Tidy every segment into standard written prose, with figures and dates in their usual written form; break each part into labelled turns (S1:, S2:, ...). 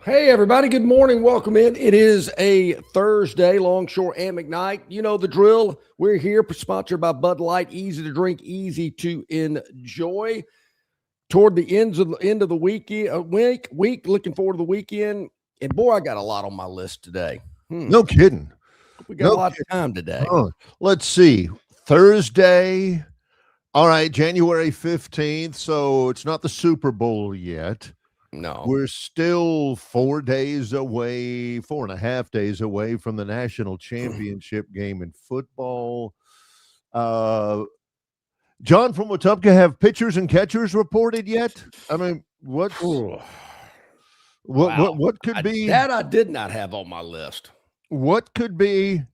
S1: Hey, everybody. Good morning. Welcome in. It is a Thursday, Longshore McKnight. You know the drill. We're here, sponsored by Bud Light. Easy to drink, easy to enjoy. Toward the end of the week. Looking forward to the weekend. And boy, I got a lot on my list today.
S2: No kidding.
S1: We got a lot of time today.
S2: Let's see. Thursday. All right, January 15th. So it's not the Super Bowl yet.
S1: No.
S2: We're still 4 days away, 4.5 days away from the national championship game in football. John from Wetumpka, have pitchers and catchers reported yet? I mean, what could be
S1: that I did not have on my list.
S2: What could be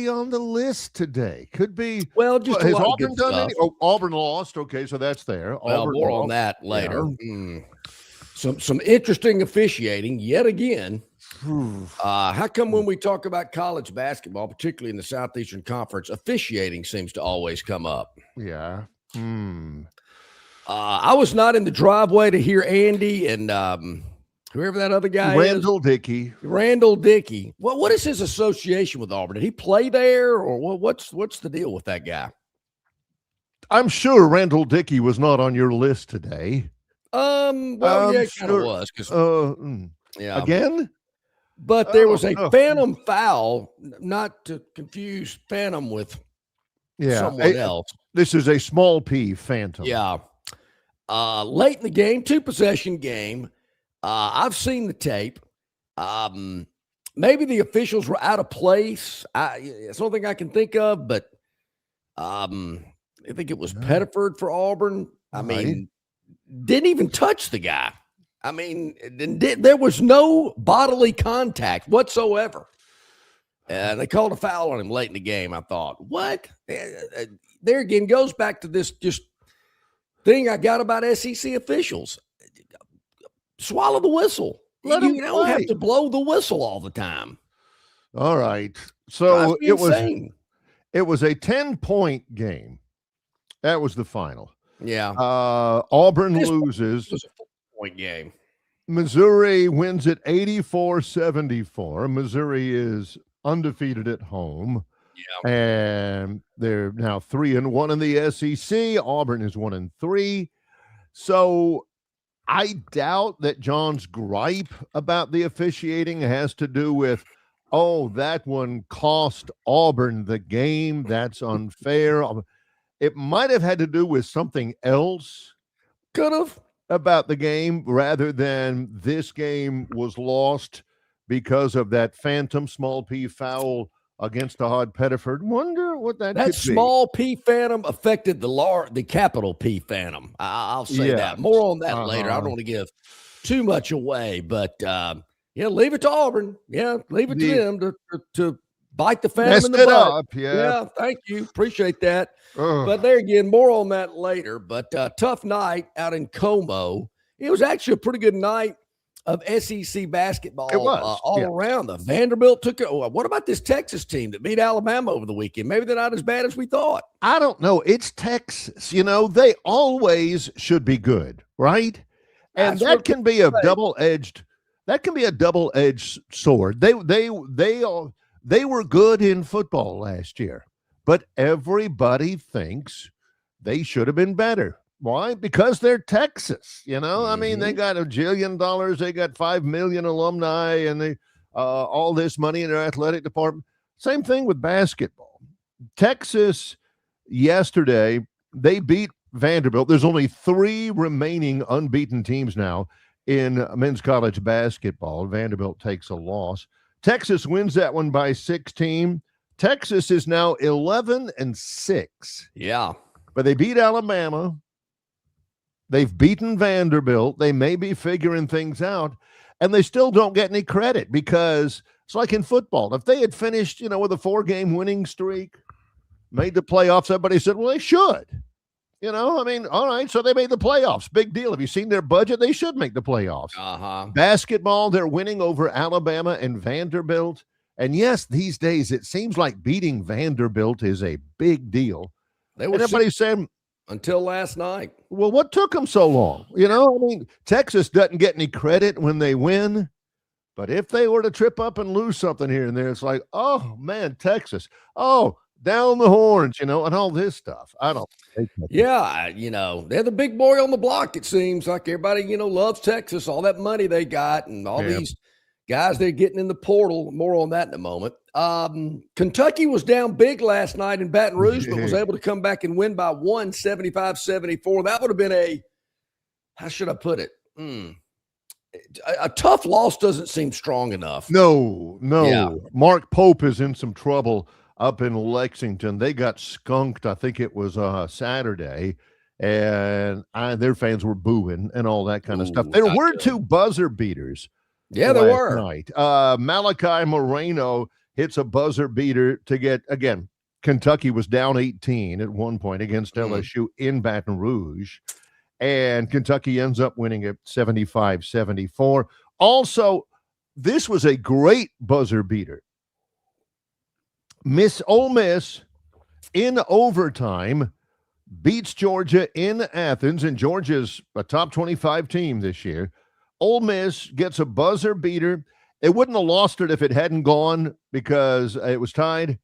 S2: on the list today? Could be
S1: just
S2: has Auburn done any? Oh, Auburn lost. Okay, so that's there.
S1: Well,
S2: Auburn
S1: more
S2: lost.
S1: on that later. Yeah. Some interesting officiating yet again. How come when we talk about college basketball, particularly in the Southeastern Conference, officiating seems to always come up?
S2: Yeah.
S1: I was not in the driveway to hear Andy and whoever that other guy
S2: Randall
S1: is.
S2: Dickey.
S1: Randall Dickey. What is his association with Auburn? Did he play there, or what's the deal with that guy?
S2: I'm sure Randall Dickey was not on your list today.
S1: Well, yeah, it kind of was.
S2: Yeah. Again?
S1: But there was a phantom foul, not to confuse phantom with someone else.
S2: This is a small P phantom.
S1: Yeah. Late in the game, 2-possession game. I've seen the tape. Maybe the officials were out of place. It's the only thing I can think of, but I think it was Pettiford for Auburn. I mean, didn't even touch the guy. I mean, there was no bodily contact whatsoever. And they called a foul on him late in the game. I thought, what? There again goes back to this just thing I got about SEC officials. Swallow the whistle. You don't have to blow the whistle all the time.
S2: All right. So it was a 10-point game. That was the final.
S1: Yeah.
S2: Auburn loses.
S1: It was a 4-point game.
S2: Missouri wins it 84-74. Missouri is undefeated at home.
S1: Yeah.
S2: And they're now 3-1 in the SEC. Auburn is 1-3. So I doubt that John's gripe about the officiating has to do with, that one cost Auburn the game. That's unfair. It might have had to do with something else.
S1: Could have.
S2: About the game, rather than this game was lost because of that phantom small P foul against Ahad Pettiford. Wonder what that could be.
S1: That small P phantom affected the capital P phantom. I'll say that. More on that later. I don't want to give too much away, but leave it to Auburn. Yeah, leave it to them to bite the phantom in the butt. Yeah, thank you. Appreciate that. But there again, more on that later. But tough night out in Como. It was actually a pretty good night of SEC basketball.
S2: It was
S1: around. The Vanderbilt took it. What about this Texas team that beat Alabama over the weekend? Maybe they're not as bad as we thought.
S2: I don't know. It's Texas. They always should be good, right? And that can be a double-edged. That can be a double-edged sword. They were good in football last year, but everybody thinks they should have been better. Why? Because they're Texas, I mean, they got $1 jillion. They got 5 million alumni and they all this money in their athletic department. Same thing with basketball. Texas yesterday, they beat Vanderbilt. There's only 3 remaining unbeaten teams now in men's college basketball. Vanderbilt takes a loss. Texas wins that one by 16. Texas is now 11-6.
S1: Yeah.
S2: But they beat Alabama. They've beaten Vanderbilt. They may be figuring things out, and they still don't get any credit because it's like in football. If they had finished, with a 4-game winning streak, made the playoffs, everybody said, well, they should. I mean, all right, so they made the playoffs. Big deal. Have you seen their budget? They should make the playoffs. Basketball, they're winning over Alabama and Vanderbilt. And yes, these days it seems like beating Vanderbilt is a big deal. Everybody's saying,
S1: until last night.
S2: Well, what took them so long? Texas doesn't get any credit when they win, but if they were to trip up and lose something here and there, it's like, oh man, Texas, oh, down the horns, and all this stuff. I don't.
S1: Yeah, they're the big boy on the block. It seems like everybody, loves Texas. All that money they got, and all these guys they're getting in the portal. More on that in a moment. Kentucky was down big last night in Baton Rouge, but was able to come back and win by 75-74. That would have been how should I put it? A tough loss doesn't seem strong enough.
S2: No.
S1: Yeah.
S2: Mark Pope is in some trouble up in Lexington. They got skunked. I think it was Saturday, and their fans were booing and all that kind of stuff. There were two buzzer beaters.
S1: Yeah, there were.
S2: Night. Malachi Moreno hits a buzzer beater to get, again, Kentucky was down 18 at one point against LSU in Baton Rouge, and Kentucky ends up winning it 75-74. Also, this was a great buzzer beater. Ole Miss in overtime beats Georgia in Athens, and Georgia's a top 25 team this year. Ole Miss gets a buzzer beater. It wouldn't have lost it if it hadn't gone because it was tied.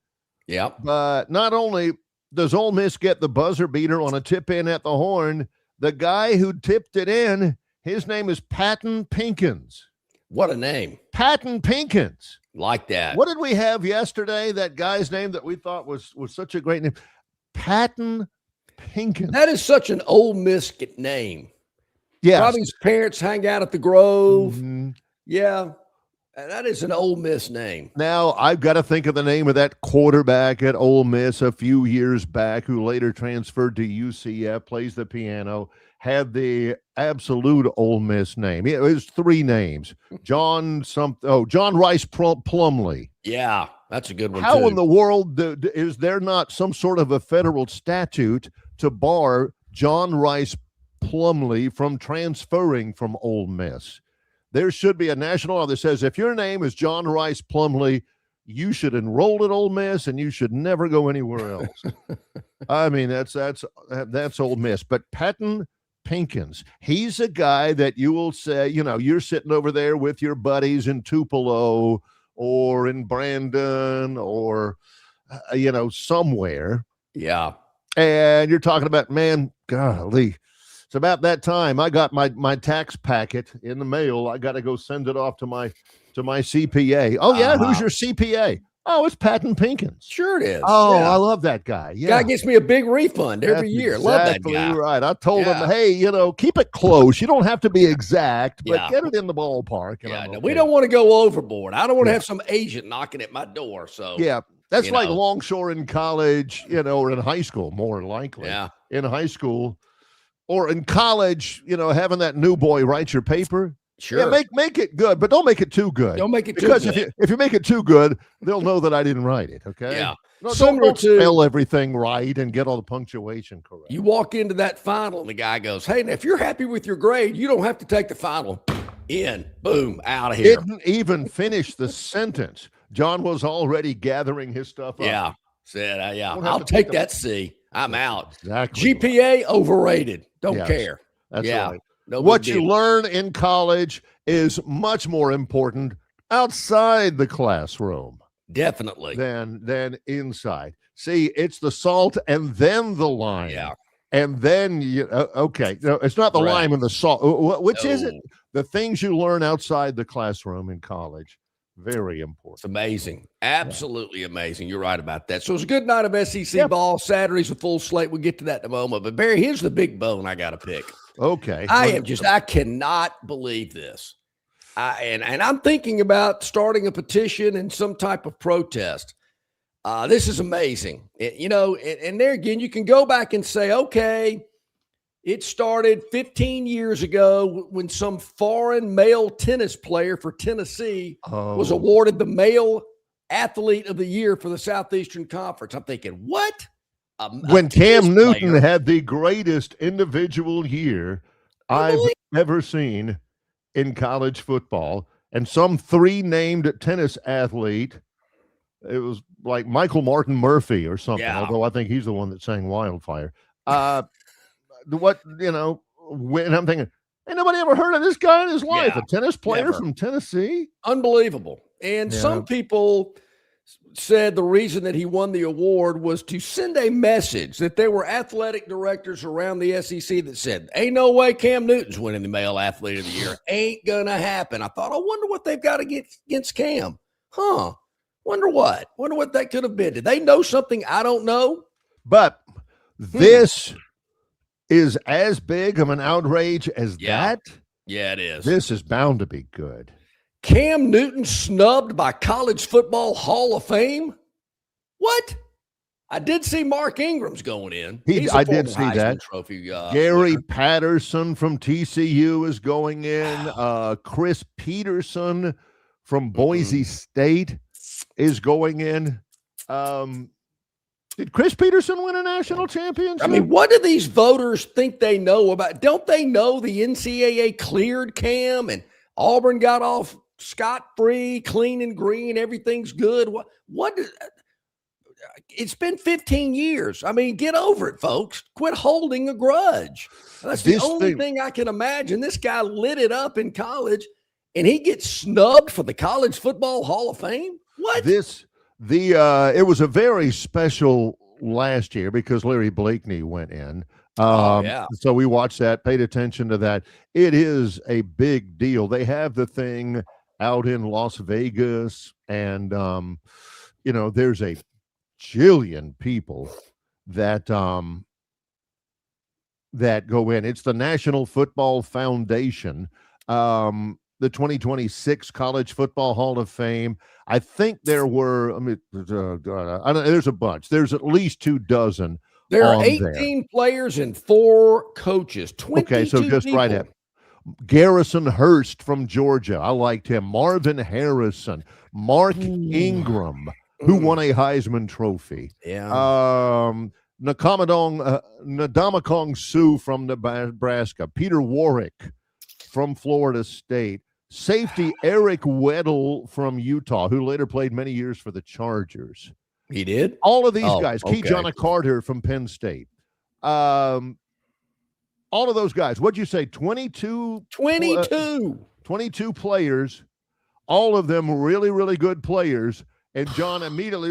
S1: Yeah.
S2: But not only does Ole Miss get the buzzer beater on a tip in at the horn, the guy who tipped it in, his name is Patton Pinkins.
S1: What a name.
S2: Patton Pinkins.
S1: Like that.
S2: What did we have yesterday? That guy's name that we thought was such a great name. Patton Pinkins.
S1: That is such an Ole Miss name.
S2: Yeah.
S1: Probably his parents hang out at the Grove.
S2: Mm-hmm.
S1: Yeah. That is an Ole Miss name.
S2: Now, I've got to think of the name of that quarterback at Ole Miss a few years back who later transferred to UCF, plays the piano, had the absolute Ole Miss name. It was three names. John Rice Plumlee.
S1: Yeah, that's a good one,
S2: How
S1: too.
S2: in the world is there not some sort of a federal statute to bar John Rice Plumlee from transferring from Ole Miss? There should be a national law that says if your name is John Rice Plumlee, you should enroll at Ole Miss and you should never go anywhere else. I mean, that's Ole Miss. But Patton Pinkins, he's a guy that you will say, you're sitting over there with your buddies in Tupelo or in Brandon or, somewhere.
S1: Yeah.
S2: And you're talking about, man, golly. It's about that time. I got my tax packet in the mail. I got to go send it off to my CPA. Oh, yeah? Who's your CPA? Oh, it's Patton Pinkins.
S1: Sure it is.
S2: Oh,
S1: yeah.
S2: I love that guy. Yeah.
S1: Guy gets me a big refund every year.
S2: Exactly
S1: love that guy.
S2: Right. I told him, hey, keep it close. You don't have to be exact, but get it in the ballpark.
S1: And we don't want to go overboard. I don't want to have some agent knocking at my door. So
S2: yeah, that's like Longshore in college, or in high school, more likely.
S1: Yeah.
S2: In high school. Or in college, having that new boy write your paper.
S1: Sure.
S2: Yeah, make it good, but don't make it too good.
S1: Don't make it too
S2: good.
S1: Because
S2: if you make it too good, they'll know that I didn't write it, okay?
S1: Yeah.
S2: No, don't spell everything right and get all the punctuation correct.
S1: You walk into that final and the guy goes, hey, now if you're happy with your grade, you don't have to take the final. In. Boom. Out of here.
S2: Didn't even finish the sentence. John was already gathering his stuff up.
S1: Yeah. Said, I'll take that C. I'm out.
S2: Exactly.
S1: GPA overrated. Don't care.
S2: That's right.
S1: No
S2: what you learn in college is much more important outside the classroom.
S1: Definitely.
S2: Than inside. See, it's the salt and then the lime.
S1: Yeah.
S2: And then okay. No, it's not the lime and the salt. Which is it? The things you learn outside the classroom in college. Very important.
S1: It's amazing. Absolutely amazing. You're right about that. So it's a good night of SEC ball. Saturday's a full slate. We'll get to that in a moment. But Barry, here's the big bone I got to pick.
S2: Okay.
S1: I cannot believe this. And I'm thinking about starting a petition and some type of protest. This is amazing. And there again, you can go back and say, okay, it started 15 years ago when some foreign male tennis player for Tennessee was awarded the male athlete of the year for the Southeastern Conference. I'm thinking, what?
S2: When Cam Newton had the greatest individual year I've ever seen in college football, and some three named tennis athlete, it was like Michael Martin Murphy or something, although I think he's the one that sang Wildfire. when I'm thinking, ain't nobody ever heard of this guy in his life,
S1: Yeah,
S2: a tennis player
S1: never.
S2: from Tennessee.
S1: Unbelievable. And some people said the reason that he won the award was to send a message that there were athletic directors around the SEC that said, ain't no way Cam Newton's winning the male athlete of the year. Ain't gonna happen. I thought, I wonder what they've got against Cam. Wonder what that could have been. Did they know something I don't know?
S2: But this is as big of an outrage as that.
S1: Yeah, it is.
S2: This is bound to be good.
S1: Cam Newton snubbed by College Football Hall of Fame? What? I did see Mark Ingram's going in.
S2: I did see
S1: Heisman
S2: that.
S1: Trophy,
S2: Gary
S1: winner.
S2: Patterson from TCU is going in. Chris Peterson from Boise State is going in. Did Chris Peterson win a national championship?
S1: I mean, what do these voters think they know about? Don't they know the NCAA cleared Cam and Auburn got off scot-free, clean and green, everything's good? It's been 15 years. I mean, get over it, folks. Quit holding a grudge. That's the only thing I can imagine. This guy lit it up in college, and he gets snubbed for the College Football Hall of Fame? What?
S2: It was a very special last year because Larry Blakeney went in. So we watched that, paid attention to that. It is a big deal. They have the thing out in Las Vegas, and there's a jillion people that go in. It's the National Football Foundation, the 2026 College Football Hall of Fame. I think there were, there's a bunch. There's at least 24.
S1: There are 18 players and 4 coaches. 22
S2: okay, so just
S1: people.
S2: right at Garrison Hurst from Georgia. I liked him. Marvin Harrison, Mark Ingram, who won a Heisman Trophy.
S1: Yeah.
S2: Ndamukong Suh from Nebraska. Peter Warwick from Florida State. Safety Eric Weddle from Utah, who later played many years for the Chargers.
S1: He did?
S2: All of these guys. Okay. Keyjana Carter from Penn State. All of those guys. What'd you say? 22? 22 players. All of them really, really good players. And John immediately,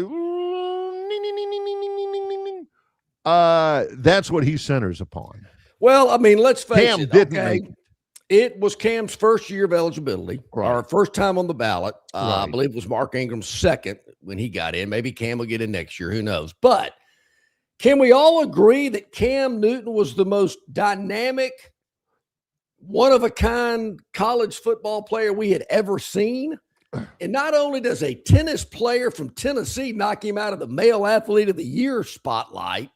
S2: that's what he centers upon.
S1: Well, I mean, let's face
S2: Cam
S1: it.
S2: Didn't make it.
S1: It was Cam's first year of eligibility, or first time on the ballot.
S2: Right.
S1: I believe it was Mark Ingram's second when he got in. Maybe Cam will get in next year. Who knows? But can we all agree that Cam Newton was the most dynamic, one-of-a-kind college football player we had ever seen? And not only does a tennis player from Tennessee knock him out of the male athlete of the year spotlight,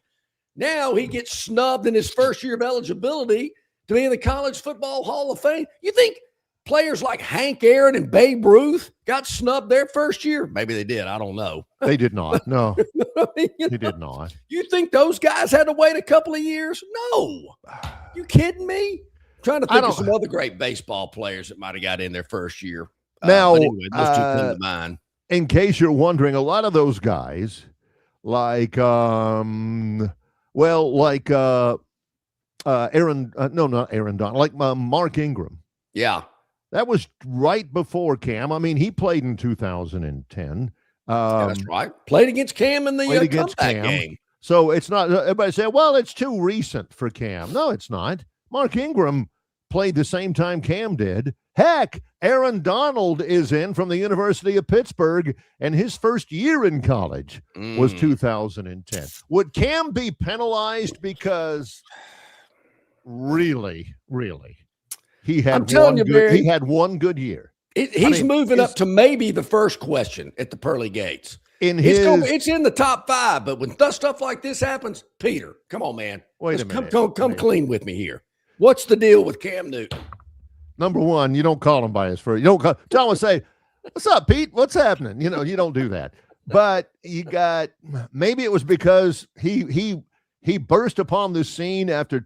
S1: now he gets snubbed in his first year of eligibility to be in the College Football Hall of Fame. You think players like Hank Aaron and Babe Ruth got snubbed their first year? Maybe they did. I don't know.
S2: They did not. No,
S1: they
S2: did not.
S1: You think those guys had to wait a couple of years? No. You kidding me? I'm trying to think of some other great baseball players that might have got in their first year.
S2: Now,
S1: anyway, those two come to mind.
S2: In case you're wondering, a lot of those guys, like Aaron, not Aaron Donald, like Mark Ingram.
S1: Yeah.
S2: That was right before Cam. I mean, he played in 2010.
S1: That's right. Played against Cam in the comeback game.
S2: So it's not, everybody say, well, it's too recent for Cam. No, it's not. Mark Ingram played the same time Cam did. Heck, Aaron Donald is in from the University of Pittsburgh, and his first year in college was 2010. Would Cam be penalized because really, he had he had one good year?
S1: He's moving up to maybe the first question at the pearly gates. It's in the top 5, but when stuff like this happens, Peter, come on, man.
S2: Wait a minute.
S1: Come clean with me here. What's the deal with Cam Newton?
S2: Number one, you don't call him by his first. You don't call. John would say, "What's up, Pete? What's happening?" You don't do that. But you got, maybe it was because he burst upon the scene after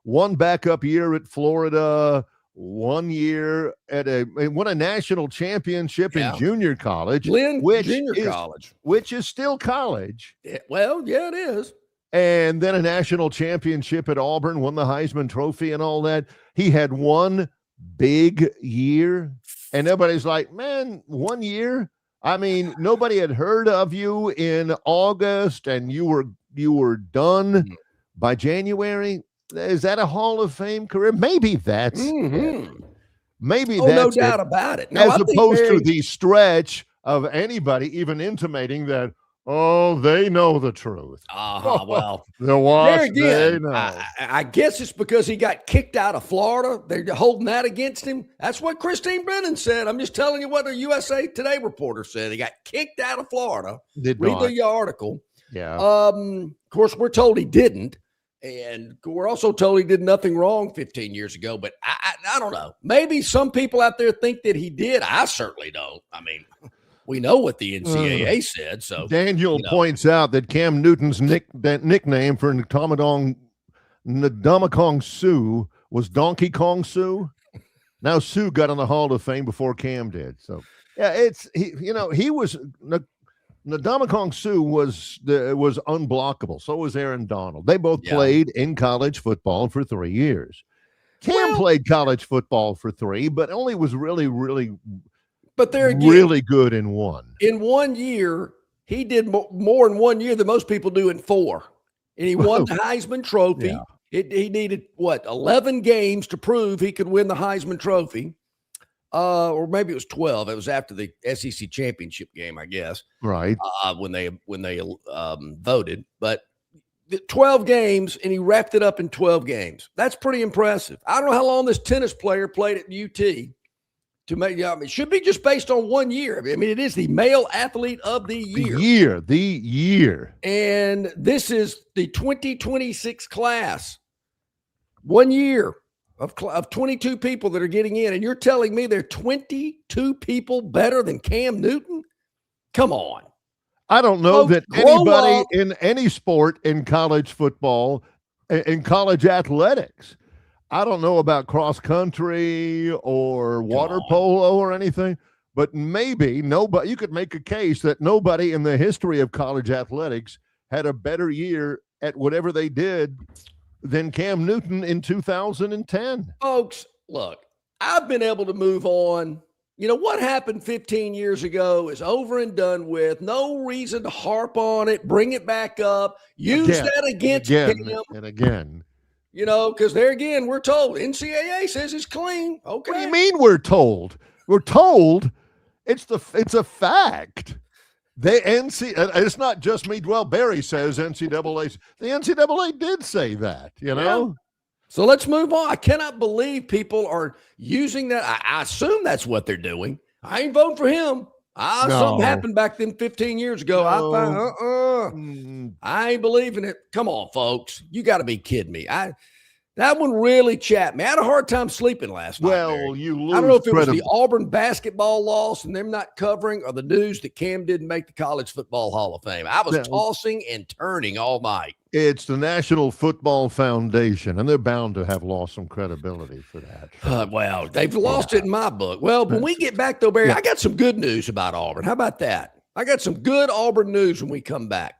S2: one backup year at Florida, 1 year won a national championship in junior college,
S1: college,
S2: which is still college.
S1: Well, yeah, it is.
S2: and then a national championship at Auburn, won the Heisman Trophy and all that. He had one big year, and everybody's like, man, 1 year? I mean, nobody had heard of you in August, and you were done by January. Is that a Hall of Fame career? Maybe that's it. Maybe that's
S1: no doubt about it.
S2: As opposed to the stretch of anybody even intimating that, oh, they know the truth.
S1: Well,
S2: the wash, they know.
S1: I guess it's because he got kicked out of Florida. They're holding that against him. That's what Christine Brennan said. I'm just telling you what a USA Today reporter said. He got kicked out of Florida. Read the article.
S2: Yeah.
S1: Of course, we're told he didn't. And we're also told he did nothing wrong 15 years ago. But I don't know. Maybe some people out there think that he did. I certainly don't. I mean, we know what the NCAA said. So
S2: Daniel points out that Cam Newton's nickname for Ndamukong Suh was Donkey Kong Sue. Now Sue got in the Hall of Fame before Cam did. So yeah, he was Ndamukong Suh was unblockable. So was Aaron Donald. They both played in college football for 3 years. Cam played college football for 3, but only was really
S1: but they're
S2: really good in one.
S1: In 1 year, he did more in 1 year than most people do in 4. And he won the Heisman Trophy.
S2: Yeah.
S1: He needed, 11 games to prove he could win the Heisman Trophy. Or maybe it was 12. It was after the SEC championship game, I guess.
S2: Right.
S1: When they voted. But 12 games, and he wrapped it up in 12 games. That's pretty impressive. I don't know how long this tennis player played at UT. To make, it should be just based on 1 year. I mean, it is the male athlete of the year.
S2: The year.
S1: And this is the 2026 class. 1 year of 22 people that are getting in. And you're telling me there are 22 people better than Cam Newton? Come on.
S2: I don't know that anybody in any sport in college football, in college athletics, I don't know about cross country or water polo or anything, but maybe nobody, you could make a case that nobody in the history of college athletics had a better year at whatever they did than Cam Newton in 2010.
S1: Folks, look, I've been able to move on. You know, what happened 15 years ago is over and done with. No reason to harp on it, bring it back up, use that against him.
S2: And again.
S1: You know, because there again, we're told NCAA says it's clean. Okay.
S2: What do you mean we're told? We're told it's a fact. It's not just me. Well, Barry says NCAA. The NCAA did say that, you know.
S1: Yeah. So let's move on. I cannot believe people are using that. I assume that's what they're doing. I ain't voting for him. Something happened back then 15 years ago. I ain't believing it. Come on, folks. You got to be kidding me. That one really chapped me. I had a hard time sleeping last night.
S2: Well, you lose.
S1: I don't know if it was the Auburn basketball loss and them not covering, or the news that Cam didn't make the College Football Hall of Fame. I was tossing and turning all night.
S2: It's the National Football Foundation, and they're bound to have lost some credibility for that.
S1: Well, they've lost it in my book. Well, when we get back, though, Barry, I got some good news about Auburn. How about that? I got some good Auburn news when we come back.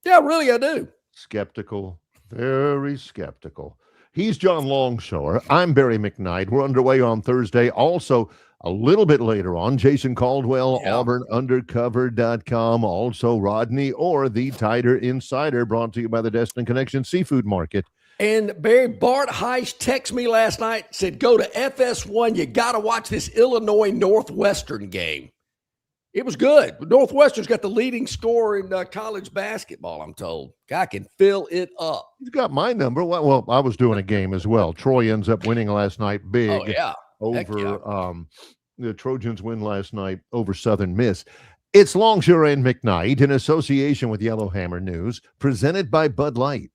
S1: Yeah, really, I do.
S2: Skeptical. Very skeptical. He's John Longshore. I'm Barry McKnight. We're underway on Thursday. Also, a little bit later on, Jason Caldwell, AuburnUndercover.com. Also, Rodney Orr, the Tighter Insider, brought to you by the Destin Connection Seafood Market.
S1: And Barry, Bart Heiss texted me last night, said, go to FS1. You got to watch this Illinois Northwestern game. It was good. Northwestern's got the leading scorer in college basketball, I'm told. Guy can fill it up.
S2: He's got my number. Well, I was doing a game as well. Troy ends up winning last night big.
S1: Oh, yeah.
S2: Over the Trojans win last night over Southern Miss. It's Longshore and McKnight in association with Yellowhammer News, presented by Bud Light.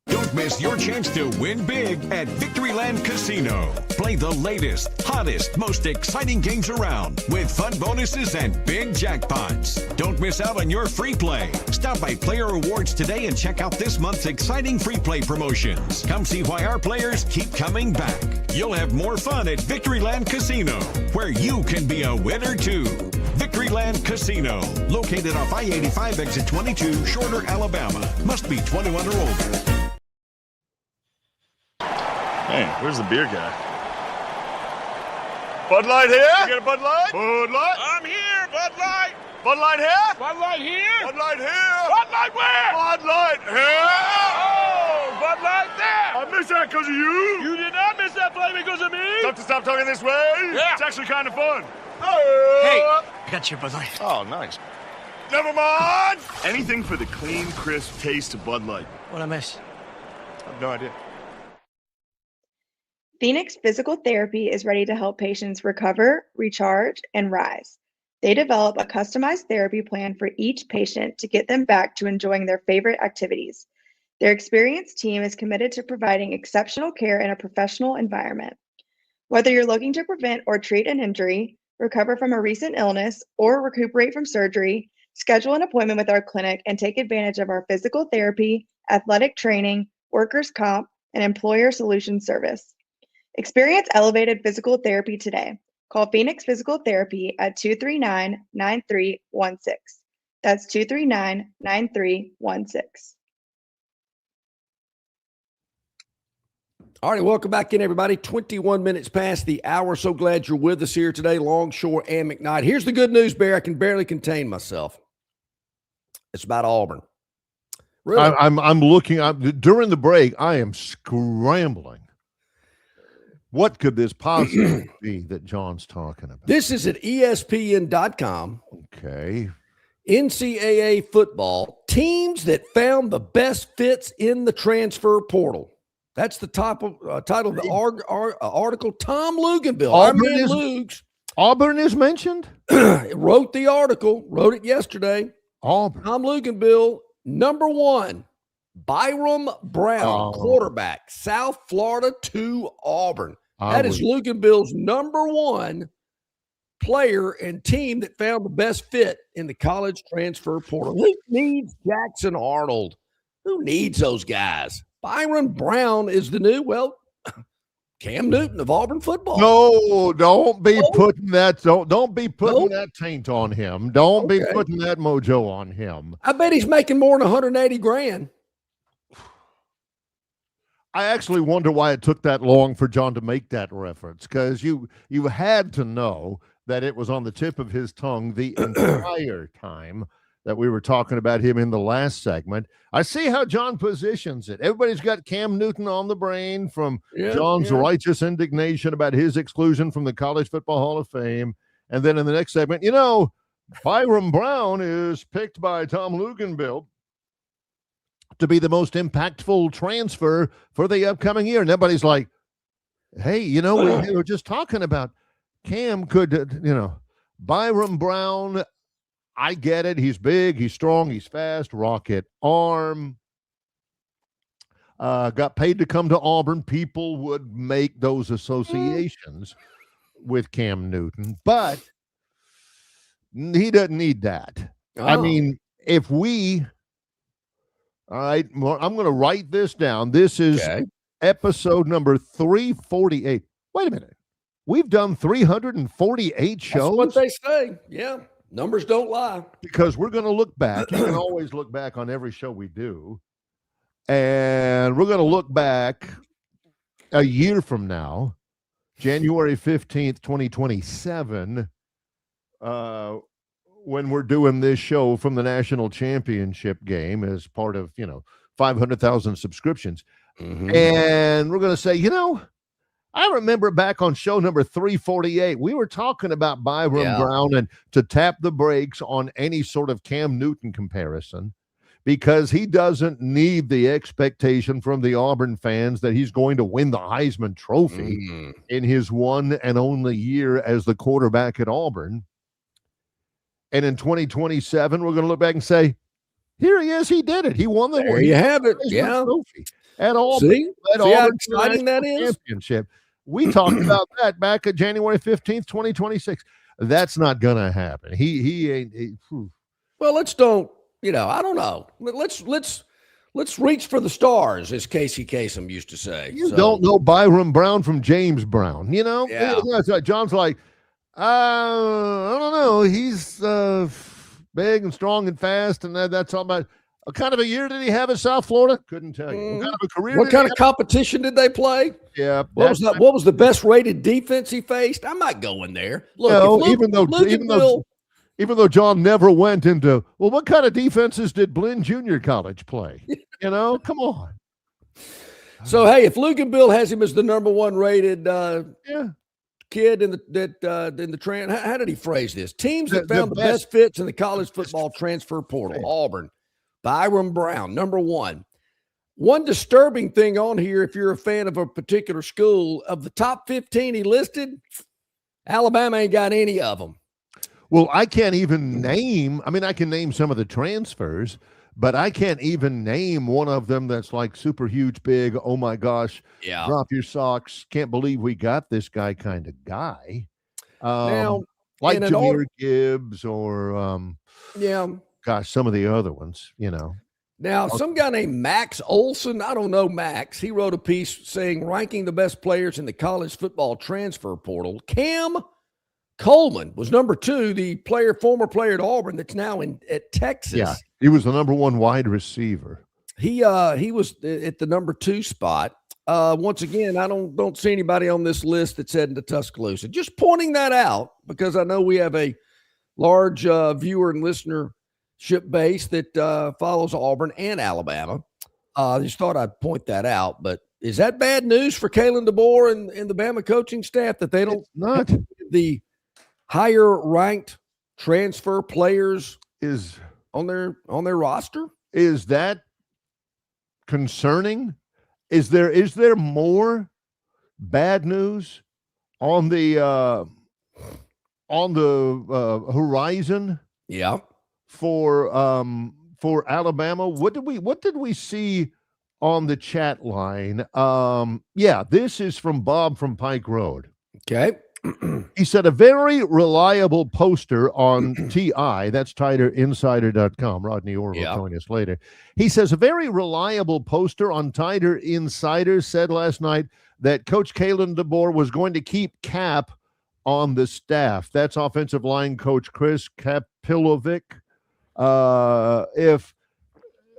S3: Don't miss your chance to win big at Victoryland Casino. Play the latest, hottest, most exciting games around with fun bonuses and big jackpots. Don't miss out on your free play. Stop by Player Rewards today and check out this month's exciting free play promotions. Come see why our players keep coming back. You'll have more fun at Victoryland Casino, where you can be a winner too. Victory Victoryland Casino, located off I-85 exit 22, Shorter, Alabama. Must be 21 or older.
S4: Hey, where's the beer guy? Bud Light here? You get a Bud Light? Bud Light?
S5: I'm here, Bud Light.
S4: Bud Light here?
S5: Bud Light here.
S4: Bud Light here?
S5: Bud Light where?
S4: Bud Light here?
S5: Oh, Bud Light there.
S4: I missed that because of you.
S5: You did not miss that play because of me.
S4: Tough to stop talking this way?
S5: Yeah.
S4: It's actually kind of fun.
S6: Hey, I got your Bud Light.
S4: Oh, nice. Never mind. Anything for the clean, crisp taste of Bud Light.
S6: What I miss?
S4: I have no idea.
S7: Phoenix Physical Therapy is ready to help patients recover, recharge, and rise. They develop a customized therapy plan for each patient to get them back to enjoying their favorite activities. Their experienced team is committed to providing exceptional care in a professional environment. Whether you're looking to prevent or treat an injury, recover from a recent illness, or recuperate from surgery, schedule an appointment with our clinic and take advantage of our physical therapy, athletic training, workers' comp, and employer solutions service. Experience elevated physical therapy today. Call Phoenix Physical Therapy at 239-9316. That's 239-9316.
S1: All right, welcome back in, everybody. 21 minutes past the hour. So glad you're with us here today, Longshore and McKnight. Here's the good news, Bear. I can barely contain myself. It's about Auburn. Really?
S2: I'm looking. During the break, I am scrambling. What could this possibly be that John's talking about?
S1: This is at ESPN.com.
S2: Okay.
S1: NCAA football, teams that found the best fits in the transfer portal. That's the title of the article. Tom Luganville,
S2: Auburn is mentioned?
S1: wrote the article, wrote it yesterday.
S2: Auburn.
S1: Tom Luganville, number one. Byram Brown, quarterback, South Florida to Auburn. That is Luganville's number one player and team that found the best fit in the college transfer portal. Who needs Jackson Arnold? Who needs those guys? Byram Brown is the new, Cam Newton of Auburn football.
S2: No, don't be putting that. Don't be putting that taint on him. Don't be putting that mojo on him.
S1: I bet he's making more than $180,000.
S2: I actually wonder why it took that long for John to make that reference, because you had to know that it was on the tip of his tongue the entire time that we were talking about him in the last segment. I see how John positions it. Everybody's got Cam Newton on the brain from John's righteous indignation about his exclusion from the College Football Hall of Fame. And then in the next segment, Byram Brown is picked by Tom Luganville to be the most impactful transfer for the upcoming year. And everybody's like, hey, we were just talking about Cam could, Byram Brown, I get it. He's big, he's strong, he's fast, rocket arm. Got paid to come to Auburn. People would make those associations with Cam Newton, but he doesn't need that. I mean, if we... All right, I'm going to write this down. This is episode number 348. Wait a minute. We've done 348 shows?
S1: That's what they say. Yeah, numbers don't lie.
S2: Because we're going to look back. You can always look back on every show we do. And we're going to look back a year from now, January 15th, 2027, when we're doing this show from the national championship game as part of, 500,000 subscriptions. Mm-hmm. And we're going to say, I remember back on show number 348, we were talking about Byram Brown and to tap the brakes on any sort of Cam Newton comparison because he doesn't need the expectation from the Auburn fans that he's going to win the Heisman Trophy in his one and only year as the quarterback at Auburn. And in 2027, we're going to look back and say, here he is. He did it. He won the
S1: There you have it.
S2: Trophy at Auburn.
S1: See how exciting that is?
S2: Championship. We talked about that back at January 15th, 2026. That's not going to happen. He ain't.
S1: Well, I don't know. Let's reach for the stars, as Casey Kasem used to say.
S2: You don't know Byram Brown from James Brown.
S1: Yeah.
S2: John's like, I don't know. He's big and strong and fast, and that's all about. What kind of a year did he have at South Florida? Couldn't tell you. What kind of a career?
S1: What kind of competition did they play?
S2: Yeah.
S1: What was the best rated defense he faced? I'm not going there. Look,
S2: no, even though John never went into, well, what kind of defenses did Blinn Junior College play? Come on.
S1: So hey, if Luganville has him as the number one rated kid in the how did he phrase this? Teams that found the best fits in the college football transfer portal. Auburn, Byron Brown, number one. One disturbing thing on here, if you're a fan of a particular school, of the top 15 he listed, Alabama ain't got any of them.
S2: Well, I can't even name. I mean, I can name some of the transfers, but I can't even name one of them that's like super huge, big. Oh my gosh!
S1: Yeah,
S2: drop your socks. Can't believe we got this guy kind of guy.
S1: Now,
S2: like Jahmyr Gibbs or gosh, some of the other ones.
S1: Now, some guy named Max Olson, I don't know Max, he wrote a piece saying ranking the best players in the college football transfer portal. Cam Coleman was number two, the former player at Auburn that's now at Texas.
S2: Yeah, he was the number one wide receiver.
S1: He was at the number two spot. Once again, I don't see anybody on this list that's heading to Tuscaloosa. Just pointing that out because I know we have a large viewer and listenership base that follows Auburn and Alabama. I just thought I'd point that out. But is that bad news for Kalen DeBoer and the Bama coaching staff that they don't
S2: not
S1: the higher ranked transfer players
S2: is
S1: on their roster?
S2: Is that concerning? Is there more bad news on the horizon?
S1: Yeah.
S2: For Alabama, what did we see on the chat line? This is from Bob from Pike Road.
S1: Okay.
S2: He said a very reliable poster on TI, that's TiderInsider.com. Rodney Orr will join us later. He says a very reliable poster on Tider Insider said last night that Coach Kalen DeBoer was going to keep Cap on the staff. That's offensive line coach Chris Kapilovic. If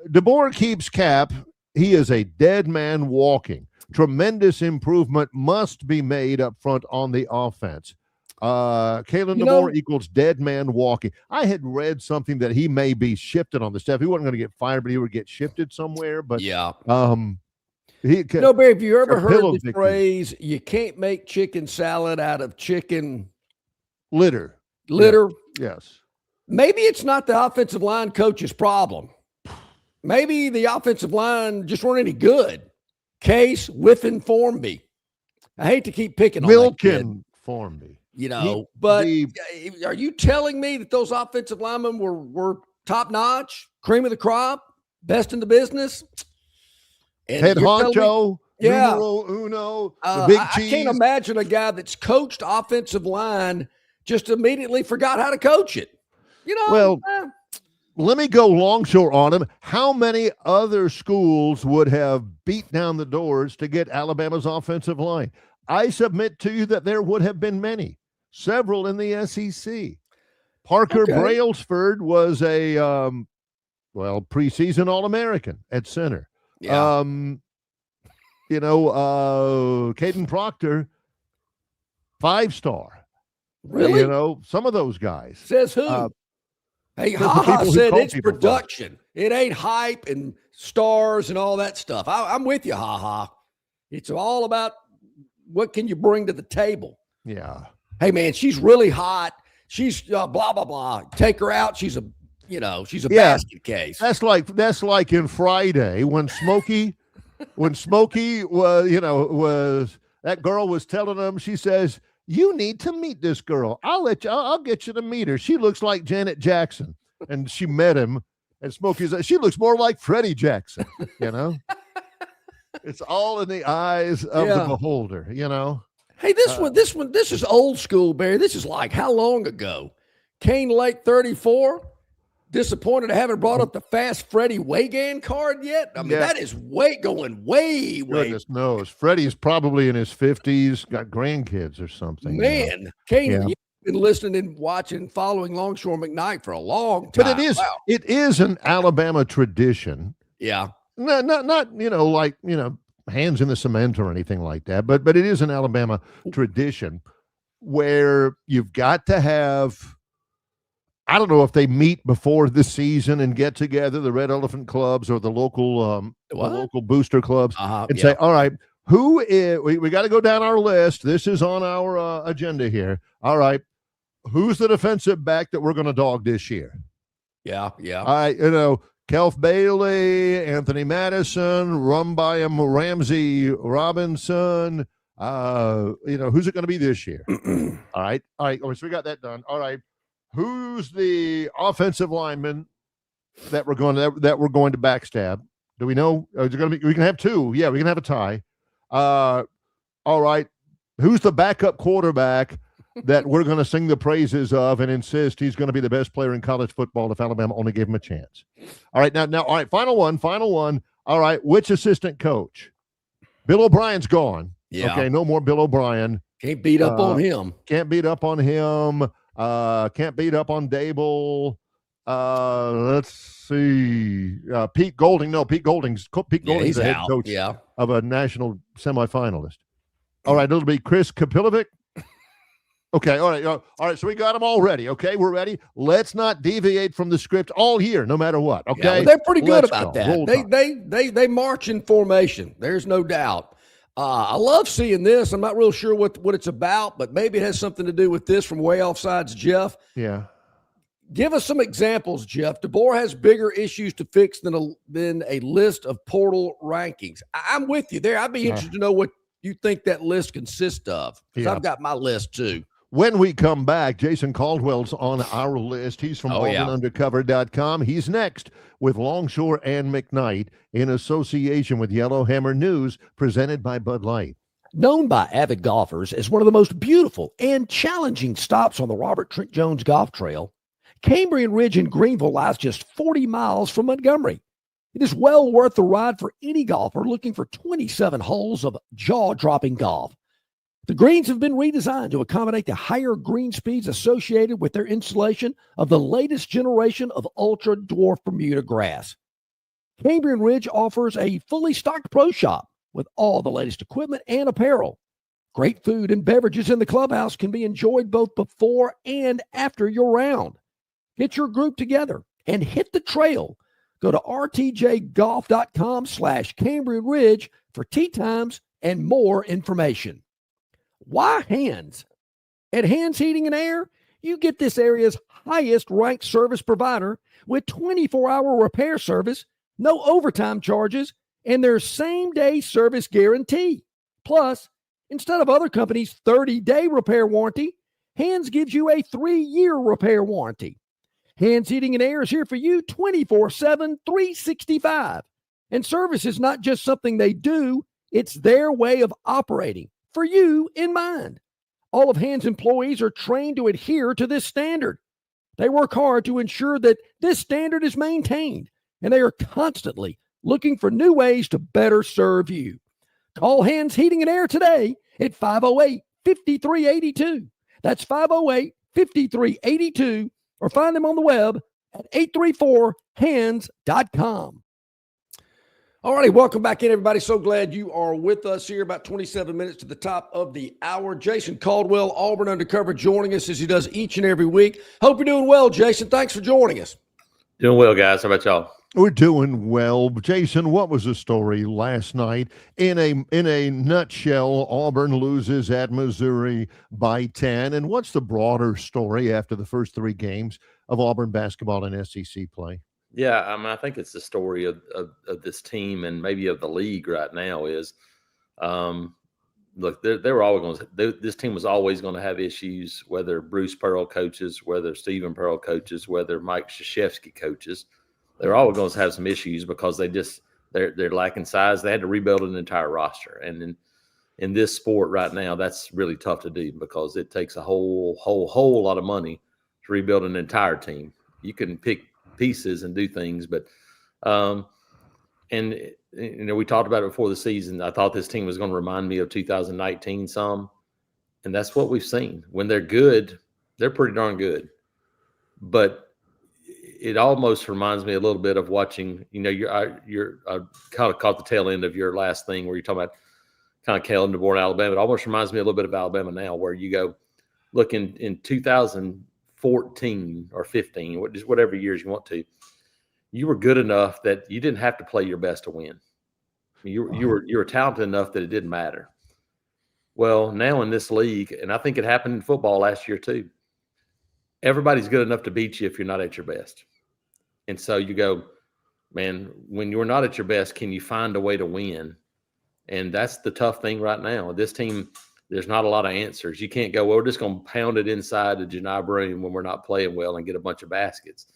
S2: DeBoer keeps Cap, he is a dead man walking. Tremendous improvement must be made up front on the offense. Kalen DeBoer equals dead man walking. I had read something that he may be shifted on the staff. He wasn't going to get fired, but he would get shifted somewhere. But
S1: Barry, have you ever heard the phrase, you can't make chicken salad out of chicken
S2: litter?
S1: Yes. Maybe it's not the offensive line coach's problem. Maybe the offensive line just weren't any good. Case Whiffen Formby. I hate to keep picking on
S2: Wilkin Formby.
S1: But are you telling me that those offensive linemen were top notch, cream of the crop, best in the business? And
S2: head honcho, numero uno, the big cheese.
S1: I can't imagine a guy that's coached offensive line just immediately forgot how to coach it.
S2: Let me go Longshore on him. How many other schools would have beat down the doors to get Alabama's offensive line? I submit to you that there would have been many, several in the SEC. Parker Brailsford was a preseason All-American at center.
S1: Yeah.
S2: Caden Proctor, 5-star.
S1: Really?
S2: Some of those guys.
S1: Says who? Hey, HaHa said it's production. It ain't hype and stars and all that stuff. I'm with you, HaHa. It's all about what can you bring to the table.
S2: Yeah.
S1: Hey, man, she's really hot. She's blah, blah, blah. Take her out. She's a basket case.
S2: That's like in Friday when Smokey was, that girl was telling him, she says, you need to meet this girl. I'll get you to meet her. She looks like Janet Jackson. And she met him, and Smokey's like, she looks more like Freddie Jackson, It's all in the eyes of the beholder,
S1: Hey, this is old school, Barry. This is like how long ago? Kane Lake 34? Disappointed I haven't brought up the Fast Freddie Wagan card yet. I mean, that is going way.
S2: Goodness knows. Freddie's probably in his 50s, got grandkids or something.
S1: Man, Kane, been listening and watching and following Longshore McKnight for a long time.
S2: But it is an Alabama tradition.
S1: Yeah.
S2: Not like, hands in the cement or anything like that. But it is an Alabama tradition where you've got to have, I don't know if they meet before the season and get together, the Red Elephant clubs or the local booster clubs, and say, all right, who is, we got to go down our list. This is on our agenda here. All right, who's the defensive back that we're going to dog this year?
S1: Yeah.
S2: All right, Kelf Bailey, Anthony Madison, Ramsey Robinson. Who's it going to be this year? All right. So we got that done. All right. Who's the offensive lineman that we're going to backstab? Do we know? Is it going to be? We can have two. Yeah, we can have a tie. All right. Who's the backup quarterback that we're going to sing the praises of and insist he's going to be the best player in college football if Alabama only gave him a chance? All right. Now. All right. Final one. All right. Which assistant coach? Bill O'Brien's gone.
S1: Yeah.
S2: Okay. No more Bill O'Brien.
S1: Can't beat up on him.
S2: Can't beat up on him. Can't beat up on Dable. Let's see. Pete Golding. No, Pete Golding's the head coach of a national semifinalist. All right, it'll be Chris Kapilovic. Okay, all right. So we got them all ready. Okay, we're ready. Let's not deviate from the script all year, no matter what. Okay,
S1: well, they're pretty good about that. They march in formation. There's no doubt. I love seeing this. I'm not real sure what it's about, but maybe it has something to do with this from Way Offsides, Jeff.
S2: Yeah.
S1: Give us some examples, Jeff. DeBoer has bigger issues to fix than a list of portal rankings. I'm with you there. I'd be interested to know what you think that list consists of, because I've got my list too.
S2: When we come back, Jason Caldwell's on our list. He's from AuburnUndercover.com. He's next with Longshore and McKnight in association with Yellowhammer News, presented by Bud Light.
S1: Known by avid golfers as one of the most beautiful and challenging stops on the Robert Trent Jones Golf Trail, Cambrian Ridge in Greenville lies just 40 miles from Montgomery. It is well worth the ride for any golfer looking for 27 holes of jaw-dropping golf. The greens have been redesigned to accommodate the higher green speeds associated with their installation of the latest generation of ultra-dwarf Bermuda grass. Cambrian Ridge offers a fully stocked pro shop with all the latest equipment and apparel. Great food and beverages in the clubhouse can be enjoyed both before and after your round. Get your group together and hit the trail. Go to rtjgolf.com/Cambrian Ridge for tee times and more information. Why Hands? At Hands Heating and Air, you get this area's highest ranked service provider with 24-hour repair service, no overtime charges, and their same-day service guarantee. Plus, instead of other companies' 30-day repair warranty, Hands gives you a 3-year repair warranty. Hands Heating and Air is here for you 24/7, 365. And service is not just something they do, it's their way of operating, for you in mind. All of Hands employees are trained to adhere to this standard. They work hard to ensure that this standard is maintained, and they are constantly looking for new ways to better serve you. Call Hands Heating and Air today at 508-5382. That's 508-5382, or find them on the web at 834hands.com. All righty, welcome back in, everybody. So glad you are with us here. About 27 minutes to the top of the hour. Jason Caldwell, Auburn Undercover, joining us as he does each and every week. Hope you're doing well, Jason. Thanks for joining us.
S8: Doing well, guys. How about y'all?
S2: We're doing well. Jason, what was the story last night? In a nutshell, Auburn loses at Missouri by 10. And what's the broader story after the first 3 games of Auburn basketball in SEC play?
S8: Yeah, I mean, I think it's the story of this team and maybe of the league right now is, look, they were always this team was always going to have issues, whether Bruce Pearl coaches, whether Stephen Pearl coaches, whether Mike Krzyzewski coaches. They're always going to have some issues because they're lacking size. They had to rebuild an entire roster, and in this sport right now, that's really tough to do because it takes a whole lot of money to rebuild an entire team. You can pick pieces and do things, but we talked about it before the season. I thought this team was going to remind me of 2019 some, and that's what we've seen. When they're good, They're pretty darn good. But it almost reminds me a little bit of watching, I kind of caught the tail end of your last thing where you're talking about kind of Calendar-born Alabama. It almost reminds me a little bit of Alabama now, where you go, look, in 2014 or 15, whatever years you want to, you were good enough that you didn't have to play your best to win. You were talented enough that it didn't matter. Well, now in this league, and I think it happened in football last year too, everybody's good enough to beat you if you're not at your best. And so you go, man, when you're not at your best, can you find a way to win? And that's the tough thing right now. This team, there's not a lot of answers. You can't go, well, we're just going to pound it inside the Janai Broom when we're not playing well and get a bunch of baskets.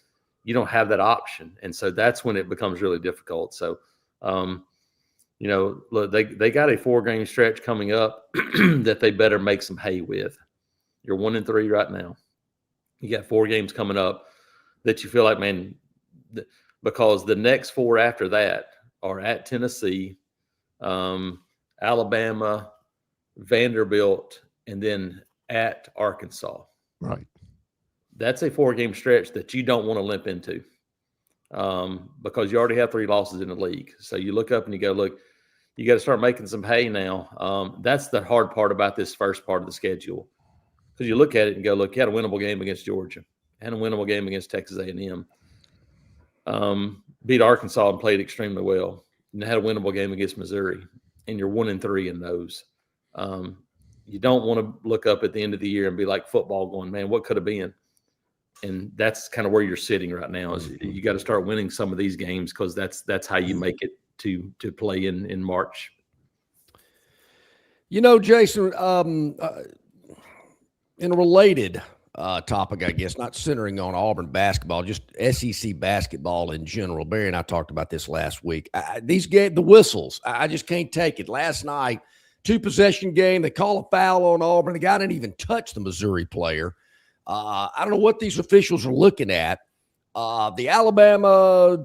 S8: You don't have that option. And so that's when it becomes really difficult. So, look, they got a 4-game stretch coming up that they better make some hay with. You're 1-3 right now. You got 4 games coming up that you feel like, man, because the next 4 after that are at Tennessee, Alabama, Vanderbilt, and then at Arkansas.
S2: Right.
S8: That's a 4-game stretch that you don't want to limp into because you already have 3 losses in the league. So you look up and you go, look, you got to start making some hay now. That's the hard part about this first part of the schedule. Because you look at it and go, look, you had a winnable game against Georgia, had a winnable game against Texas A&M, beat Arkansas and played extremely well, and had a winnable game against Missouri, and you're 1-3 in those. You don't want to look up at the end of the year and be like football going, man, what could have been? And that's kind of where you're sitting right now. Is you got to start winning some of these games because that's how you make it to play in March.
S1: Jason, in a related topic, I guess, not centering on Auburn basketball, just SEC basketball in general. Barry and I talked about this last week. The whistles, I just can't take it. Last night, 2-possession game, they call a foul on Auburn. The guy didn't even touch the Missouri player. I don't know what these officials are looking at. The Alabama,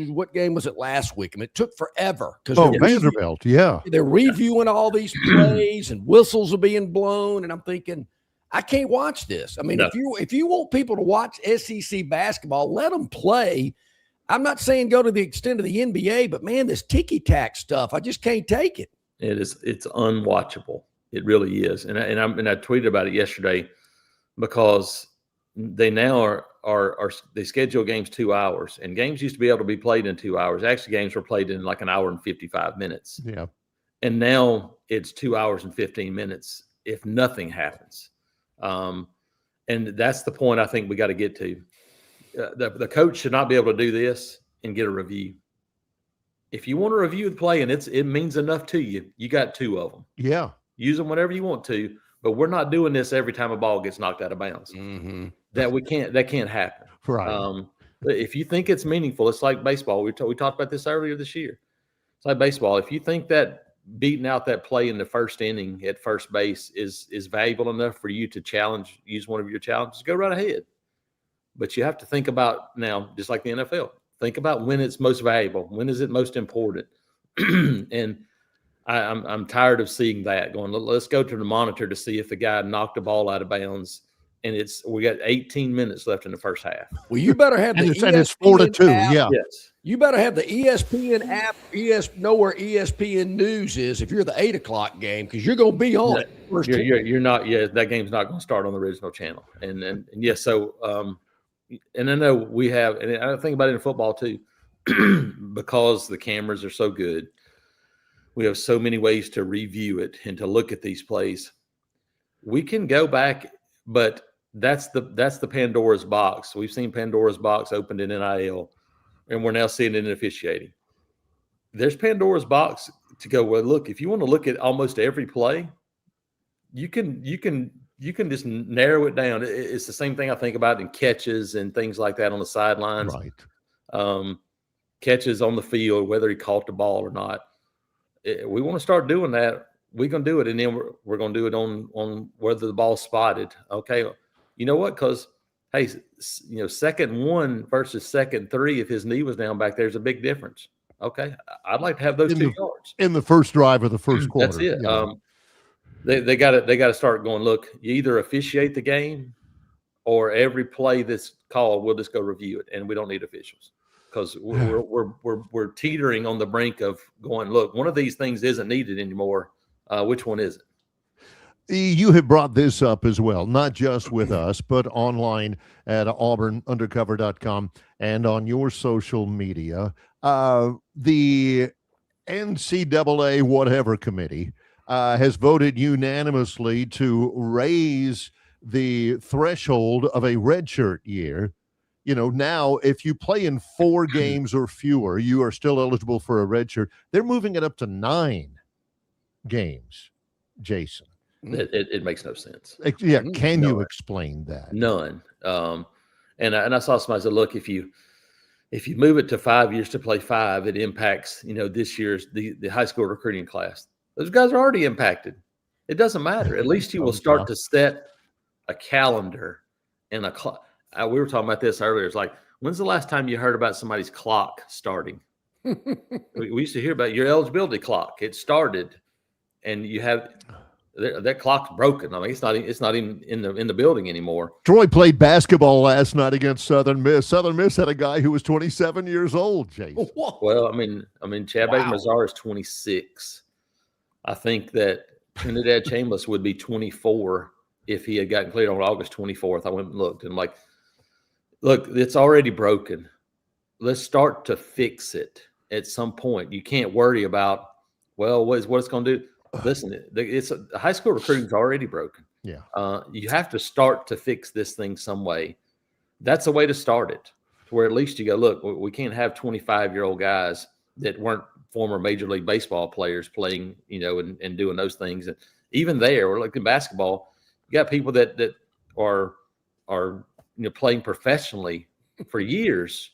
S1: what game was it last week? I mean, it took forever.
S2: Vanderbilt, yeah.
S1: They're reviewing all these plays and whistles are being blown, and I'm thinking, I can't watch this. I mean,
S8: No.
S1: if you want people to watch SEC basketball, let them play. I'm not saying go to the extent of the NBA, but man, this ticky-tack stuff, I just can't take it.
S8: It's unwatchable. It really is. And I tweeted about it yesterday because they now they schedule games 2 hours, and games used to be able to be played in 2 hours. Actually, games were played in like 1 hour and 55 minutes.
S2: Yeah.
S8: And now it's 2 hours and 15 minutes if nothing happens. And that's the point I think we got to get to. The coach should not be able to do this and get a review. If you want to review the play and it means enough to you, you got 2 of them.
S2: Yeah.
S8: Use them whenever you want to, but we're not doing this every time a ball gets knocked out of bounds.
S1: Mm-hmm.
S8: That can't happen.
S2: Right.
S8: If you think it's meaningful, it's like baseball. We talked about this earlier this year. It's like baseball. If you think that beating out that play in the first inning at first base is valuable enough for you to use one of your challenges, go right ahead. But you have to think about now, just like the NFL, think about when it's most valuable. When is it most important? And I'm tired of seeing that going, let's go to the monitor to see if the guy knocked the ball out of bounds. And we got 18 minutes left in the first half.
S1: Well, you better have the
S2: and it's 4-2.
S1: app.
S2: Yeah.
S8: Yes.
S1: You better have the ESPN app, know where ESPN News is if you're the 8 o'clock game, because you're going to be on.
S8: You're not. Yeah, that game's not going to start on the original channel. And yes, so and I know we have, and I think about it in football too, because the cameras are so good. We have so many ways to review it and to look at these plays. We can go back, but that's the Pandora's box. We've seen Pandora's box opened in NIL, and we're now seeing it in officiating. There's Pandora's box to go, well, look, if you want to look at almost every play, you can just narrow it down. It's the same thing I think about in catches and things like that on the sidelines.
S2: Right.
S8: Catches on the field, whether he caught the ball or not. We want to start doing that. We're going to do it, and then we're going to do it on whether the ball's spotted. Okay, you know what? Because, hey, second 1 versus second 3, if his knee was down back there's a big difference. Okay, I'd like to have those 2 yards.
S2: In the first drive of the first quarter.
S8: That's it.
S2: Yeah.
S8: They got to start going, look, you either officiate the game or every play that's called, we'll just go review it, and we don't need officials because we're teetering on the brink of going, look, one of these things isn't needed anymore. Which one is it?
S2: You have brought this up as well, not just with us, but online at auburnundercover.com and on your social media. The NCAA whatever committee has voted unanimously to raise the threshold of a redshirt year. You know, now if you play in 4 games or fewer, you are still eligible for a redshirt. They're moving it up to 9 games, Jason.
S8: It makes no sense.
S2: Yeah, can you explain that?
S8: None. And I saw somebody said, look, if you move it to 5 years to play 5, it impacts, this year's the high school recruiting class. Those guys are already impacted. It doesn't matter. At least you will start to set a calendar and a clock. We were talking about this earlier. It's like, when's the last time you heard about somebody's clock starting? We used to hear about your eligibility clock. It started, and you have that clock's broken. I mean, it's not even in the building anymore.
S2: Troy played basketball last night against Southern Miss. Southern Miss had a guy who was 27 years old, Jason.
S8: Well, I mean, Chad Baker-Mazar is 26. I think that Trinidad Chambliss would be 24 if he had gotten cleared on August 24th. I went and looked, and look, it's already broken. Let's start to fix it at some point. You can't worry about, what it's going to do. Listen, high school recruiting is already broken.
S2: Yeah.
S8: You have to start to fix this thing some way. That's a way to start it, to where at least you go, look, we can't have 25-year-old guys that weren't former Major League Baseball players playing, and doing those things. And even there, or like in basketball, you got people that are playing professionally for years,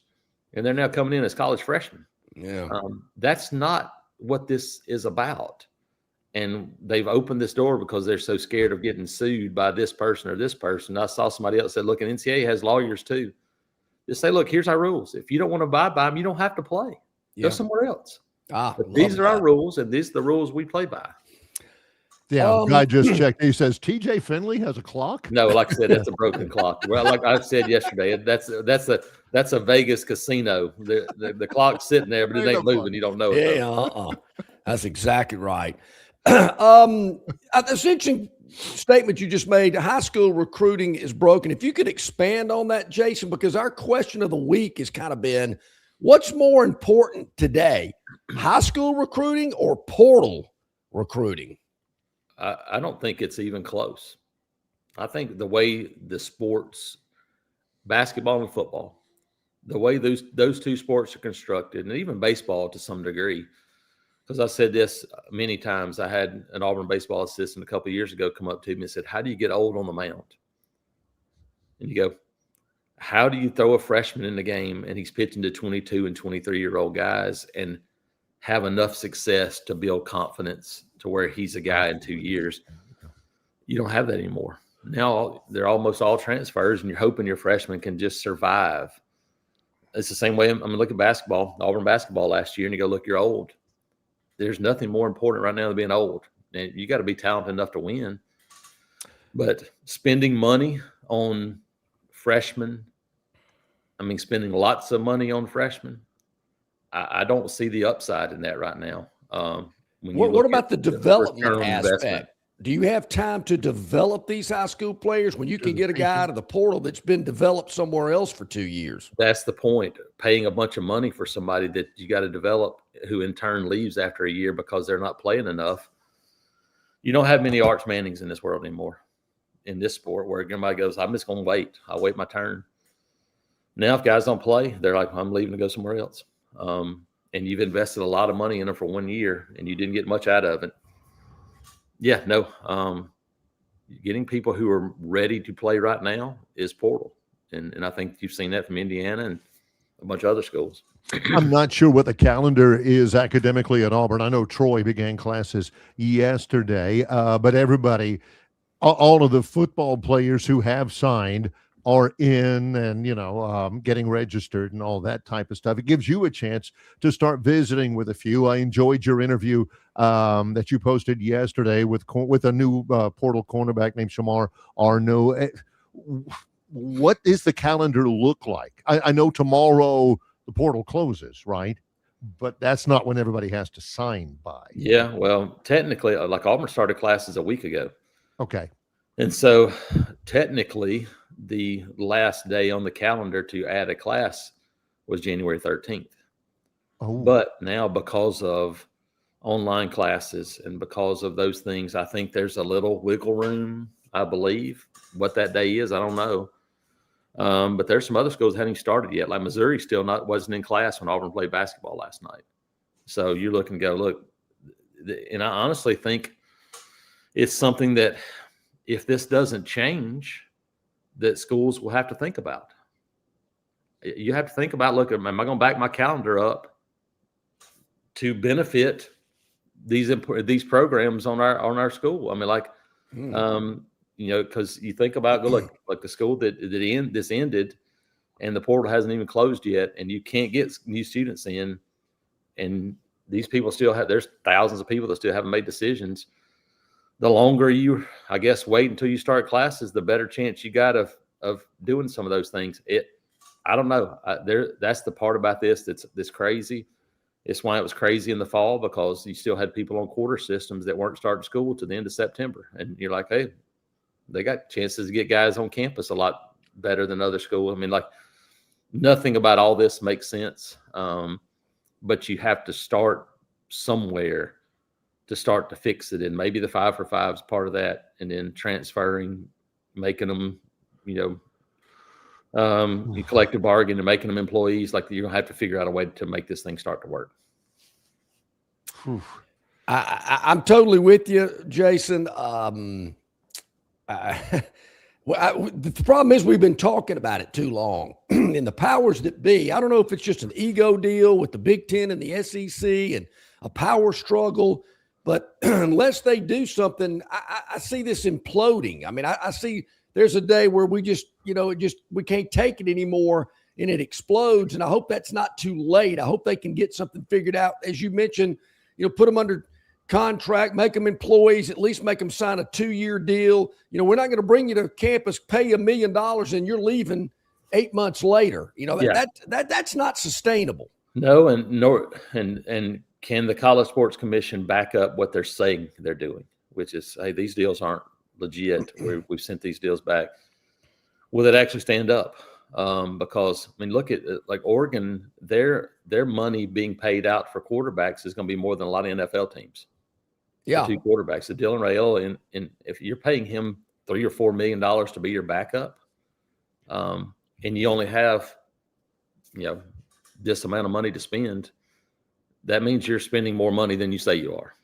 S8: and they're now coming in as college freshmen.
S1: Yeah.
S8: That's not what this is about. And they've opened this door because they're so scared of getting sued by this person or this person. I saw somebody else said, look, an NCAA has lawyers too. Just say, look, here's our rules. If you don't want to abide by them, you don't have to play. Go somewhere else. But these are our rules, and these are the rules we play by.
S2: Yeah, guy just checked. He says TJ Finley has a clock.
S8: No, like I said, that's a broken clock. Well, like I said yesterday, that's a Vegas casino. The clock's sitting there, but it ain't moving. You don't know it.
S1: Yeah, that's exactly right. This interesting statement you just made. High school recruiting is broken. If you could expand on that, Jason, because our question of the week has kind of been, what's more important today, high school recruiting or portal recruiting?
S8: I don't think it's even close. I think the way the sports, basketball and football, the way those two sports are constructed, and even baseball to some degree, because I said this many times. I had an Auburn baseball assistant a couple of years ago come up to me and said, how do you get old on the mound? And you go, how do you throw a freshman in the game and he's pitching to 22 and 23-year-old guys and have enough success to build confidence to where he's a guy in 2 years? You don't have that anymore. Now they're almost all transfers, and you're hoping your freshman can just survive. It's the same way. Look at basketball, Auburn basketball last year, and you go, look, you're old. There's nothing more important right now than being old. And you got to be talented enough to win. But spending money on freshmen, spending lots of money on freshmen, I don't see the upside in that right now.
S1: What about the development aspect? Do you have time to develop these high school players when you can get a guy out of the portal that's been developed somewhere else for 2 years?
S8: That's the point. Paying a bunch of money for somebody that you got to develop, who in turn leaves after a year because they're not playing enough. You don't have many Arch Mannings in this world anymore, in this sport, where everybody goes, I'm just going to wait. I'll wait my turn. Now, if guys don't play, they're like, I'm leaving to go somewhere else. And you've invested a lot of money in them for 1 year, and you didn't get much out of it. Yeah, no. Getting people who are ready to play right now is portal. And I think you've seen that from Indiana and a bunch of other schools.
S2: I'm not sure what the calendar is academically at Auburn. I know Troy began classes yesterday, but everybody, all of the football players who have signed are in and, getting registered and all that type of stuff. It gives you a chance to start visiting with a few. I enjoyed your interview that you posted yesterday with a new portal cornerback named Shamar Arno. what does the calendar look like? I know tomorrow the portal closes, right? But that's not when everybody has to sign by.
S8: Yeah, well, technically, like Auburn started classes a week ago.
S2: Okay.
S8: And so technically, the last day on the calendar to add a class was January 13th.
S2: Oh.
S8: But now, because of online classes and because of those things, I think there's a little wiggle room, I believe. What that day is, I don't know. But there's some other schools that haven't started yet. Like Missouri wasn't in class when Auburn played basketball last night. So you're looking to go, look, and I honestly think it's something that if this doesn't change, that schools will have to think about. You have to think about, look, am I going to back my calendar up to benefit these programs on our school? I mean, like, because you think about, look, like the school that this ended, and the portal hasn't even closed yet, and you can't get new students in, and these people there's thousands of people that still haven't made decisions. The longer you, I guess, wait until you start classes, the better chance you got of doing some of those things. I don't know. That's the part about this that's crazy. It's why it was crazy in the fall, because you still had people on quarter systems that weren't starting school to the end of September, and you're like, hey, they got chances to get guys on campus a lot better than other schools. I mean, like, nothing about all this makes sense. But you have to start somewhere to start to fix it. And maybe the 5-for-5 is part of that. And then transferring, making them, collective bargain and making them employees. Like, you're going to have to figure out a way to make this thing start to work.
S1: I'm totally with you, Jason. The problem is we've been talking about it too long. And the powers that be, I don't know if it's just an ego deal with the Big Ten and the SEC and a power struggle, but unless they do something, I see this imploding. I mean, I see there's a day where we just, we can't take it anymore and it explodes. And I hope that's not too late. I hope they can get something figured out. As you mentioned, put them under contract, make them employees, at least make them sign a 2-year deal. We're not going to bring you to campus, pay you $1 million, and you're leaving 8 months later. That's not sustainable.
S8: No, and can the College Sports Commission back up what they're saying they're doing, which is, hey, these deals aren't legit. We've sent these deals back. Will it actually stand up? Because, I mean, look at like Oregon, their money being paid out for quarterbacks is going to be more than a lot of NFL teams.
S1: Yeah,
S8: 2 quarterbacks. So Dylan Raiola, and if you're paying him $3 or $4 million to be your backup, and you only have, this amount of money to spend, that means you're spending more money than you say you are,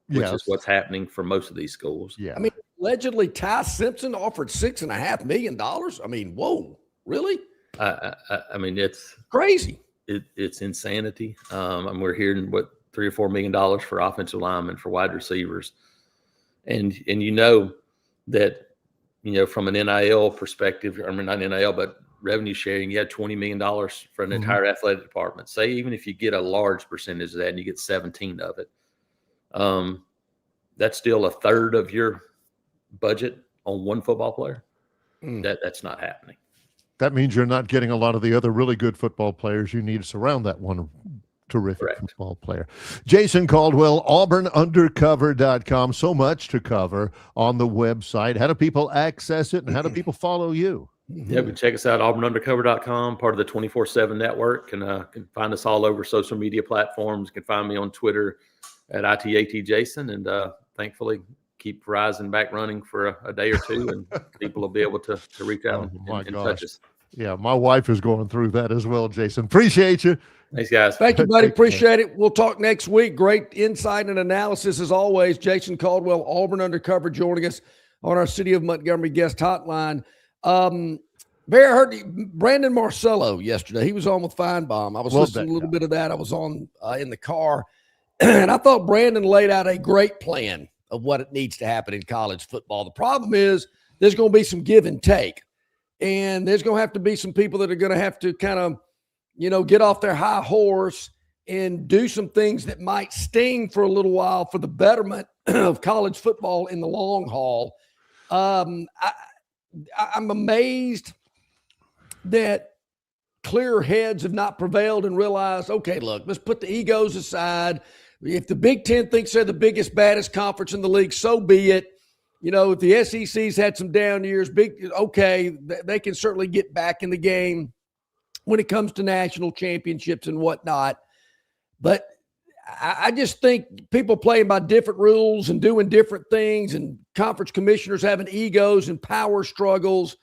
S8: which is what's happening for most of these schools.
S2: Yeah,
S1: I mean, allegedly Ty Simpson offered $6.5 million. I mean, whoa, really?
S8: I mean, it's
S1: crazy.
S8: It's insanity. And we're hearing what $3 or $4 million for offensive linemen, for wide receivers, and that from an NIL perspective, I mean, not NIL, but revenue sharing, you had $20 million for an entire athletic department. Say even if you get a large percentage of that and you get 17 of it, that's still a third of your budget on one football player. That's not happening.
S2: That means you're not getting a lot of the other really good football players you need to surround that one terrific football player. Jason Caldwell, AuburnUndercover.com. So much to cover on the website. How do people access it, and how do people follow you?
S8: Yeah, you can check us out, AuburnUndercover.com, part of the 24/7 network. Can find us all over social media platforms. You can find me on Twitter at ITATJason, and thankfully keep Verizon back running for a day or two, and people will be able to reach out and touch us.
S2: Yeah, my wife is going through that as well, Jason. Appreciate you.
S8: Thanks, guys.
S1: Thank you, buddy. Appreciate it. We'll talk next week. Great insight and analysis as always. Jason Caldwell, Auburn Undercover, joining us on our City of Montgomery guest hotline. Barry, I heard Brandon Marcello yesterday. He was on with Feinbaum. I was listening to a little bit of that. I was on in the car, and I thought Brandon laid out a great plan of what it needs to happen in college football. The problem is there's going to be some give and take, and there's going to have to be some people that are going to have to kind of, get off their high horse and do some things that might sting for a little while for the betterment of college football in the long haul. I'm amazed that clear heads have not prevailed and realized, okay, look, let's put the egos aside. If the Big Ten thinks they're the biggest, baddest conference in the league, so be it. You know, if the SEC's had some down years, they can certainly get back in the game when it comes to national championships and whatnot. But I just think people playing by different rules and doing different things, and conference commissioners having egos and power struggles,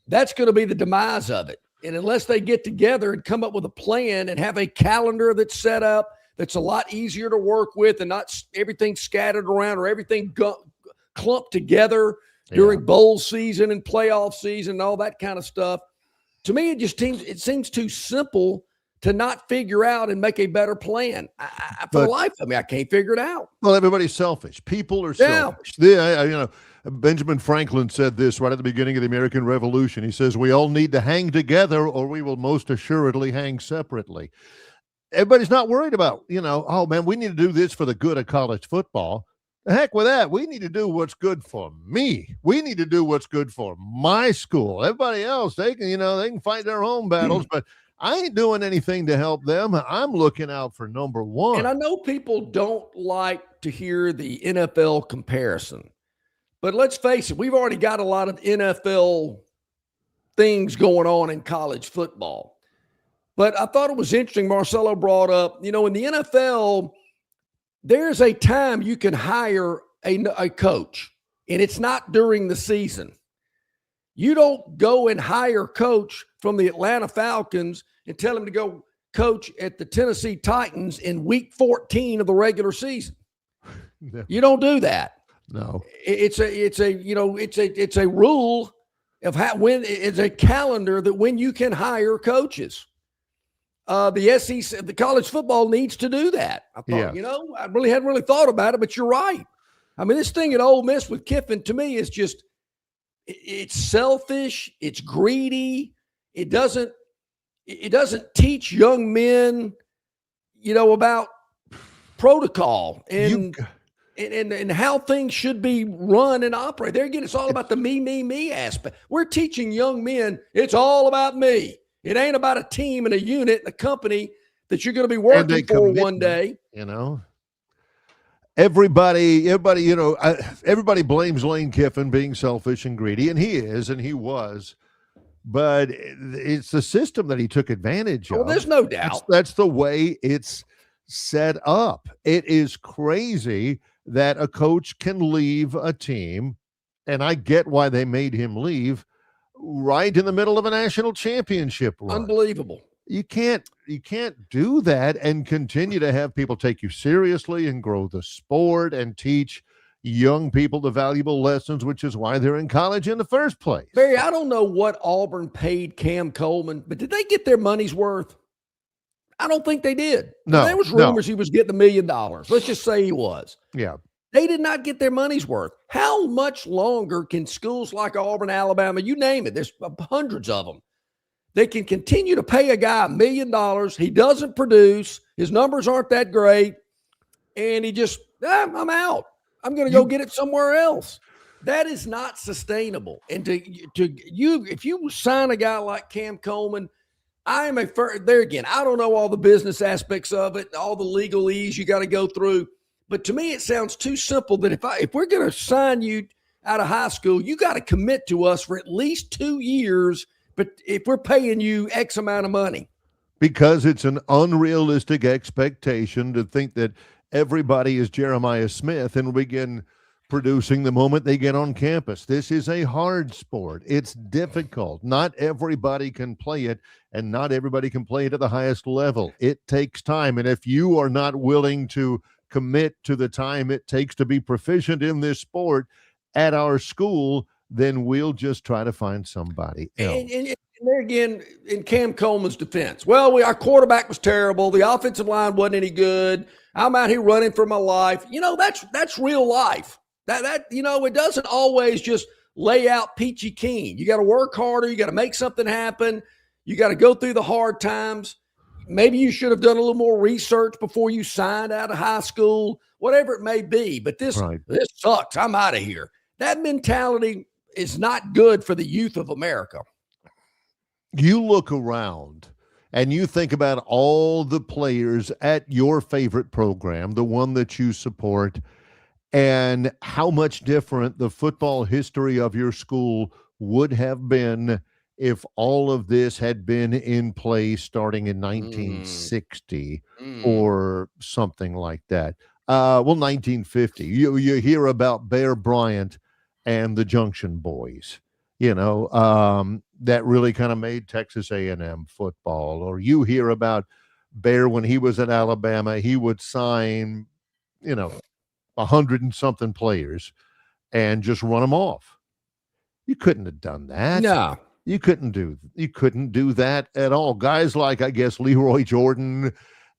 S1: that's going to be the demise of it. And unless they get together and come up with a plan and have a calendar that's set up, that's a lot easier to work with and not everything scattered around or everything clumped together during bowl season and playoff season and all that kind of stuff. To me, it seems too simple to not figure out and make a better plan. For the life of me, I can't figure it out.
S2: Well, everybody's selfish. People are selfish. Benjamin Franklin said this right at the beginning of the American Revolution. He says, we all need to hang together or we will most assuredly hang separately. Everybody's not worried about, oh, man, we need to do this for the good of college football. The heck with that. We need to do what's good for me. We need to do what's good for my school. Everybody else, they can fight their own battles, but I ain't doing anything to help them. I'm looking out for number one.
S1: And I know people don't like to hear the NFL comparison, but let's face it, we've already got a lot of NFL things going on in college football. But I thought it was interesting, Marcelo brought up, in the NFL, there's a time you can hire a coach, and it's not during the season. You don't go and hire a coach from the Atlanta Falcons and tell him to go coach at the Tennessee Titans in week 14 of the regular season.
S2: No.
S1: You don't do that.
S2: No.
S1: It's a rule of it's a calendar that when you can hire coaches. The SEC, the college football needs to do that. I thought, I really hadn't really thought about it, but you're right. I mean, this thing at Ole Miss with Kiffin, to me, is just, it's selfish. It's greedy. It doesn't teach young men, about protocol and how things should be run and operate. There again, it's all about the me aspect. We're teaching young men, it's all about me. It ain't about a team and a unit and a company that you're going to be working for one day.
S2: Everybody blames Lane Kiffin being selfish and greedy, and he is, and he was. But it's the system that he took advantage of.
S1: Well, there's no doubt.
S2: That's the way it's set up. It is crazy that a coach can leave a team, and I get why they made him leave, right in the middle of a national championship run.
S1: Unbelievable.
S2: You can't do that and continue to have people take you seriously and grow the sport and teach young people the valuable lessons, which is why they're in college in the first place.
S1: Barry, I don't know what Auburn paid Cam Coleman, but did they get their money's worth? I don't think they did.
S2: No,
S1: there was rumors he was getting $1 million. Let's just say he was.
S2: Yeah.
S1: They did not get their money's worth. How much longer can schools like Auburn, Alabama, you name it, there's hundreds of them, they can continue to pay a guy $1 million. He doesn't produce. His numbers aren't that great. And he just, I'm out. I'm going to go get it somewhere else. That is not sustainable. And if you sign a guy like Cam Coleman, there again, I don't know all the business aspects of it, all the legalese you got to go through. But to me, it sounds too simple that if we're going to sign you out of high school, you got to commit to us for at least 2 years. But if we're paying you X amount of money.
S2: Because it's an unrealistic expectation to think that everybody is Jeremiah Smith and begin producing the moment they get on campus. This is a hard sport. It's difficult. Not everybody can play it, and not everybody can play it at the highest level. It takes time. And if you are not willing to commit to the time it takes to be proficient in this sport at our school, then we'll just try to find somebody else.
S1: And there again, in Cam Coleman's defense, our quarterback was terrible. The offensive line wasn't any good. I'm out here running for my life. That's real life. It doesn't always just lay out peachy keen. You got to work harder. You got to make something happen. You got to go through the hard times. Maybe you should have done a little more research before you signed out of high school, whatever it may be. But this sucks. I'm out of here. That mentality is not good for the youth of America.
S2: you look around and you think about all the players at your favorite program, the one that you support, and how much different the football history of your school would have been if all of this had been in place starting in 1960 or something like that. 1950. You hear about Bear Bryant and the Junction Boys, that really kind of made Texas A&M football. Or you hear about Bear when he was at Alabama, he would sign, 100 and something players and just run them off. You couldn't have done that.
S1: No.
S2: You couldn't do that at all. Guys like, I guess, Leroy Jordan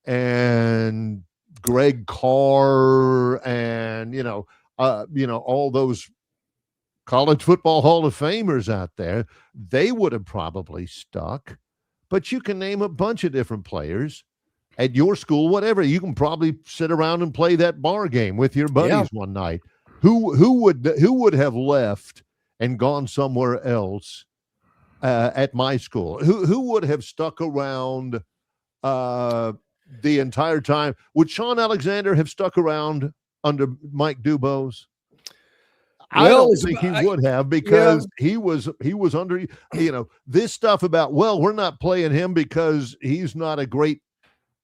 S2: and Greg Carr and, all those college football Hall of Famers out there, they would have probably stuck. But you can name a bunch of different players at your school, whatever. You can probably sit around and play that bar game with your buddies one night. Who would have left and gone somewhere else at my school? Who would have stuck around the entire time? Would Sean Alexander have stuck around under Mike Dubose? I don't think he would have, because he was under, this stuff about, we're not playing him because he's not a great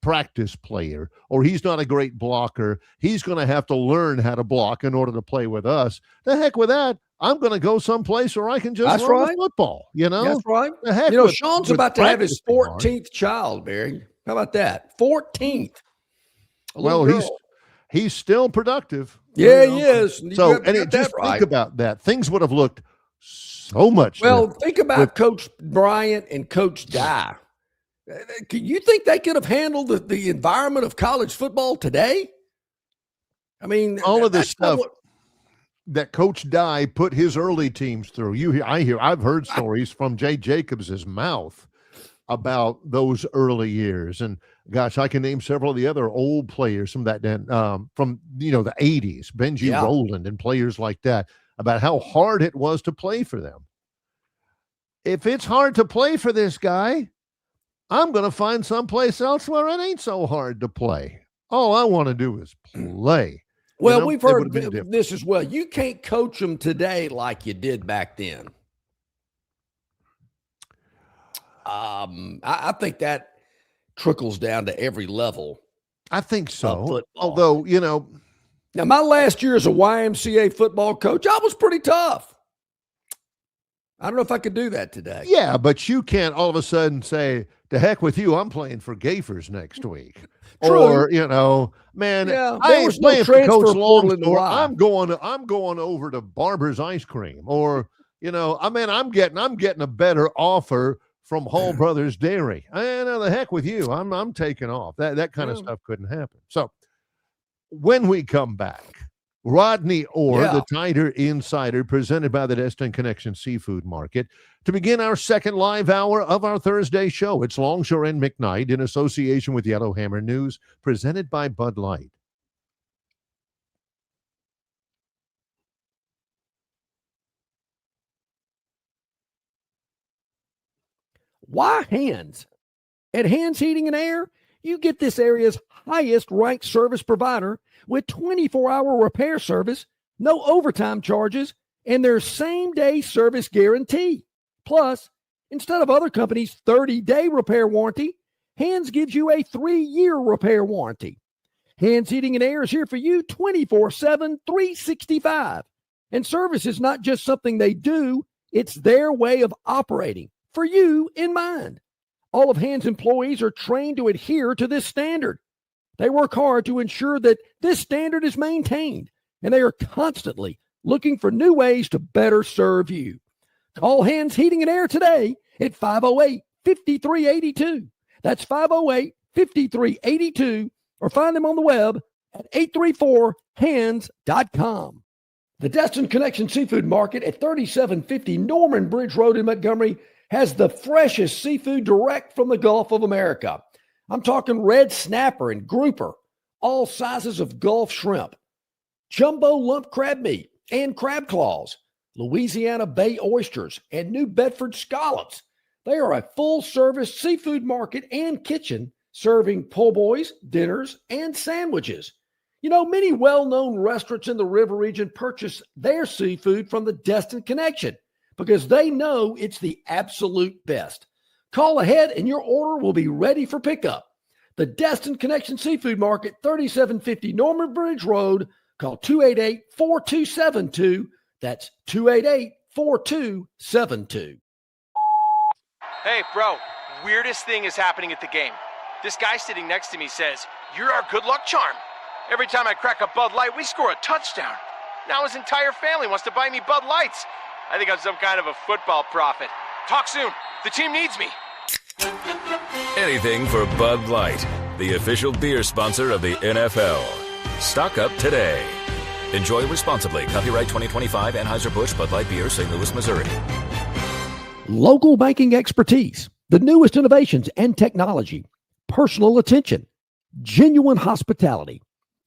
S2: practice player or he's not a great blocker. He's going to have to learn how to block in order to play with us. The heck with that. I'm going to go someplace where I can just run the football,
S1: That's right.
S2: The heck
S1: Sean's about to have his 14th child, Barry. How about that? 14th.
S2: Well, he's still productive.
S1: Yeah, he is.
S2: So, think about that. Things would have looked so much different.
S1: Think about Coach Bryant and Coach Dye. You think they could have handled the environment of college football today? I mean,
S2: all of this stuff that Coach Dye put his early teams through. I've heard stories from Jay Jacobs' mouth about those early years. And gosh, I can name several of the other old players from that from the 80s, Benji Rowland and players like that, about how hard it was to play for them. If it's hard to play for this guy, I'm going to find someplace else where it ain't so hard to play. All I want to do is play.
S1: Well, we've heard this as well. You can't coach them today like you did back then. I think that trickles down to every level.
S2: I think so. Although,
S1: now my last year as a YMCA football coach, I was pretty tough. I don't know if I could do that today.
S2: Yeah, but you can't all of a sudden say, to heck with you, I'm playing for Gafers next week.
S1: True.
S2: Or, man, I ain't playing for Coach Longshore. I'm going over to Barber's Ice Cream. Or, I'm getting a better offer from Hall Brothers Dairy. The heck with you. I'm taking off. That kind of stuff couldn't happen. So when we come back, Rodney Orr, the Tiger Insider, presented by the Destin Connection Seafood Market, to begin our second live hour of our Thursday show. It's Longshore and McKnight in association with Yellowhammer News, presented by Bud Light.
S1: Why Hands? At Hands Heating and Air, you get this area's highest ranked service provider with 24-hour repair service, no overtime charges, and their same-day service guarantee. Plus, instead of other companies' 30-day repair warranty, Hands gives you a 3-year repair warranty. Hands Heating and Air is here for you 24/7, 365. And service is not just something they do, it's their way of operating, for you in mind. All of Hands employees are trained to adhere to this standard. They work hard to ensure that this standard is maintained, and they are constantly looking for new ways to better serve you. Call Hands Heating and Air today at 508-5382. That's 508-5382, or find them on the web at 834hands.com. The Destin Connection Seafood Market at 3750 Norman Bridge Road in Montgomery has the freshest seafood direct from the Gulf of America. I'm talking red snapper and grouper, all sizes of Gulf shrimp, jumbo lump crab meat and crab claws, Louisiana Bay oysters, and New Bedford scallops. They are a full-service seafood market and kitchen serving po' boys, dinners, and sandwiches. You know, many well-known restaurants in the river region purchase their seafood from the Destin Connection because they know it's the absolute best. Call ahead and your order will be ready for pickup. The Destin Connection Seafood Market, 3750 Norman Bridge Road. Call 288-4272. That's 288-4272.
S9: Hey, bro, weirdest thing is happening at the game. This guy sitting next to me says, "You're our good luck charm. Every time I crack a Bud Light, we score a touchdown." Now his entire family wants to buy me Bud Lights. I think I'm some kind of a football prophet. Talk soon. The team needs me.
S3: Anything for Bud Light, the official beer sponsor of the NFL. Stock up today. Enjoy responsibly. Copyright 2025 Anheuser-Busch Bud Light Beer, St. Louis, Missouri.
S1: Local banking expertise, the newest innovations and technology, personal attention, genuine hospitality.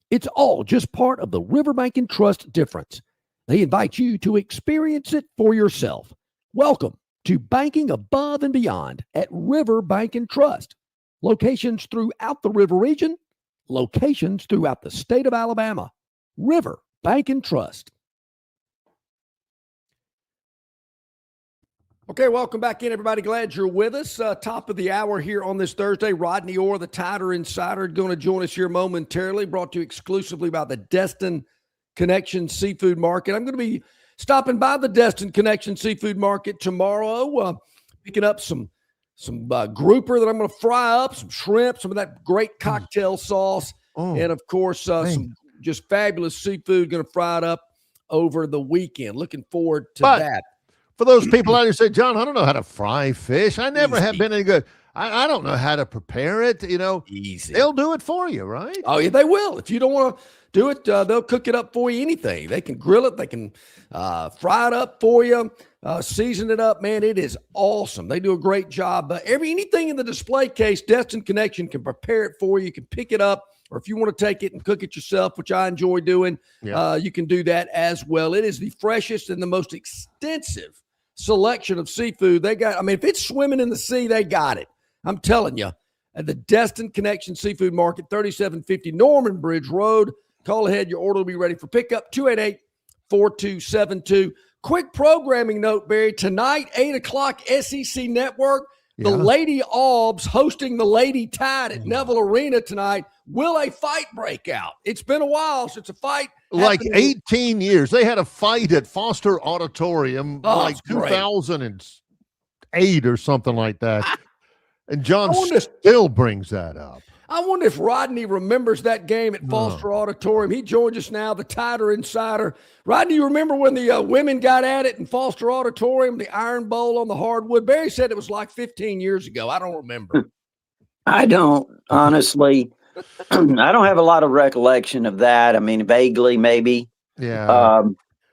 S1: It's all just part of the River Bank and Trust difference. They invite you to experience it for yourself. Welcome to banking above and beyond at River Bank and Trust. Locations throughout the river region, locations throughout the state of Alabama. River Bank and Trust. Okay, welcome back in, everybody. Glad you're with us. Top of the hour here on this Thursday. Rodney Orr, the Tider Insider, going to join us here momentarily, brought to you exclusively by the Destin Connection Seafood Market. I'm going to be stopping by the Destin Connection Seafood Market tomorrow, picking up some grouper that I'm going to fry up, some shrimp, some of that great cocktail sauce, and, of course, some just fabulous seafood, going to fry it up over the weekend. Looking forward to that.
S2: For those people out there who say, John, I don't know how to fry fish. I never have been any good. I don't know how to prepare it. You know,
S1: easy.
S2: They'll do it for you, right?
S1: Oh, yeah, they will. If you don't want to do it, they'll cook it up for you. Anything. They can grill it. They can fry it up for you, season it up. Man, it is awesome. They do a great job. Anything in the display case, Destin Connection can prepare it for you. You can pick it up, or if you want to take it and cook it yourself, which I enjoy doing, you can do that as well. It is the freshest and the most extensive selection of seafood they got. I mean, if it's swimming in the sea, they got it. I'm telling you. At the Destin Connection Seafood Market, 3750 Norman Bridge Road. Call ahead. Your order will be ready for pickup. 288-4272. Quick programming note, Barry. Tonight, 8 o'clock, SEC Network. The Lady Albs hosting the Lady Tide at Neville Arena tonight. Will a fight break out? It's been a while since a fight.
S2: Like 18 years. They had a fight at Foster Auditorium like 2008 or something like that. And John still brings that up.
S1: I wonder if Rodney remembers that game at Foster Auditorium. He joins us now, the Tider Insider. Rodney, you remember when the women got at it in Foster Auditorium, the Iron Bowl on the hardwood? Barry said it was like 15 years ago. I don't remember.
S10: I don't, honestly. I don't have a lot of recollection of that. I mean, vaguely, maybe.
S2: Yeah.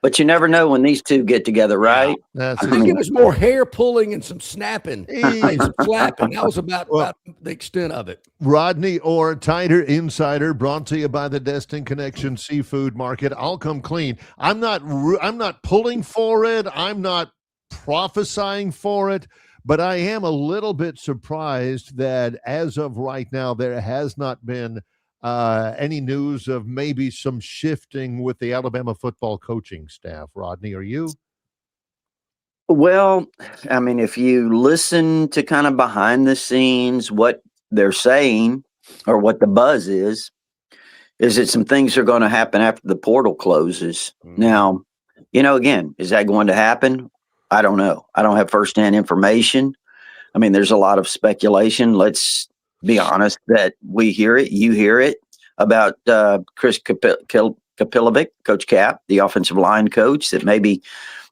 S10: But you never know when these two get together, right?
S1: I think it was more hair pulling and some snapping and some flapping. That was about the extent of it.
S2: Rodney Orr, Tider Insider, brought to you by the Destin Connection Seafood Market. I'll come clean. I'm not pulling for it. I'm not prophesying for it. But I am a little bit surprised that as of right now, there has not been any news of maybe some shifting with the Alabama football coaching staff. Rodney, are you?
S10: Well, I mean, if you listen to kind of behind the scenes, what they're saying or what the buzz is that some things are going to happen after the portal closes. Now, again, is that going to happen? I don't know. I don't have firsthand information. I mean, there's a lot of speculation. Let's be honest that we hear it, you hear it about Chris Kapilovic, Coach Cap, the offensive line coach, that maybe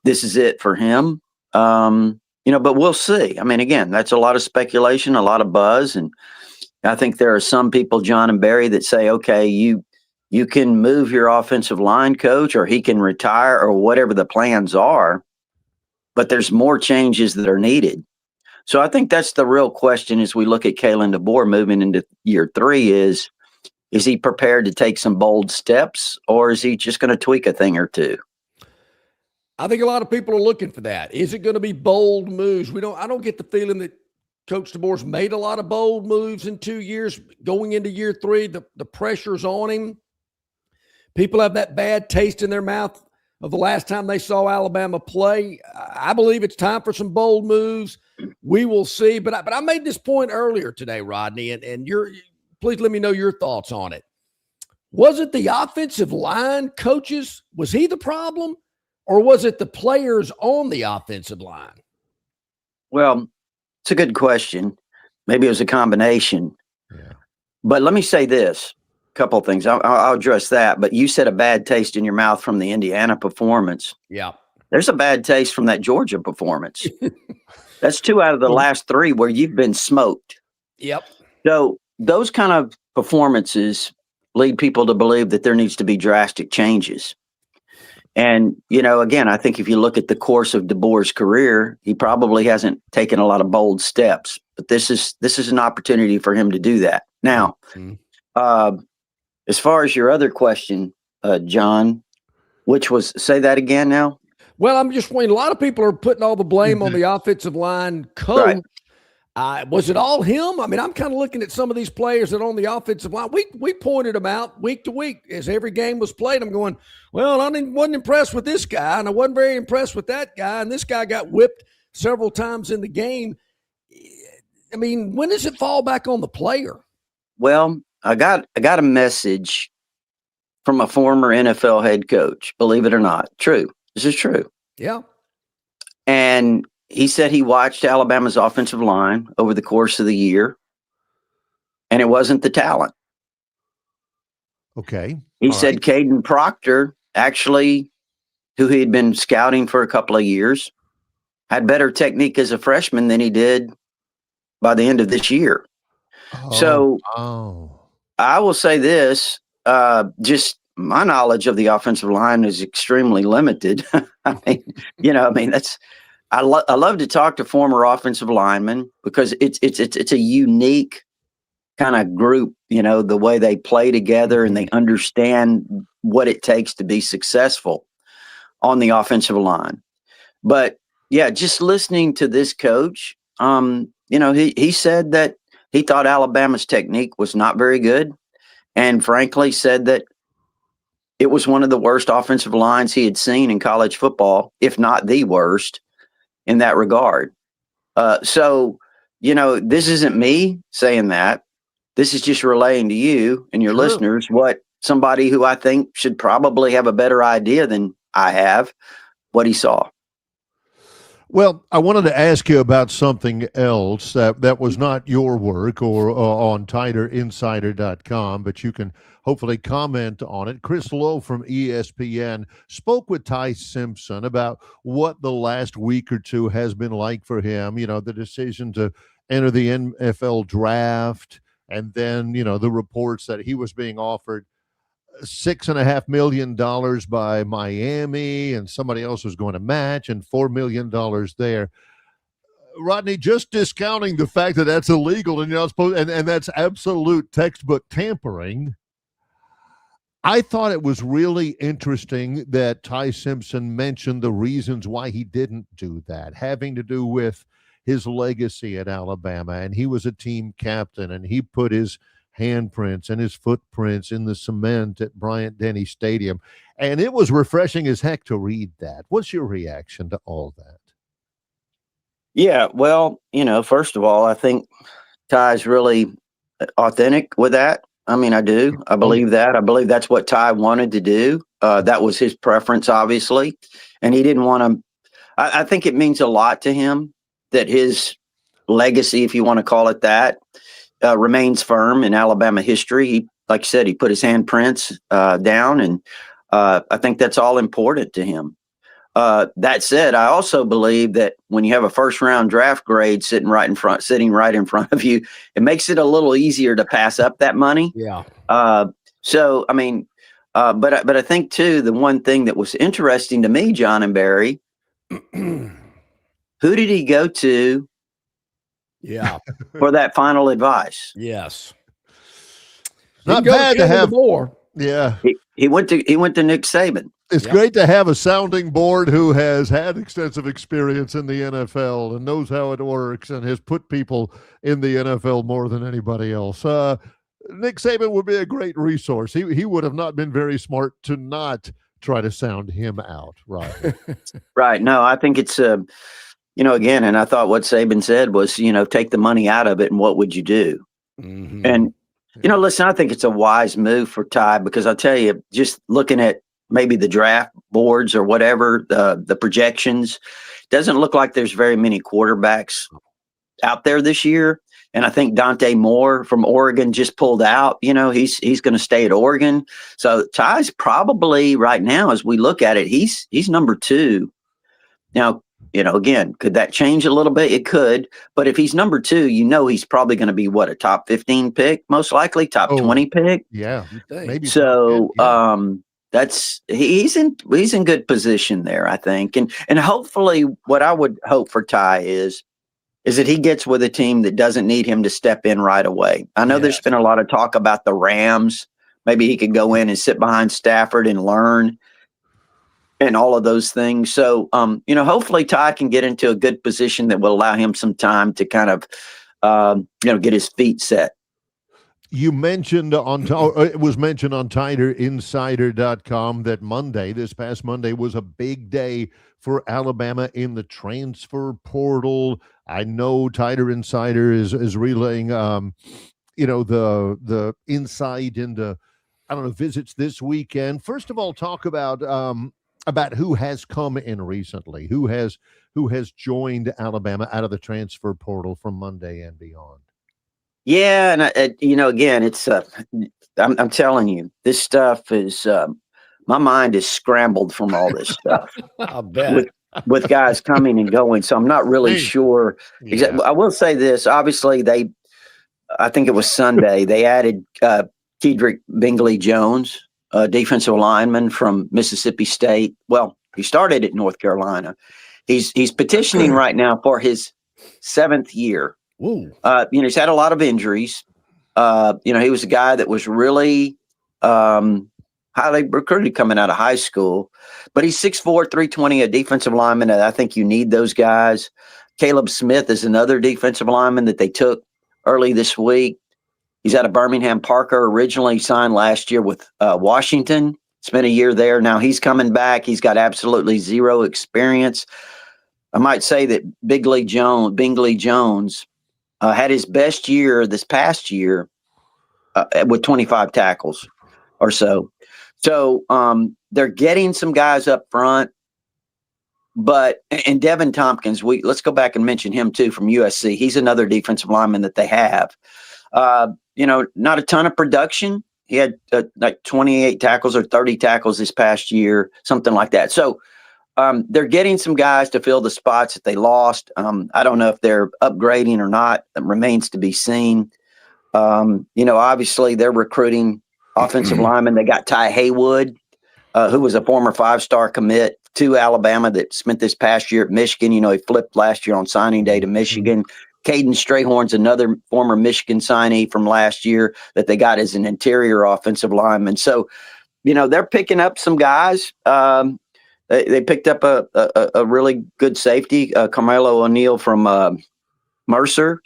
S10: this is it for him. But we'll see. I mean, again, that's a lot of speculation, a lot of buzz. And I think there are some people, John and Barry, that say, okay, you can move your offensive line coach or he can retire or whatever the plans are, but there's more changes that are needed. So I think that's the real question as we look at Kalen DeBoer moving into year 3 is he prepared to take some bold steps or is he just going to tweak a thing or two?
S1: I think a lot of people are looking for that. Is it going to be bold moves? I don't get the feeling that Coach DeBoer's made a lot of bold moves in 2 years. Going into year 3, the pressure's on him. People have that bad taste in their mouth of the last time they saw Alabama play. I believe it's time for some bold moves. We will see. But I made this point earlier today, Rodney, and please let me know your thoughts on it. Was it the offensive line coaches? Was he the problem? Or was it the players on the offensive line?
S10: Well, it's a good question. Maybe it was a combination.
S2: Yeah.
S10: But let me say this. Couple of things. I'll address that. But you said a bad taste in your mouth from the Indiana performance.
S1: Yeah.
S10: There's a bad taste from that Georgia performance. That's 2 out of the last 3 where you've been smoked.
S1: Yep.
S10: So those kind of performances lead people to believe that there needs to be drastic changes. And, again, I think if you look at the course of DeBoer's career, he probably hasn't taken a lot of bold steps. But this is an opportunity for him to do that. Now, as far as your other question, John, which was, say that again now?
S1: Well, I'm just wondering, a lot of people are putting all the blame on the offensive line coach.
S10: Right.
S1: Was it all him? I mean, I'm kind of looking at some of these players that are on the offensive line. We pointed them out week to week as every game was played. I'm going, well, I wasn't impressed with this guy, and I wasn't very impressed with that guy, and this guy got whipped several times in the game. I mean, when does it fall back on the player?
S10: Well, I got a message from a former NFL head coach, believe it or not. True. This is true.
S1: Yeah.
S10: And he said he watched Alabama's offensive line over the course of the year, and it wasn't the talent.
S2: Okay.
S10: He said Caden Proctor, actually, who he had been scouting for a couple of years, had better technique as a freshman than he did by the end of this year. So I will say this, just my knowledge of the offensive line is extremely limited. I love to talk to former offensive linemen because it's a unique kind of group, the way they play together and they understand what it takes to be successful on the offensive line. But yeah, just listening to this coach, he said that he thought Alabama's technique was not very good, and frankly said that it was one of the worst offensive lines he had seen in college football, if not the worst in that regard. So, this isn't me saying that. This is just relaying to you and your listeners what somebody who I think should probably have a better idea than I have, what he saw.
S2: Well, I wanted to ask you about something else that was not your work or on TigerInsider.com, but you can hopefully comment on it. Chris Lowe from ESPN spoke with Ty Simpson about what the last week or two has been like for him, the decision to enter the NFL draft, and then, the reports that he was being offered $6.5 million by Miami, and somebody else was going to match, and $4 million there. Rodney, just discounting the fact that that's illegal and you're not supposed, and that's absolute textbook tampering. I thought it was really interesting that Ty Simpson mentioned the reasons why he didn't do that, having to do with his legacy at Alabama, and he was a team captain, and he put his handprints and his footprints in the cement at Bryant-Denny Stadium. And it was refreshing as heck to read that. What's your reaction to all that?
S10: Yeah, well, first of all, I think Ty's really authentic with that. I mean, I do. I believe that. I believe that's what Ty wanted to do. That was his preference, obviously. And he didn't want to. I think it means a lot to him that his legacy, if you want to call it that, remains firm in Alabama history. He, like you said, he put his handprints down, and I think that's all important to him. That said, I also believe that when you have a first-round draft grade sitting right in front of you, it makes it a little easier to pass up that money.
S1: Yeah.
S10: So, I mean, but I think too, the one thing that was interesting to me, John and Barry, who did he go to?
S1: Yeah.
S10: For that final advice.
S1: Yes.
S2: Not bad to have
S1: more.
S2: Yeah.
S10: He went to Nick Saban.
S2: It's great to have a sounding board who has had extensive experience in the NFL and knows how it works and has put people in the NFL more than anybody else. Nick Saban would be a great resource. He would have not been very smart to not try to sound him out. Right.
S10: Right. No, I think it's, again, and I thought what Saban said was, take the money out of it and what would you do?
S1: Mm-hmm.
S10: And, listen, I think it's a wise move for Ty because I'll tell you, just looking at maybe the draft boards or whatever, the projections, doesn't look like there's very many quarterbacks out there this year. And I think Dante Moore from Oregon just pulled out. He's going to stay at Oregon. So Ty's probably right now, as we look at it, he's number 2. Now, again, could that change a little bit? It could. But if he's number 2, he's probably going to be a top 15 pick, most likely top 20 pick.
S2: Yeah, maybe.
S10: So he's in good position there, I think. And hopefully what I would hope for Ty is that he gets with a team that doesn't need him to step in right away. I know there's been a lot of talk about the Rams. Maybe he could go in and sit behind Stafford and learn and all of those things. So, hopefully Ty can get into a good position that will allow him some time to kind of, get his feet set.
S2: You mentioned it was mentioned on TigerInsider.com that this past Monday was a big day for Alabama in the transfer portal. I know Tiger Insider is relaying, the insight into, visits this weekend. First of all, talk about who has come in recently, who has joined Alabama out of the transfer portal from Monday and beyond.
S10: Yeah, and again, it's I'm telling you, this stuff is my mind is scrambled from all this stuff.
S1: I'll bet.
S10: With guys coming and going, so I'm not really sure. Exactly. I will say this: obviously, I think it was Sunday, they added Kedrick Bingley Jones, a defensive lineman from Mississippi State. Well, he started at North Carolina. He's petitioning right now for his 7th year.
S1: Ooh.
S10: He's had a lot of injuries. He was a guy that was really highly recruited coming out of high school, but he's 6'4", 320, a defensive lineman. And I think you need those guys. Caleb Smith is another defensive lineman that they took early this week. He's out of Birmingham. Parker originally signed last year with Washington. Spent a year there. Now he's coming back. He's got absolutely zero experience. I might say that Bingley Jones had his best year this past year with 25 tackles or so. So they're getting some guys up front, and Devin Tompkins, let's go back and mention him too from USC. He's another defensive lineman that they have. Not a ton of production. He had like 28 tackles or 30 tackles this past year, something like that. So they're getting some guys to fill the spots that they lost. I don't know if they're upgrading or not. That remains to be seen. Obviously they're recruiting offensive linemen. They got Ty Haywood, who was a former 5-star commit to Alabama that spent this past year at Michigan. He flipped last year on signing day to Michigan. Caden Strayhorn's another former Michigan signee from last year that they got as an interior offensive lineman. So, they're picking up some guys. They picked up a really good safety, Carmelo O'Neal from Mercer.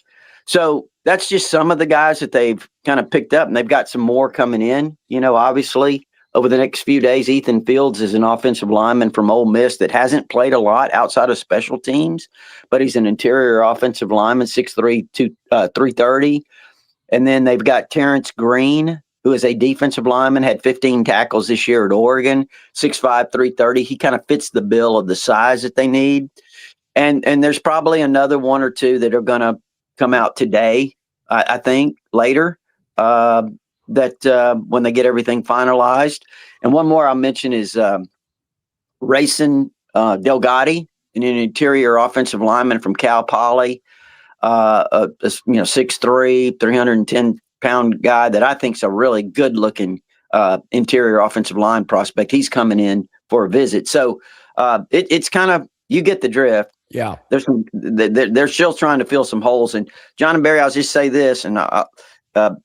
S10: So that's just some of the guys that they've kind of picked up, and they've got some more coming in. Obviously, over the next few days, Ethan Fields is an offensive lineman from Ole Miss that hasn't played a lot outside of special teams, but he's an interior offensive lineman, 6'3", 330. And then they've got Terrence Green, who is a defensive lineman, had 15 tackles this year at Oregon, 6'5", 330. He kind of fits the bill of the size that they need. And there's probably another one or two that are going to come out today, I think, later, that when they get everything finalized. And one more I'll mention is Rayson Delgatti, an interior offensive lineman from Cal Poly, 6'3", 310-pound guy that I think is a really good-looking interior offensive line prospect. He's coming in for a visit. So it's kind of, you get the drift.
S1: Yeah.
S10: They're still trying to fill some holes. And John and Barry, I'll just say this, and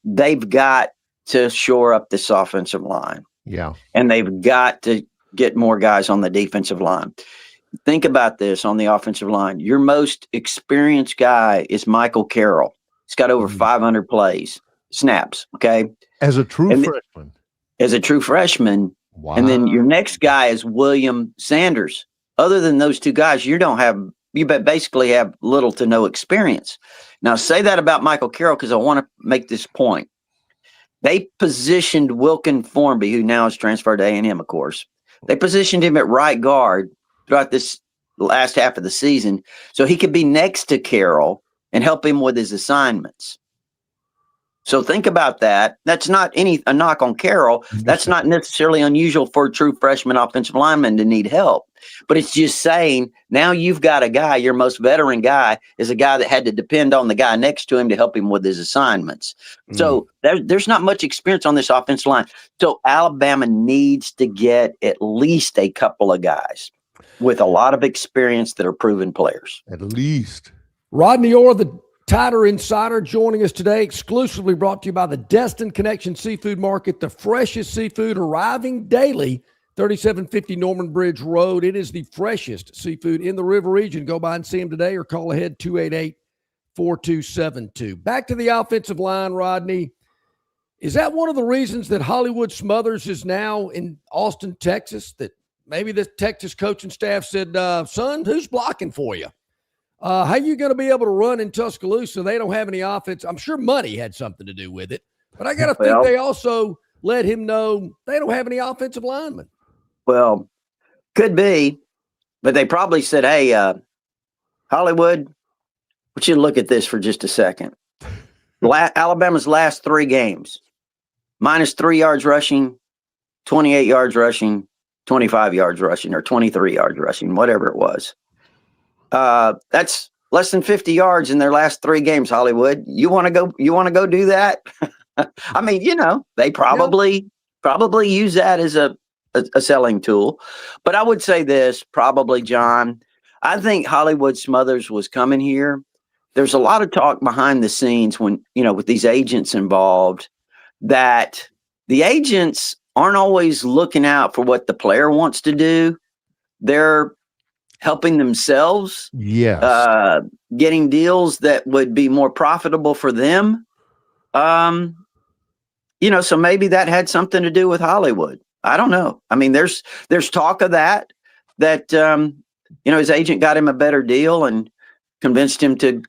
S10: they've got to shore up this offensive line.
S2: Yeah.
S10: And they've got to get more guys on the defensive line. Think about this on the offensive line. Your most experienced guy is Michael Carroll. He's got over 500 snaps. Okay.
S2: As a true freshman.
S10: As a true freshman.
S2: Wow.
S10: And then your next guy is William Sanders. Other than those two guys, you basically have little to no experience. Now, say that about Michael Carroll because I want to make this point. They positioned Wilkin Formby, who now is transferred to A&M, of course. They positioned him at right guard throughout this last half of the season so he could be next to Carroll and help him with his assignments. So think about that. That's not a knock on Carroll. That's not necessarily unusual for a true freshman offensive lineman to need help. But it's just saying now you've got a guy, your most veteran guy is a guy that had to depend on the guy next to him to help him with his assignments. So there's not much experience on this offensive line. So Alabama needs to get at least a couple of guys with a lot of experience that are proven players.
S2: At least.
S1: Rodney Orr, the Tider Insider, joining us today, exclusively brought to you by the Destin Connection Seafood Market, the freshest seafood arriving daily, 3750 Norman Bridge Road. It is the freshest seafood in the river region. Go by and see them today or call ahead 288-4272. Back to the offensive line, Rodney. Is that one of the reasons that Hollywood Smothers is now in Austin, Texas, that maybe the Texas coaching staff said, son, who's blocking for you? How are you going to be able to run in Tuscaloosa? They don't have any offense. I'm sure money had something to do with it, but I got to think they also let him know they don't have any offensive linemen.
S10: Well, could be, but they probably said, hey, Hollywood, I want you to look at this for just a second. Alabama's last 3 games, -3 yards rushing, 28 yards rushing, 25 yards rushing, or 23 yards rushing, whatever it was. That's less than 50 yards in their last 3 games, Hollywood. You want to go do that? I mean, they probably use that as a selling tool. But I would say this, probably, John, I think Hollywood Smothers was coming here. There's a lot of talk behind the scenes when, with these agents involved, that the agents aren't always looking out for what the player wants to do. They're helping themselves, getting deals that would be more profitable for them. So maybe that had something to do with Hollywood. I don't know. I mean, there's talk of that his agent got him a better deal and convinced him to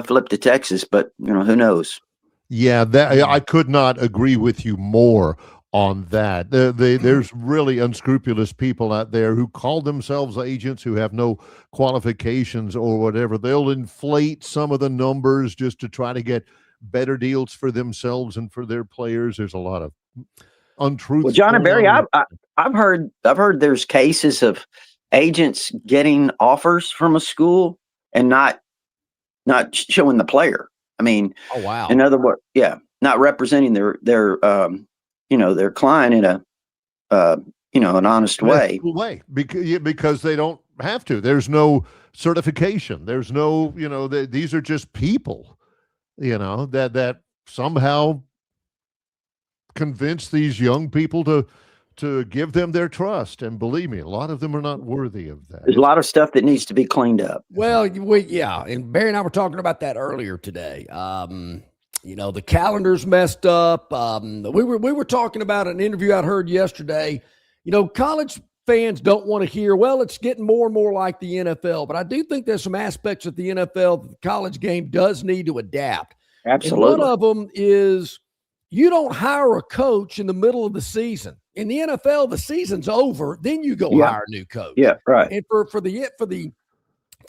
S10: flip to Texas, but who knows?
S2: Yeah, I could not agree with you more on that. There's really unscrupulous people out there who call themselves agents who have no qualifications or whatever. They'll inflate some of the numbers just to try to get better deals for themselves and for their players. There's a lot of untruth.
S10: Well, John and Barry, I've heard there's cases of agents getting offers from a school and not showing the player. I mean,
S1: oh wow.
S10: In other words, not representing their client in an honest way.
S2: Because they don't have to. There's no certification. There's no, these are just people, that somehow convince these young people to give them their trust. And believe me, a lot of them are not worthy of that.
S10: There's a lot of stuff that needs to be cleaned up.
S1: Well, and Barry and I were talking about that earlier today. The calendar's messed up. We were talking about an interview I heard yesterday. College fans don't want to hear, well, it's getting more and more like the NFL. But I do think there's some aspects of the NFL that the college game does need to adapt.
S10: Absolutely.
S1: And one of them is you don't hire a coach in the middle of the season. In the NFL, the season's over, then you go hire a new coach.
S10: Yeah, right.
S1: And for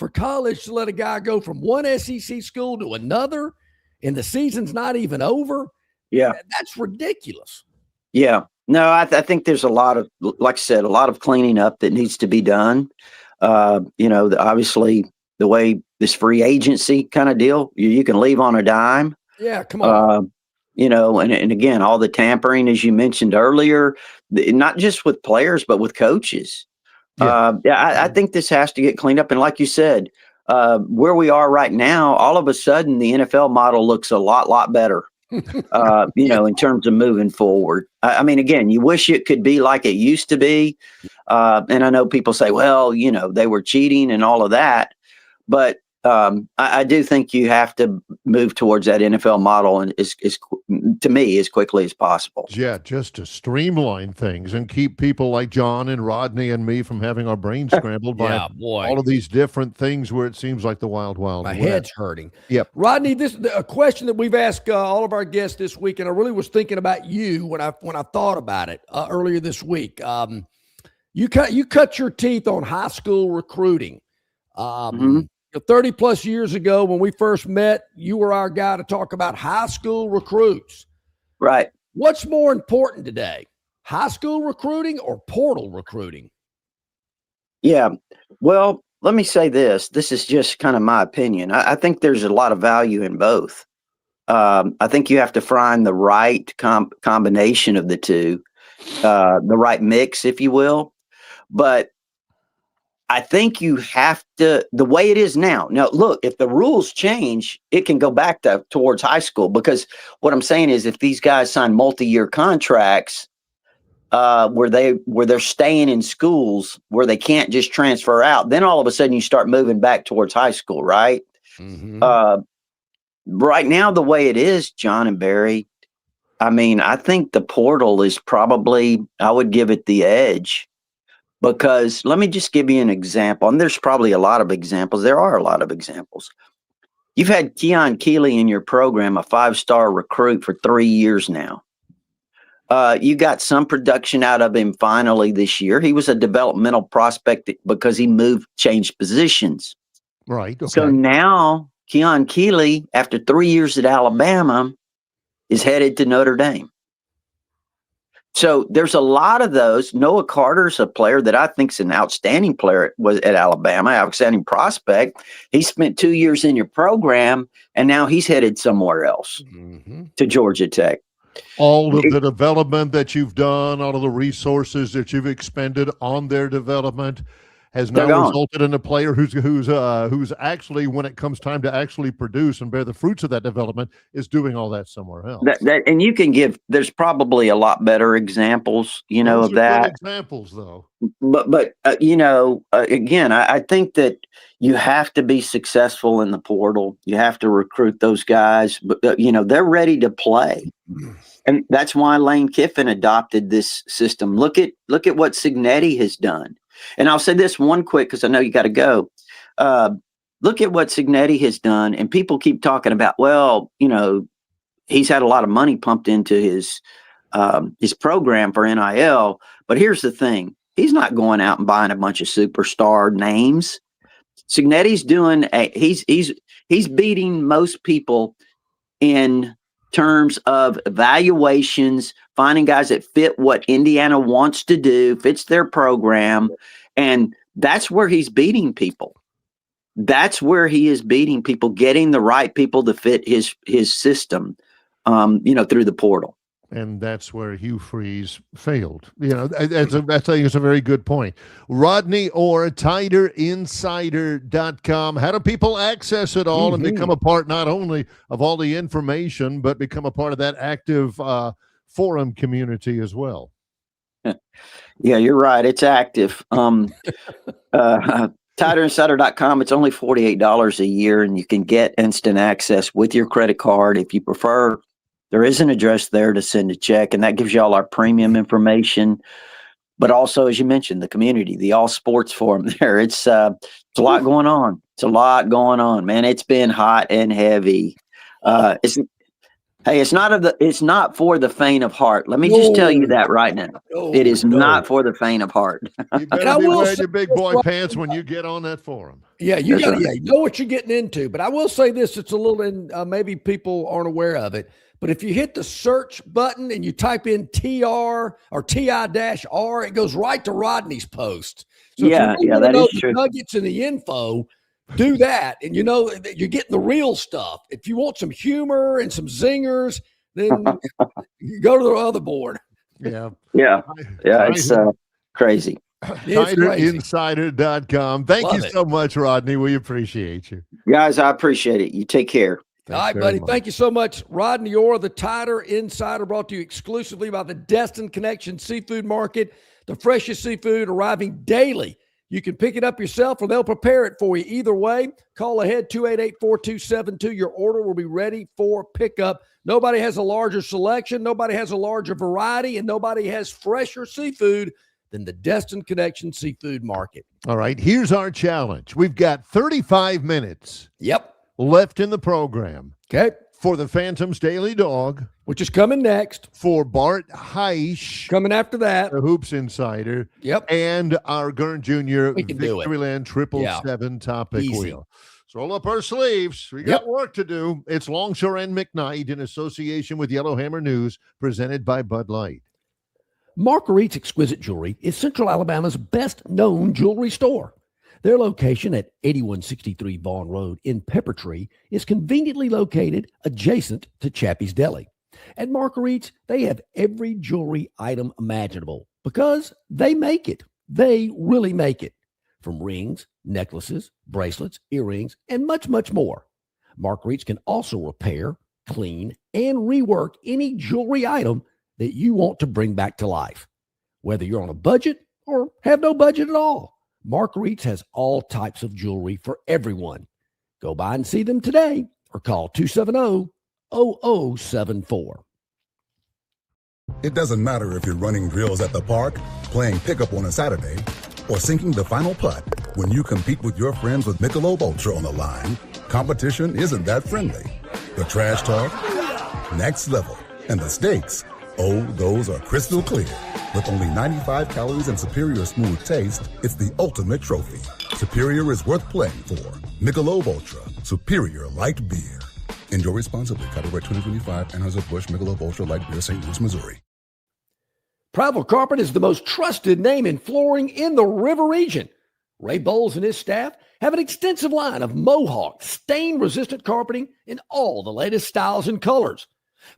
S1: college to let a guy go from one SEC school to another, and the season's not even over.
S10: Yeah,
S1: that's ridiculous.
S10: Yeah, no, I think there's a lot of, like I said, a lot of cleaning up that needs to be done. Obviously the way this free agency kind of deal, you can leave on a dime.
S1: Yeah, come on.
S10: And again, all the tampering, as you mentioned earlier, not just with players, but with coaches. I think this has to get cleaned up. And like you said, where we are right now, all of a sudden the NFL model looks a lot better. in terms of moving forward. I mean, again, you wish it could be like it used to be. And I know people say, well, they were cheating and all of that. But I do think you have to move towards that NFL model, and to me, as quickly as possible.
S2: Yeah, just to streamline things and keep people like John and Rodney and me from having our brains scrambled by all of these different things where it seems like the wild
S1: My
S2: west.
S1: head's hurting.
S2: Yep.
S1: Rodney, this is a question that we've asked all of our guests this week, and I really was thinking about you when I thought about it earlier this week. You cut your teeth on high school recruiting. 30 plus years ago when we first met, you were our guy to talk about high school recruits.
S10: Right.
S1: What's more important today, high school recruiting or portal recruiting?
S10: Yeah. Well, let me say this. This is just kind of my opinion. I think there's a lot of value in both. I think you have to find the right combination of the two, the right mix, if you will. But I think you have to, the way it is now. Now, look, if the rules change, it can go back towards high school, because what I'm saying is if these guys sign multi-year contracts where they're staying in schools where they can't just transfer out, then all of a sudden you start moving back towards high school, right? Right now, the way it is, John and Barry, I mean, I think the portal is probably, I would give it the edge. Because let me just give you an example, and there's probably a lot of examples. There are a lot of examples. You've had Keon Keeley in your program, a 5-star recruit for 3 years now. You got some production out of him finally this year. He was a developmental prospect because he changed positions.
S2: Right. Okay.
S10: So now Keon Keeley, after 3 years at Alabama, is headed to Notre Dame. So there's a lot of those. Noah Carter's a player that I think is an outstanding player at Alabama, outstanding prospect. He spent 2 years in your program, and now he's headed somewhere else to Georgia Tech.
S2: All of the development that you've done, all of the resources that you've expended on their development has now resulted in a player who's actually, when it comes time to actually produce and bear the fruits of that development, is doing all that somewhere else.
S10: And you can there's probably a lot better examples,
S2: Those
S10: of that.
S2: Examples, though.
S10: But again, I think that you have to be successful in the portal. You have to recruit those guys, but they're ready to play. And that's why Lane Kiffin adopted this system. Look at what Cignetti has done. And I'll say this one quick, because I know you got to go. Look at what Cignetti has done. And people keep talking about, well, he's had a lot of money pumped into his program for NIL. But here's the thing. He's not going out and buying a bunch of superstar names. Cignetti's doing he's beating most people in terms of evaluations, finding guys that fit what Indiana wants to do, fits their program. And that's where he's beating people. That's where he is beating people, getting the right people to fit his system, through the portal.
S2: And that's where Hugh Freeze failed. I think it's a very good point. Rodney Orr, TigerInsider.com. How do people access it all and become a part not only of all the information, but become a part of that active forum community as well?
S10: Yeah, you're right. It's active. TigerInsider.com. It's only $48 a year, and you can get instant access with your credit card if you prefer. There is an address there to send a check, and that gives you all our premium information. But also, as you mentioned, the community, the all sports forum there. It's a lot going on. It's a lot going on, man. It's been hot and heavy. It's not for the faint of heart. Let me just tell you that right now. It is not for the faint of heart.
S2: You better be wearing your big boy pants when you get on that forum.
S1: Yeah, you know what you're getting into. But I will say this: it's a little, and maybe people aren't aware of it. But if you hit the search button and you type in TR or TI-R, it goes right to Rodney's post. So if you really know the nuggets and the info, do that. And you're getting the real stuff. If you want some humor and some zingers, then you go to the other board.
S2: Yeah.
S10: It's crazy.
S2: TigerInsider.com. Thank you so much, Rodney. We appreciate you.
S10: Guys, I appreciate it. You take care.
S1: All right, buddy. Thank you so much. Rodney Orr, the Tider Insider, brought to you exclusively by the Destin Connection Seafood Market. The freshest seafood arriving daily. You can pick it up yourself or they'll prepare it for you. Either way, call ahead 288-4272. Your order will be ready for pickup. Nobody has a larger selection. Nobody has a larger variety, and nobody has fresher seafood than the Destin Connection Seafood Market.
S2: All right, here's our challenge. We've got 35 minutes left in the program.
S1: Okay.
S2: For the Phantom's Daily Dog.
S1: Which is coming next.
S2: For Bart Heisch.
S1: Coming after that.
S2: The Hoops Insider.
S1: Yep.
S2: And our Gurn Jr.
S1: We can do it.
S2: Victoryland 777 topic wheel. So roll up our sleeves. We got work to do. It's Longshore and McKnight in association with Yellowhammer News, presented by Bud Light.
S1: Marguerite's Exquisite Jewelry is Central Alabama's best-known jewelry store. Their location at 8163 Vaughn Road in Peppertree is conveniently located adjacent to Chappie's Deli. At Marguerite's, they have every jewelry item imaginable because they make it. They really make it. From rings, necklaces, bracelets, earrings, and much, much more. Marguerite's can also repair, clean, and rework any jewelry item that you want to bring back to life. Whether you're on a budget or have no budget at all, Marguerite's has all types of jewelry for everyone. Go by and see them today or call 270-0074.
S11: It doesn't matter if you're running drills at the park, playing pickup on a Saturday, or sinking the final putt. When you compete with your friends with Michelob Ultra on the line, competition isn't that friendly. The trash talk, next level, and the stakes, oh, those are crystal clear. With only 95 calories and superior smooth taste, it's the ultimate trophy. Superior is worth playing for. Michelob Ultra, superior light beer. Enjoy responsibly. Copyright 2025, Anheuser-Busch Michelob Ultra Light Beer, St. Louis, Missouri.
S1: Pravel Carpet is the most trusted name in flooring in the River region. Ray Bowles and his staff have an extensive line of Mohawk, stain-resistant carpeting in all the latest styles and colors.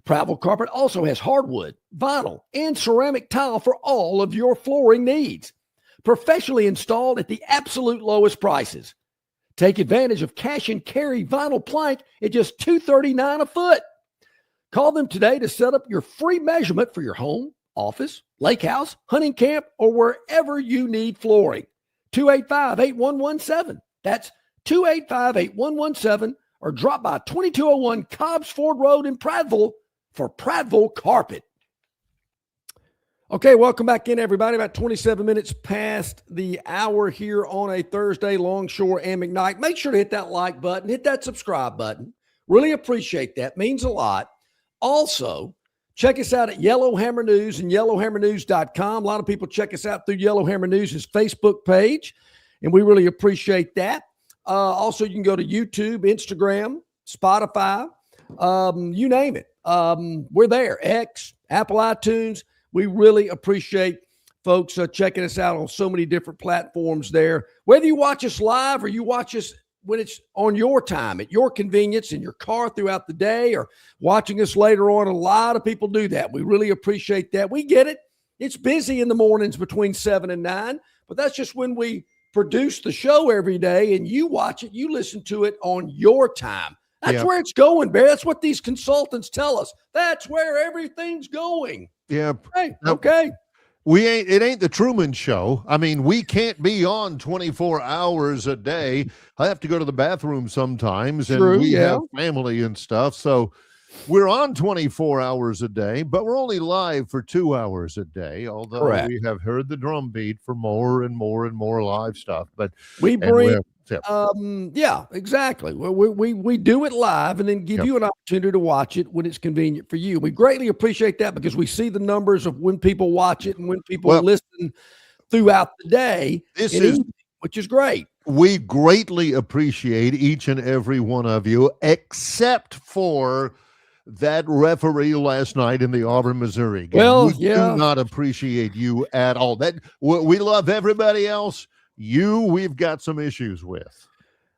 S1: Pravel Carpet also has hardwood, vinyl, and ceramic tile for all of your flooring needs. Professionally installed at the absolute lowest prices. Take advantage of cash and carry vinyl plank at just $239 a foot. Call them today to set up your free measurement for your home, office, lake house, hunting camp, or wherever you need flooring. 285-8117. That's 285-8117. Or drop by 2201 Cobbs Ford Road in Prattville for Prattville Carpet. Okay, welcome back in, everybody. About 27 minutes past the hour here on a Thursday, Longshore and McKnight. Make sure to hit that like button, hit that subscribe button. Really appreciate that. Means a lot. Also, check us out at Yellowhammer News and yellowhammernews.com. A lot of people check us out through Yellowhammer News' Facebook page, and we really appreciate that. Also, you can go to YouTube, Instagram, Spotify, you name it. We're there. X, Apple iTunes. We really appreciate folks checking us out on so many different platforms there. Whether you watch us live or you watch us when it's on your time, at your convenience, in your car throughout the day, or watching us later on, a lot of people do that. We really appreciate that. We get it. It's busy in the mornings between 7 and 9, but that's just when we produce the show every day, and you watch it, you listen to it on your time. That's where it's going, Barry. That's what these consultants tell us. That's where everything's going.
S2: Yeah.
S1: Hey, okay.
S2: It ain't the Truman Show. I mean, we can't be on 24 hours a day. I have to go to the bathroom sometimes, and we have family and stuff. So we're on 24 hours a day, but we're only live for 2 hours a day, although we have heard the drumbeat for more and more and more live stuff. But
S1: we bring exactly. We do it live and then give you an opportunity to watch it when it's convenient for you. We greatly appreciate that because we see the numbers of when people watch it and when people listen throughout the day. Which is great.
S2: We greatly appreciate each and every one of you, except for that referee last night in the Auburn, Missouri game.
S1: Well,
S2: we do not appreciate you at all. We love everybody else. We've got some issues with.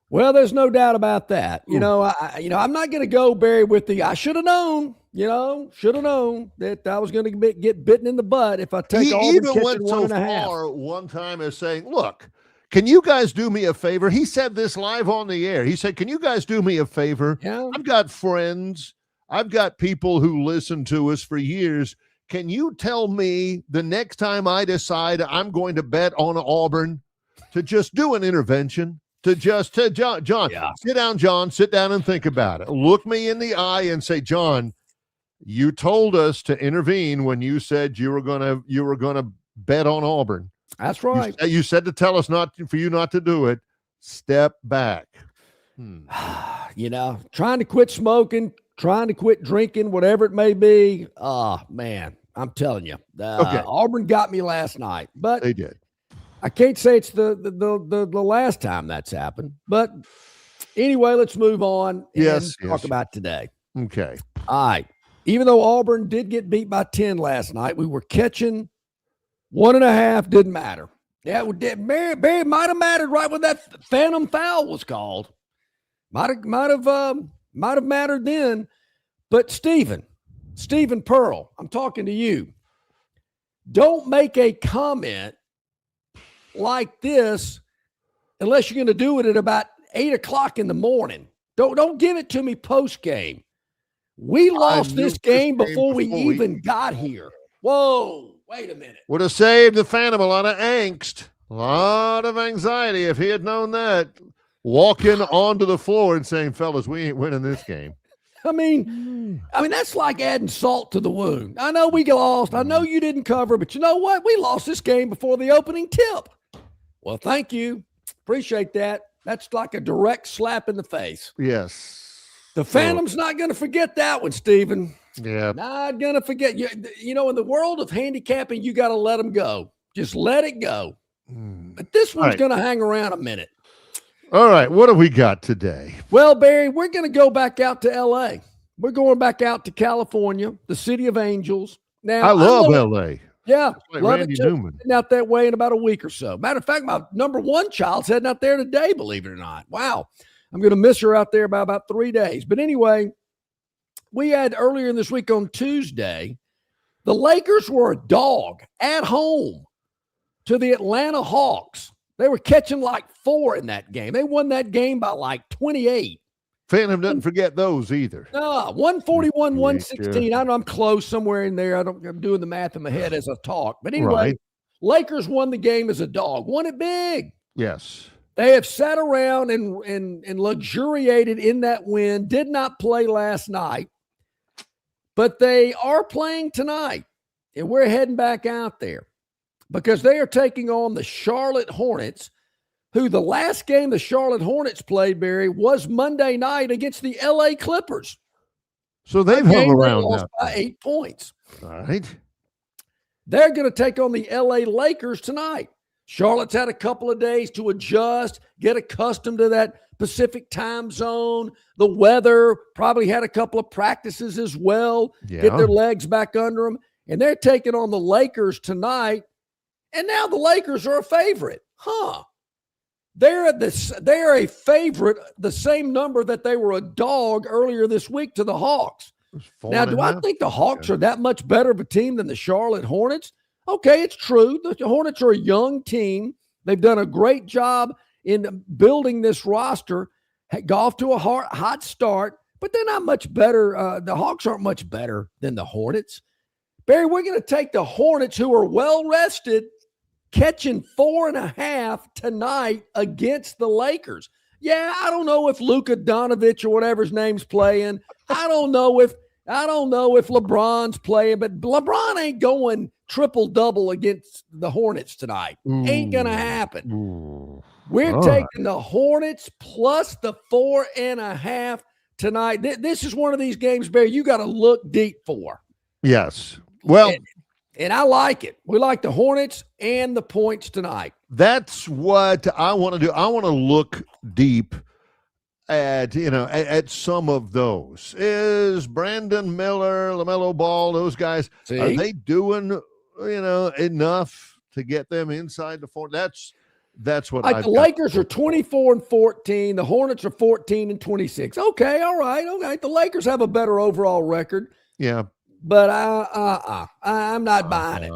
S1: Well, there's no doubt about that. I'm not going to go, Barry, with the I should have known. Should have known that I was going to get bitten in the butt if I take all the
S2: even went so far one time as saying, "Look, Can you guys do me a favor? He said this live on the air. He said, can you guys do me a favor?
S1: Yeah.
S2: I've got friends. I've got people who listen to us for years. Can you tell me the next time I decide I'm going to bet on Auburn to just do an intervention? John,
S1: Yeah.
S2: sit down, John. Sit down and think about it. Look me in the eye and say, John, you told us to intervene when you said you were gonna bet on Auburn.
S1: That's right.
S2: You said to tell us for you not to do it. Step back.
S1: Trying to quit smoking, trying to quit drinking, whatever it may be. Man, I'm telling you,
S2: Okay.
S1: Auburn got me last night, but
S2: They did.
S1: I can't say it's the last time that's happened. But anyway, let's move on and talk about today.
S2: Okay.
S1: All right. Even though Auburn did get beat by 10 last night, we were catching 1.5. Didn't matter. Yeah, Barry might have mattered right when that phantom foul was called. Might have mattered then. But Stephen Pearl, I'm talking to you. Don't make a comment like this unless you're going to do it at about 8:00 in the morning. Don't give it to me post game. We lost this game before we even got here. Whoa, wait a minute.
S2: Would have saved the Phantom a lot of angst, a lot of anxiety if he had known that. Walking onto the floor and saying, fellas, we ain't winning this game.
S1: I mean, that's like adding salt to the wound. I know we lost. I know you didn't cover, but you know what? We lost this game before the opening tip. Well, thank you. Appreciate that. That's like a direct slap in the face.
S2: Yes.
S1: The Phantom's not going to forget that one, Stephen.
S2: Yeah.
S1: Not going to forget. In the world of handicapping, you got to let them go. Just let it go. But this one's going to hang around a minute.
S2: All right. What do we got today?
S1: Well, Barry, we're going to go back out to L.A. We're going back out to California, the city of angels. Now,
S2: I love L.A.
S1: Yeah.
S2: Like
S1: love
S2: Randy
S1: it too.
S2: Newman.
S1: Heading out that way in about a week or so. Matter of fact, my number one child's heading out there today, believe it or not. Wow. I'm going to miss her out there by about 3 days. But anyway, we had earlier in this week on Tuesday, the Lakers were a dog at home to the Atlanta Hawks. They were catching like 4 in that game. They won that game by like 28.
S2: Phantom doesn't forget those either.
S1: No, 141, 116. I know I'm close somewhere in there. I'm doing the math in my head as I talk. But anyway, Lakers won the game as a dog. Won it big.
S2: Yes.
S1: They have sat around and luxuriated in that win. Did not play last night, but they are playing tonight. And we're heading back out there because they are taking on the Charlotte Hornets, who the last game the Charlotte Hornets played, Barry, was Monday night against the LA Clippers.
S2: So they've hung around
S1: lost
S2: now.
S1: by 8 points.
S2: All right.
S1: They're going to take on the LA Lakers tonight. Charlotte's had a couple of days to adjust, get accustomed to that Pacific time zone. The weather, probably had a couple of practices as well, get their legs back under them. And they're taking on the Lakers tonight. And now the Lakers are a favorite. They're a favorite, the same number that they were a dog earlier this week to the Hawks. Now, do I think the Hawks are that much better of a team than the Charlotte Hornets? Okay, it's true. The Hornets are a young team. They've done a great job in building this roster, got off to a hot start, but they're not much better. The Hawks aren't much better than the Hornets. Barry, we're going to take the Hornets, who are well-rested, catching 4.5 tonight against the Lakers. Yeah, I don't know if Luka Doncic or whatever his name's playing. I don't know if LeBron's playing, but LeBron ain't going triple-double against the Hornets tonight. Ain't going to happen. We're taking the Hornets plus the 4.5 tonight. This is one of these games, Barry, you got to look deep for.
S2: Yes. Well,
S1: and I like it. We like the Hornets and the points tonight.
S2: That's what I want to do. I want to look deep at some of those. Is Brandon Miller, LaMelo Ball, those guys, are they doing enough to get them inside the 4? That's what
S1: the Lakers are 24-14. The Hornets are 14-26. Okay, all right. The Lakers have a better overall record.
S2: Yeah.
S1: But I'm not buying it.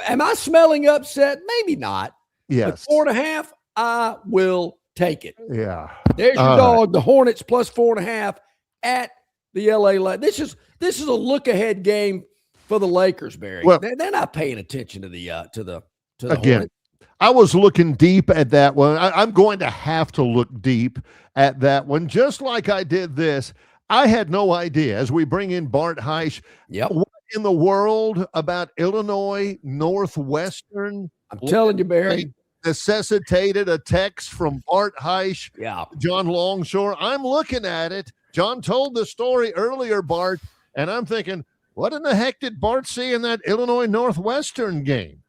S1: Am I smelling upset? Maybe not.
S2: Yes.
S1: But 4.5, I will take it.
S2: Yeah.
S1: There's your dog, the Hornets plus 4.5 at the LA. This is a look ahead game for the Lakers, Barry.
S2: Well,
S1: they're not paying attention to the
S2: again.
S1: Hornets.
S2: I was looking deep at that one. I'm going to have to look deep at that one, just like I did this. I had no idea, as we bring in Bart Heisch, what in the world about Illinois Northwestern?
S1: I'm telling you, Barry.
S2: Necessitated a text from Bart Heisch, John Longshore. I'm looking at it. John told the story earlier, Bart, and I'm thinking, what in the heck did Bart see in that Illinois Northwestern game?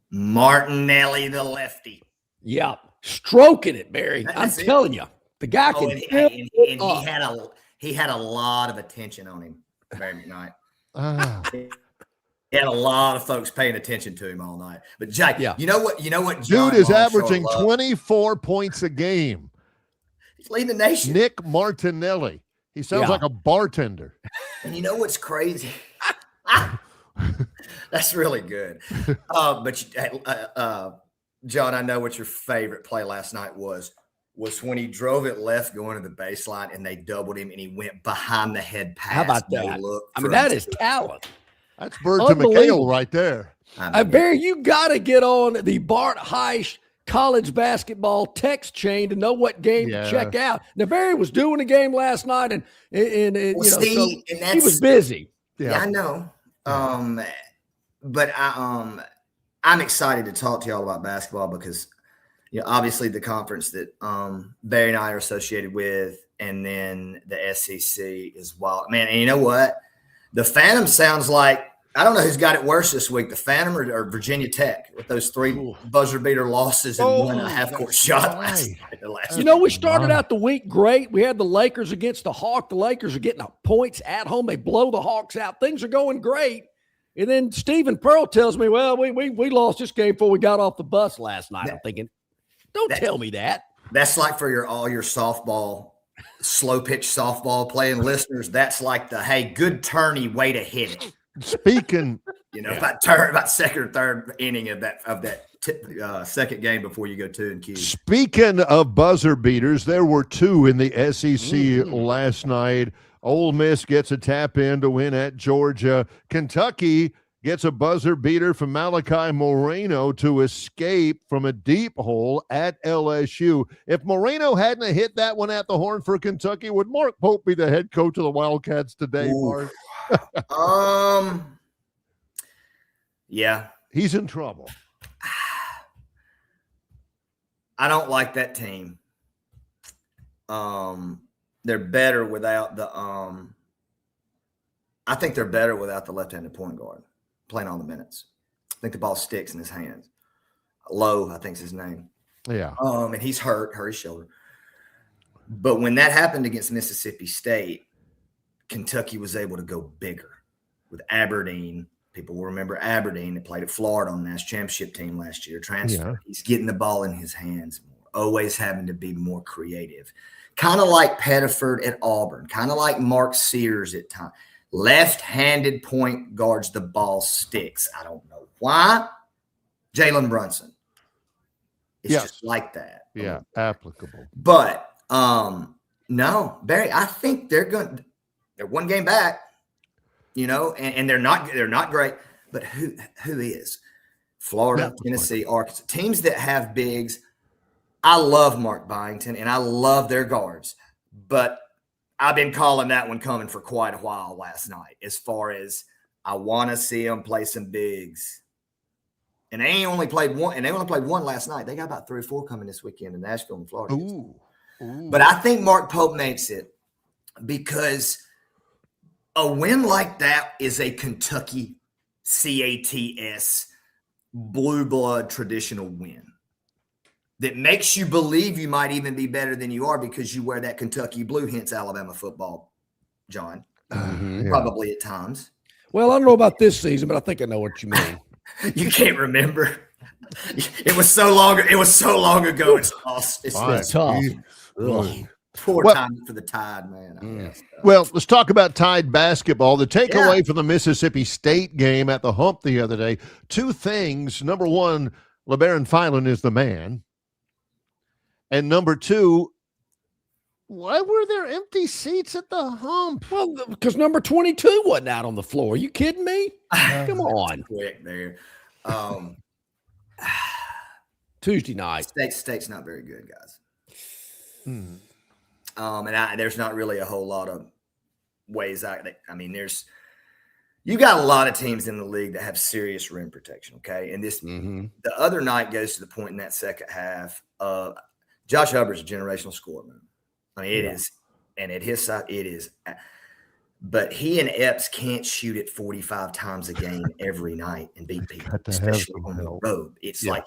S12: Martinelli, the lefty.
S1: Yeah, stroking it, Barry. I'm telling you, the guy can.
S12: He had a lot of attention on him, Barry McKnight. He had a lot of folks paying attention to him all night. But Jake, you know what? John
S2: Dude is
S12: Longshore
S2: averaging
S12: loved?
S2: 24 points a game.
S12: He's leading the nation.
S2: Nick Martinelli. He sounds like a bartender.
S12: And you know what's crazy? That's really good. John, I know what your favorite play last night was when he drove it left going to the baseline and they doubled him and he went behind the head pass.
S1: How about that? I mean, that is talent.
S2: That's Bird to McHale right there.
S1: Barry, you got to get on the Bart Heisch college basketball text chain to know what game to check out. Now, Barry was doing a game last night, and he was busy.
S12: Yeah, I know. But I'm excited to talk to y'all about basketball because, obviously the conference that Barry and I are associated with, and then the SEC is wild, man. And you know what? The Phantom sounds like, I don't know who's got it worse this week, the Phantom or Virginia Tech, with those 3 buzzer beater losses and 1 half-court shot last night.
S1: We started out the week great. We had the Lakers against the Hawks. The Lakers are getting points at home. They blow the Hawks out. Things are going great. And then Stephen Pearl tells me, well, we lost this game before we got off the bus last night. I'm thinking, don't tell me that.
S12: That's like for all your softball, slow pitch softball playing listeners. That's like the, hey, good tourney, way to hit it.
S2: Speaking,
S12: about second or third inning of that second game before you go 2-2.
S2: Speaking of buzzer beaters, there were 2 in the SEC last night. Ole Miss gets a tap in to win at Georgia. Kentucky gets a buzzer beater from Malachi Moreno to escape from a deep hole at LSU. If Moreno hadn't hit that one at the horn for Kentucky, would Mark Pope be the head coach of the Wildcats today, Mark?
S12: Yeah.
S2: He's in trouble.
S12: I don't like that team. They're better without the I think they're better without the left-handed point guard playing all the minutes. I think the ball sticks in his hands. Lowe, I think is his name.
S2: Yeah.
S12: And he's hurt his shoulder. But when that happened against Mississippi State, Kentucky was able to go bigger with Aberdeen. People will remember Aberdeen that played at Florida on the national championship team last year. Transfer. Yeah. He's getting the ball in his hands more, always having to be more creative. Kind of like Pettiford at Auburn, kind of like Mark Sears at times. Left-handed point guards, the ball sticks. I don't know why. Jalen Brunson. It's just like that.
S2: Yeah, applicable.
S12: But no, Barry, I think they're one game back, and they're not great. But who is? Florida, Tennessee, Arkansas, teams that have bigs. I love Mark Byington and I love their guards, but I've been calling that one coming for quite a while last night. As far as I want to see them play some bigs, and they only played one last night. They got about 3 or 4 coming this weekend in Nashville and Florida.
S2: Ooh.
S12: But I think Mark Pope makes it because a win like that is a Kentucky CATS blue blood traditional win that makes you believe you might even be better than you are because you wear that Kentucky blue, hence Alabama football, John, probably at times.
S1: Well, I don't know about this season, but I think I know what you mean.
S12: You can't remember. It was so long ago. It's tough. Poor time for the Tide, man.
S2: Well, let's talk about Tide basketball. The takeaway from the Mississippi State game at the Hump the other day, 2 things. Number one, LeBaron Filan is the man. And number two, why were there empty seats at the hump?
S1: Well, because number 22 wasn't out on the floor. Are you kidding me? Come on.
S12: Quick there.
S1: Tuesday night.
S12: State's not very good, guys. There's not really a whole lot of ways you got a lot of teams in the league that have serious rim protection. Okay. And the other night goes to the point in that second half. Josh Hubbard's a generational scorer, man. I mean, it is. And at his side, it is. But he and Epps can't shoot it 45 times a game every night and beat people, especially on the road. It's like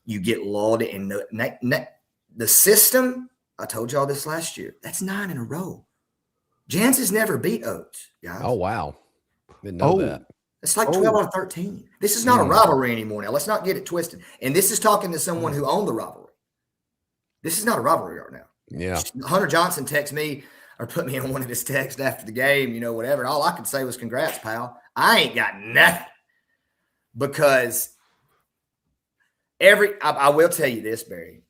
S12: you get lulled in the system. I told y'all this last year. That's 9 in a row. Jans has never beat Oates, guys.
S1: Oh, wow. Didn't know that.
S12: It's like 12 out of 13. This is not a rivalry anymore. Now, let's not get it twisted. And this is talking to someone who owned the rivalry. This is not a rivalry right now.
S1: Yeah.
S12: Hunter Johnson texted me or put me on one of his texts after the game, whatever. And all I could say was, congrats, pal. I ain't got nothing. Because I will tell you this, Barry,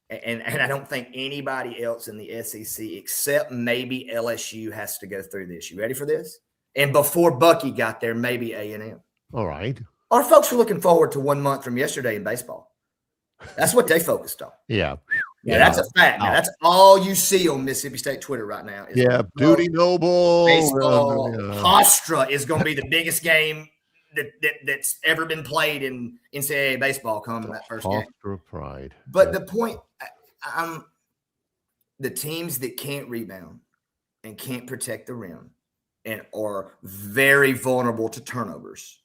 S12: and I don't think anybody else in the SEC except maybe LSU has to go through this. You ready for this? And before Bucky got there, maybe A&M.
S2: All right.
S12: Our folks were looking forward to 1 month from yesterday in baseball. That's what they focused on.
S2: Yeah.
S12: Yeah, that's a fact. Now, that's all you see on Mississippi State Twitter right now.
S2: Duty Noble.
S12: Baseball. Hofstra is going to be the biggest game that's ever been played in NCAA baseball coming that first game.
S2: Hofstra pride.
S12: But the point, the teams that can't rebound and can't protect the rim and are very vulnerable to turnovers.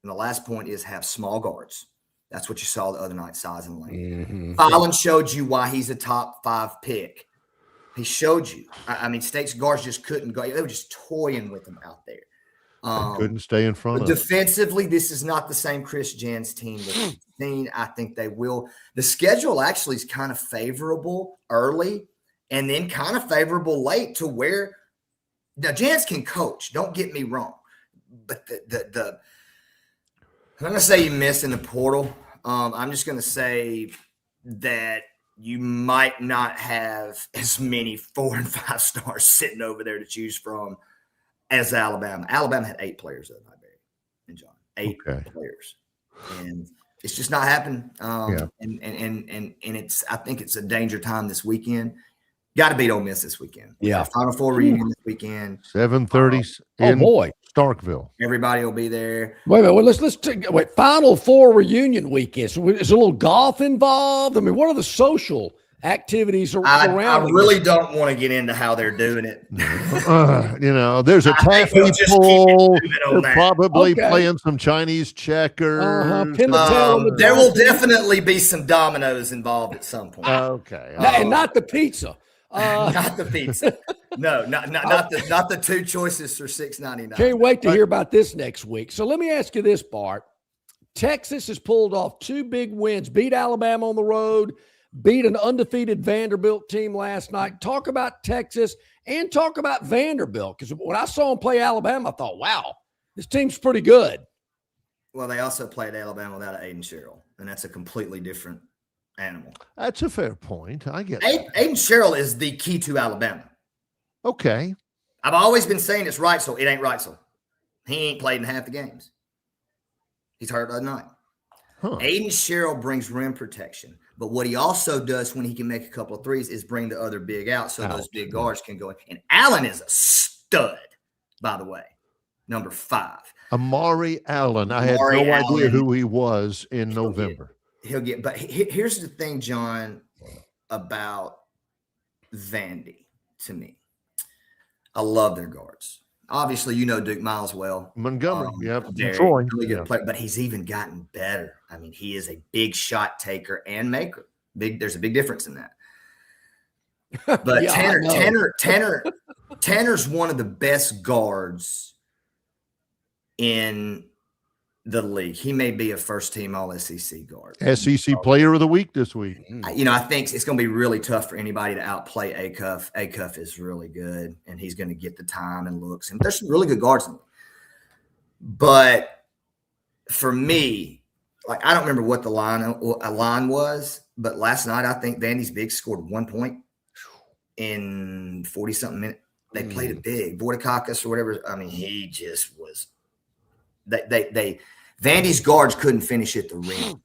S12: And the last point is have small guards. That's what you saw the other night, size and length. Fallon showed you why he's a top 5 pick. He showed you. I mean, State's guards just couldn't go. They were just toying with him out there.
S2: Couldn't stay in front of
S12: defensively, this is not the same Chris Jans team that we've seen. I think they will. The schedule actually is kind of favorable early and then kind of favorable late to where now Jans can coach. Don't get me wrong. But I'm going to say you missed in the portal. I'm just going to say that you might not have as many 4 and 5 stars sitting over there to choose from as Alabama. Alabama had 8 players that night, Barry and John. 8 players. And it's just not happening. And it's I think it's a danger time this weekend. Got to beat Ole Miss this weekend.
S1: Yeah.
S12: Final Four reunion this weekend.
S2: 7:30 in Starkville.
S12: Everybody will be there.
S1: Wait a minute. Let's take Final Four reunion weekend. So is a little golf involved? I mean, what are the social activities around?
S12: I really don't want to get into how they're doing it.
S2: There's a taffy pool. They're probably playing some Chinese checkers.
S12: There will definitely be some dominoes involved at some point.
S2: Okay.
S1: And not the pizza.
S12: Not the pizza. No, not the 2 choices for $6.99.
S1: Can't wait to hear about this next week. So let me ask you this, Bart. Texas has pulled off 2 big wins, beat Alabama on the road, beat an undefeated Vanderbilt team last night. Talk about Texas and talk about Vanderbilt, because when I saw them play Alabama, I thought, wow, this team's pretty good.
S12: Well, they also played Alabama without Aiden Sherrill, and that's a completely different animal.
S2: That's a fair point. I get it.
S12: Aiden Sherrill is the key to Alabama.
S2: Okay.
S12: I've always been saying it's Reitzel. It ain't Reitzel. He ain't played in half the games. He's hurt the other night. Aiden Sherrill brings rim protection. But what he also does when he can make a couple of threes is bring the other big out so those big guards can go in. And Allen is a stud, by the way, number 5.
S2: Amari Allen. I had no idea who he was in November.
S12: But here's the thing, John, about Vandy to me. I love their guards. Obviously, Duke Miles well.
S2: Montgomery,
S12: Troy. Really good player, but he's even gotten better. I mean, he is a big shot taker and maker. There's a big difference in that. But Tanner's one of the best guards in the league. He may be a first-team All-SEC guard.
S2: SEC Player of the Week this week.
S12: I think it's going to be really tough for anybody to outplay Acuff. Acuff is really good, and he's going to get the time and looks. And there's some really good guards in the league. But for me, I don't remember what the line was, But last night, I think Vandy's Big scored 1 point in 40-something minutes. They played it big. Bortakakis or whatever. I mean, he just was – Vandy's guards couldn't finish at the rim,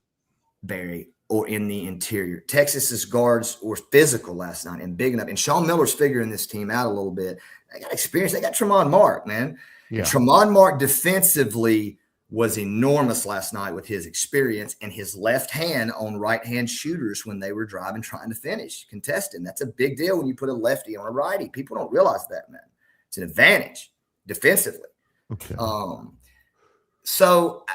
S12: Barry, or in the interior. Texas's guards were physical last night and big enough. And Sean Miller's figuring this team out a little bit. They got experience. They got Tremont Mark, man. Yeah. Tremont Mark defensively was enormous last night with his experience and his left hand on right-hand shooters when they were driving, trying to finish, contesting. That's a big deal when you put a lefty on a righty. People don't realize that, man. It's an advantage defensively.
S2: Okay.
S12: So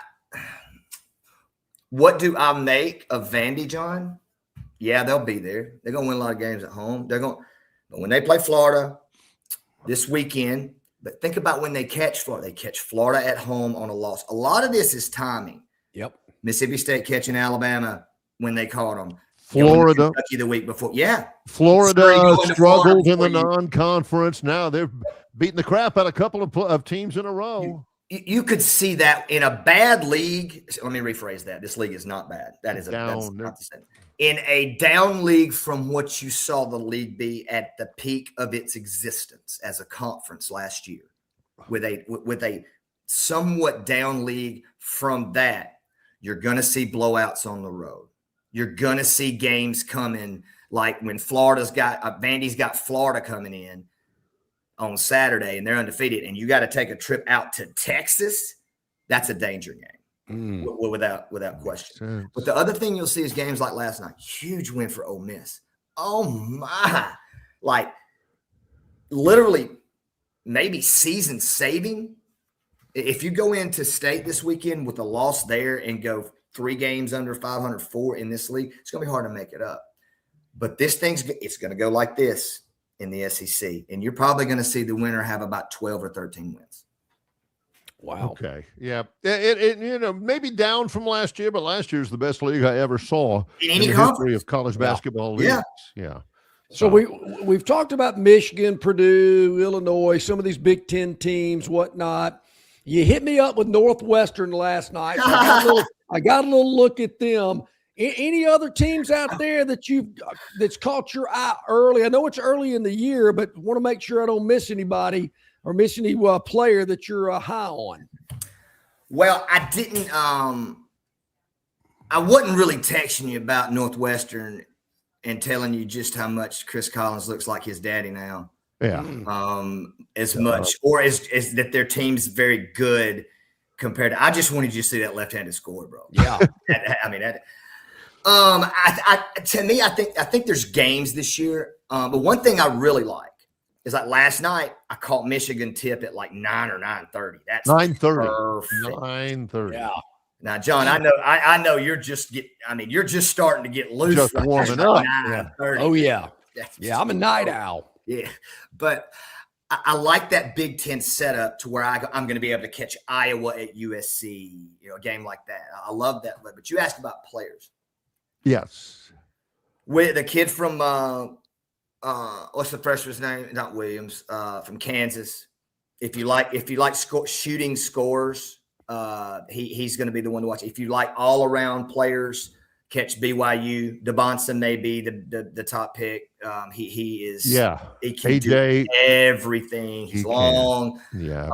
S12: what do I make of Vandy, John? Yeah, they'll be there. They're going to win a lot of games at home. But when they play Florida this weekend, but think about when they catch Florida. They catch Florida at home on a loss. A lot of this is timing.
S1: Yep.
S12: Mississippi State catching Alabama when they caught them.
S2: Florida.
S12: Kentucky the week before. Yeah.
S2: Florida struggled in the non-conference. Now they're beating the crap out of a couple of teams in a row.
S12: You could see that in a bad league. Let me rephrase that. This league is not bad. That's not the same. In a down league from what you saw the league be at the peak of its existence as a conference last year, with a somewhat down league from that, you're going to see blowouts on the road. You're going to see games coming like when Vandy's got Florida coming in on Saturday and they're undefeated, and you got to take a trip out to Texas. That's a danger game. Without question. But the other thing you'll see is games like last night. Huge win for Ole Miss. Oh, my. Like, literally, maybe season saving. If you go into state this weekend with a loss there and go 3 games under 504 in this league, it's going to be hard to make it up. But it's going to go like this in the SEC. And you're probably going to see the winner have about 12 or 13 wins.
S1: Wow.
S2: Okay. Yeah. It maybe down from last year, but last year's the best league I ever saw
S12: in the
S2: history of college basketball leagues. Yeah.
S1: So we've talked about Michigan, Purdue, Illinois, some of these Big Ten teams, whatnot. You hit me up with Northwestern last night. So I got a little look at them. Any other teams out there that's caught your eye early? I know it's early in the year, but want to make sure I don't miss anybody or miss any player that you're high on.
S12: Well, I didn't. I wasn't really texting you about Northwestern and telling you just how much Chris Collins looks like his daddy now.
S2: Yeah.
S12: As much, or as that their team's very good compared to. I just wanted you to see that left-handed score, bro.
S1: Yeah.
S12: To me, I think there's games this year. But one thing I really like is like last night I caught Michigan tip at like 9 or 9:30. That's
S2: 9:30.
S12: Perfect.
S2: 9:30.
S12: Yeah. Now, John, I know you're just starting to get loose.
S2: Just warming up.
S12: Yeah.
S1: Oh yeah. Yeah, I'm a night owl.
S12: Yeah, but I like that Big Ten setup to where I'm going to be able to catch Iowa at USC, a game like that. I love that. But you asked about players.
S2: Yes.
S12: With the kid from what's the freshman's name? Not Williams. From Kansas. If you like shooting scores, he's going to be the one to watch. If you like all around players, catch BYU. DeBonson may be the top pick. He is. Yeah. He can do everything. He's long.
S2: Yeah.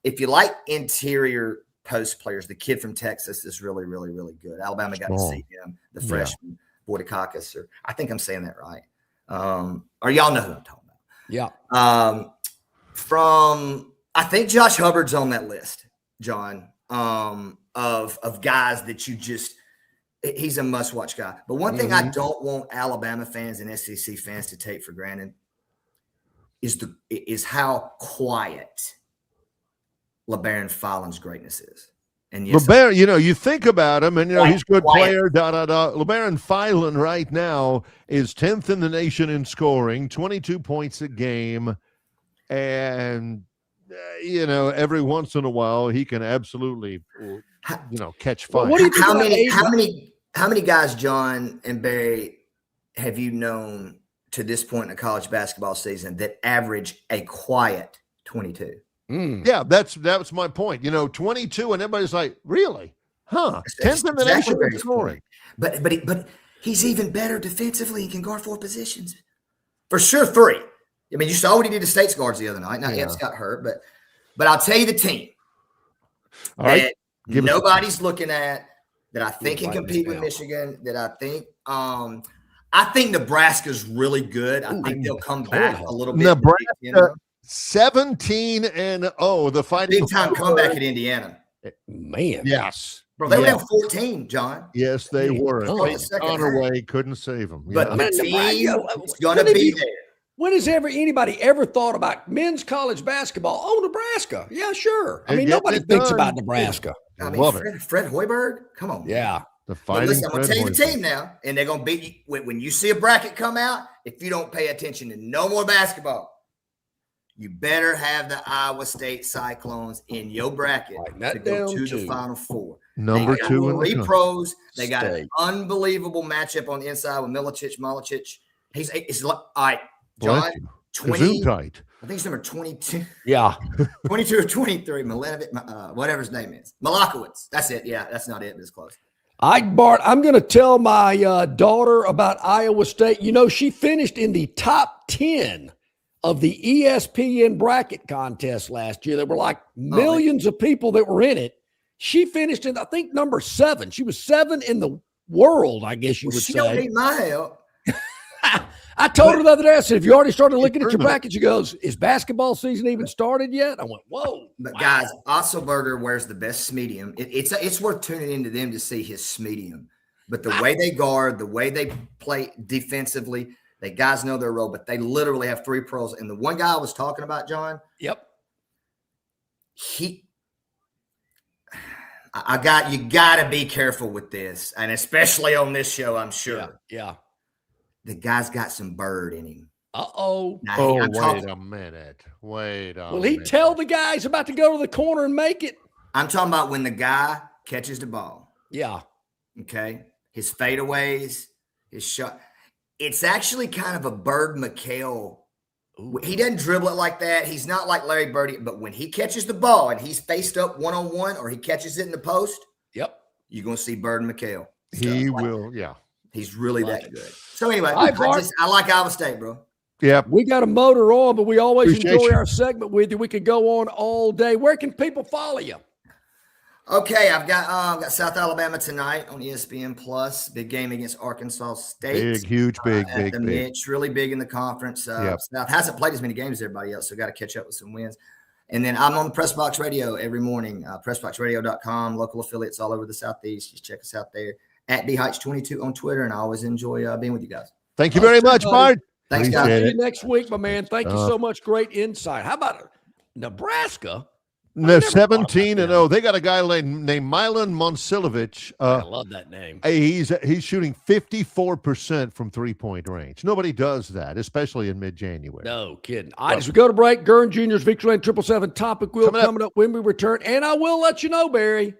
S12: If you like interior post players, the kid from Texas is really, really, really good. Alabama got to see him. The freshman, Bortakakis, or I think I'm saying that right. Or y'all know who I'm talking about.
S1: Yeah.
S12: I think Josh Hubbard's on that list, John, of guys that he's a must-watch guy. But one thing I don't want Alabama fans and SEC fans to take for granted is how quiet LeBaron Filan's greatness is. And yes,
S2: LeBaron, you think about him, and he's a good player. LeBaron Filan right now is 10th in the nation in scoring, 22 points a game, and every once in a while he can absolutely, catch fire.
S12: How many guys, John and Barry, have you known to this point in a college basketball season that average a quiet 22?
S2: Yeah, that's my point. 22, and everybody's like, really? Huh? 10th in the nation in scoring.
S12: But He's even better defensively. He can guard 4 positions. For sure, 3. I mean, you saw what he did to State's guards the other night. Now, Epps got hurt, but I'll tell you the team that nobody's looking at that I think can compete with Michigan, that I think Nebraska's really good. I think they'll come back a little bit.
S2: Nebraska 17-0, the Fighting
S12: big time comeback at Indiana.
S1: Man.
S2: Yes.
S12: Bro, they were down 14, John.
S2: Yes, they were.
S12: Conaway
S2: couldn't save them.
S12: But the team is going to be there.
S1: When has anybody ever thought about men's college basketball? Oh, Nebraska. Yeah, sure. I mean, nobody thinks about Nebraska.
S12: I mean, Fred Hoiberg, come on.
S1: Yeah.
S2: The Fighting
S12: listen, I'm going to tell you the team now, and they're going to beat you. When you see a bracket come out, if you don't pay attention to no more basketball, you better have the Iowa State Cyclones in your bracket to go to the Final Four.
S2: Number 2 in
S12: the pros. They got an unbelievable matchup on the inside with Malicic. He's all right, John. 20. I think he's number 22.
S1: Yeah.
S12: 22 or 23. Milanovic, whatever his name is. Malakowicz. That's it. Yeah, that's not it, but it's close.
S1: Bart, I'm going to tell my daughter about Iowa State. You know, she finished in the top 10 of the ESPN bracket contest last year. There were like millions of people that were in it. She finished in, I think, number 7. She was 7 in the world, I guess you would say.
S12: She don't need my help.
S1: I told her the other day, I said, have you already started looking at your bracket? She goes, is basketball season even started yet? I went, whoa.
S12: But guys, Otzelberger wears the best medium. It's worth tuning into them to see his medium. But the way they guard, the way they play defensively, they guys know their role, but they literally have 3 pros. And the one guy I was talking about, John,
S1: yep.
S12: You got to be careful with this, and especially on this show, I'm sure.
S1: Yeah.
S12: The guy's got some bird in him.
S1: Uh-oh.
S2: Wait a minute.
S1: Will he tell the guy he's about to go to the corner and make it?
S12: I'm talking about when the guy catches the ball.
S1: Yeah.
S12: Okay. His fadeaways, his shot. It's actually kind of a Bird McHale. He doesn't dribble it like that. He's not like Larry Bird, but when he catches the ball and he's faced up one-on-one or he catches it in the post,
S1: yep,
S12: you're going to see Bird McHale.
S2: He will, yeah.
S12: He's really that good. So anyway,
S1: I
S12: like Iowa State, bro.
S2: Yeah.
S1: We got a motor on, but we always enjoy our segment with you. We could go on all day. Where can people follow you?
S12: Okay, I've got South Alabama tonight on ESPN Plus. Big game against Arkansas State.
S2: Big.
S12: It's really big in the conference. South hasn't played as many games as everybody else, so got to catch up with some wins. And then I'm on the Press Box Radio every morning. PressBoxRadio.com, local affiliates all over the Southeast. Just check us out there at DHeights22 on Twitter, and I always enjoy being with you guys.
S2: Thank you very much, Bart.
S12: Thanks, guys.
S1: See you next week, my man. Thank you so much. Great insight. How about Nebraska?
S2: They're 17-0. They got a guy named Milan Monsilovic.
S1: I love that name.
S2: He's shooting 54% from 3-point range. Nobody does that, especially in mid-January.
S1: No kidding. All right, as we go to break, Gurn Jr.'s Victoryland 777 topic will coming up when we return. And I will let you know, Barry,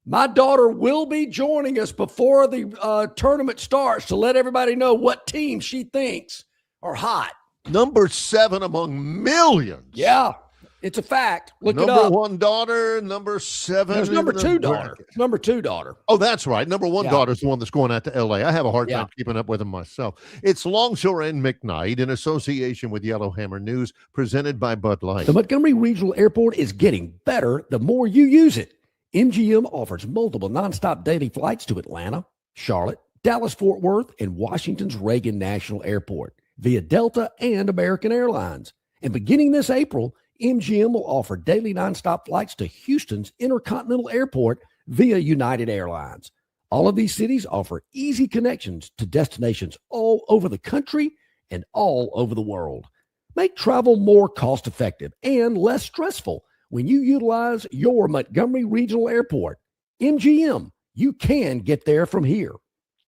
S1: my daughter will be joining us before the tournament starts to let everybody know what team she thinks are hot.
S2: Number 7 among millions.
S1: Yeah. It's a fact. Look it up.
S2: Number 1 daughter, number 7.
S1: There's number 2 daughter. Number 2 daughter.
S2: Oh, that's right. Number 1 daughter's the one that's going out to L.A. I have a hard time keeping up with him myself. It's Longshore and McKnight in association with Yellowhammer News, presented by Bud Light.
S1: The Montgomery Regional Airport is getting better the more you use it. MGM offers multiple nonstop daily flights to Atlanta, Charlotte, Dallas-Fort Worth, and Washington's Reagan National Airport via Delta and American Airlines. And beginning this April, MGM will offer daily nonstop flights to Houston's Intercontinental Airport via United Airlines. All of these cities offer easy connections to destinations all over the country and all over the world. Make travel more cost-effective and less stressful when you utilize your Montgomery Regional Airport. MGM, you can get there from here.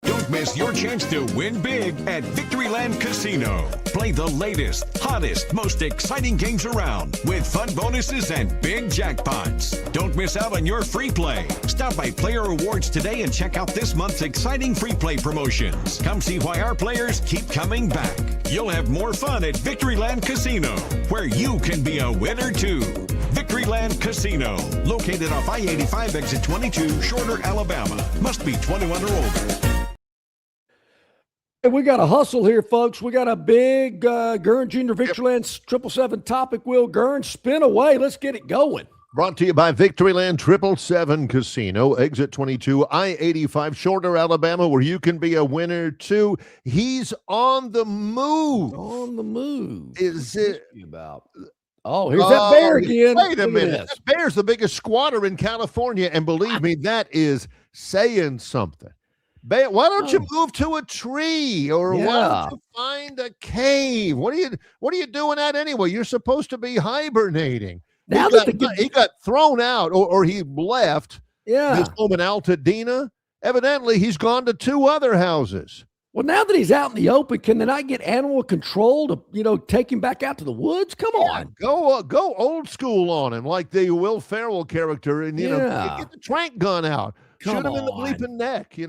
S3: Don't miss your chance to win big at Victoryland Casino. Play the latest, hottest, most exciting games around with fun bonuses and big jackpots. Don't miss out on your free play. Stop by Player Rewards today and check out this month's exciting free play promotions. Come see why our players keep coming back. You'll have more fun at Victoryland Casino, where you can be a winner too. Victoryland Casino, located off I-85 exit 22, Shorter, Alabama. Must be 21 or older.
S1: Hey, we got a hustle here, folks. We got a big Gurn Junior Victoryland 777 topic wheel. Gurn, spin away. Let's get it going.
S2: Brought to you by Victoryland 777 Casino, exit 22, I-85, Shorter, Alabama, where you can be a winner too. He's on the move.
S1: On the move.
S2: Is it
S1: about? Oh, here's that bear again.
S2: Wait a minute. That bear's the biggest squatter in California, and believe me, that is saying something. Bear, why don't you move to a tree, or why don't you find a cave? What are you doing at anyway? You're supposed to be hibernating.
S1: Now
S2: he got thrown out, or he left.
S1: Yeah,
S2: his home in Altadena. Evidently, he's gone to 2 other houses.
S1: Well, now that he's out in the open, can they not get animal control to take him back out to the woods? Come on,
S2: go old school on him, like the Will Ferrell character, and get the trank gun out. Shoot him in the bleeping neck,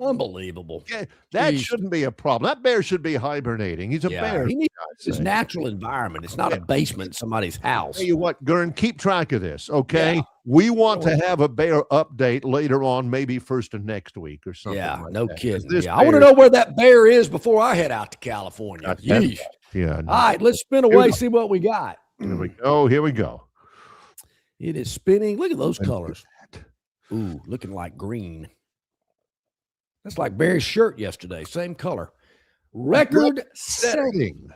S1: Unbelievable.
S2: That shouldn't be a problem. That bear should be hibernating. He's a bear.
S1: He needs his natural environment. It's not a basement in somebody's house.
S2: Tell you what, Gurn, keep track of this, okay? Yeah. We want to have a bear update later on, maybe first of next week or something.
S1: Yeah,
S2: like
S1: no
S2: that.
S1: kidding. I want to know where that bear is before I head out to California.
S2: Yeah.
S1: All right, let's spin away, see what we got.
S2: Here we go. Here we go.
S1: It is spinning. Look at those colors. Ooh, looking like green. That's like Barry's shirt yesterday. Same color. Record setting.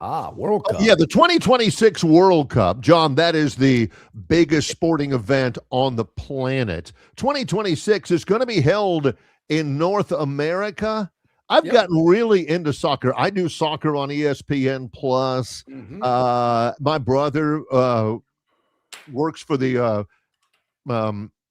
S1: World Cup.
S2: Yeah, the 2026 World Cup, John, that is the biggest sporting event on the planet. 2026 is going to be held in North America. I've gotten really into soccer. I do soccer on ESPN Plus. My brother works for the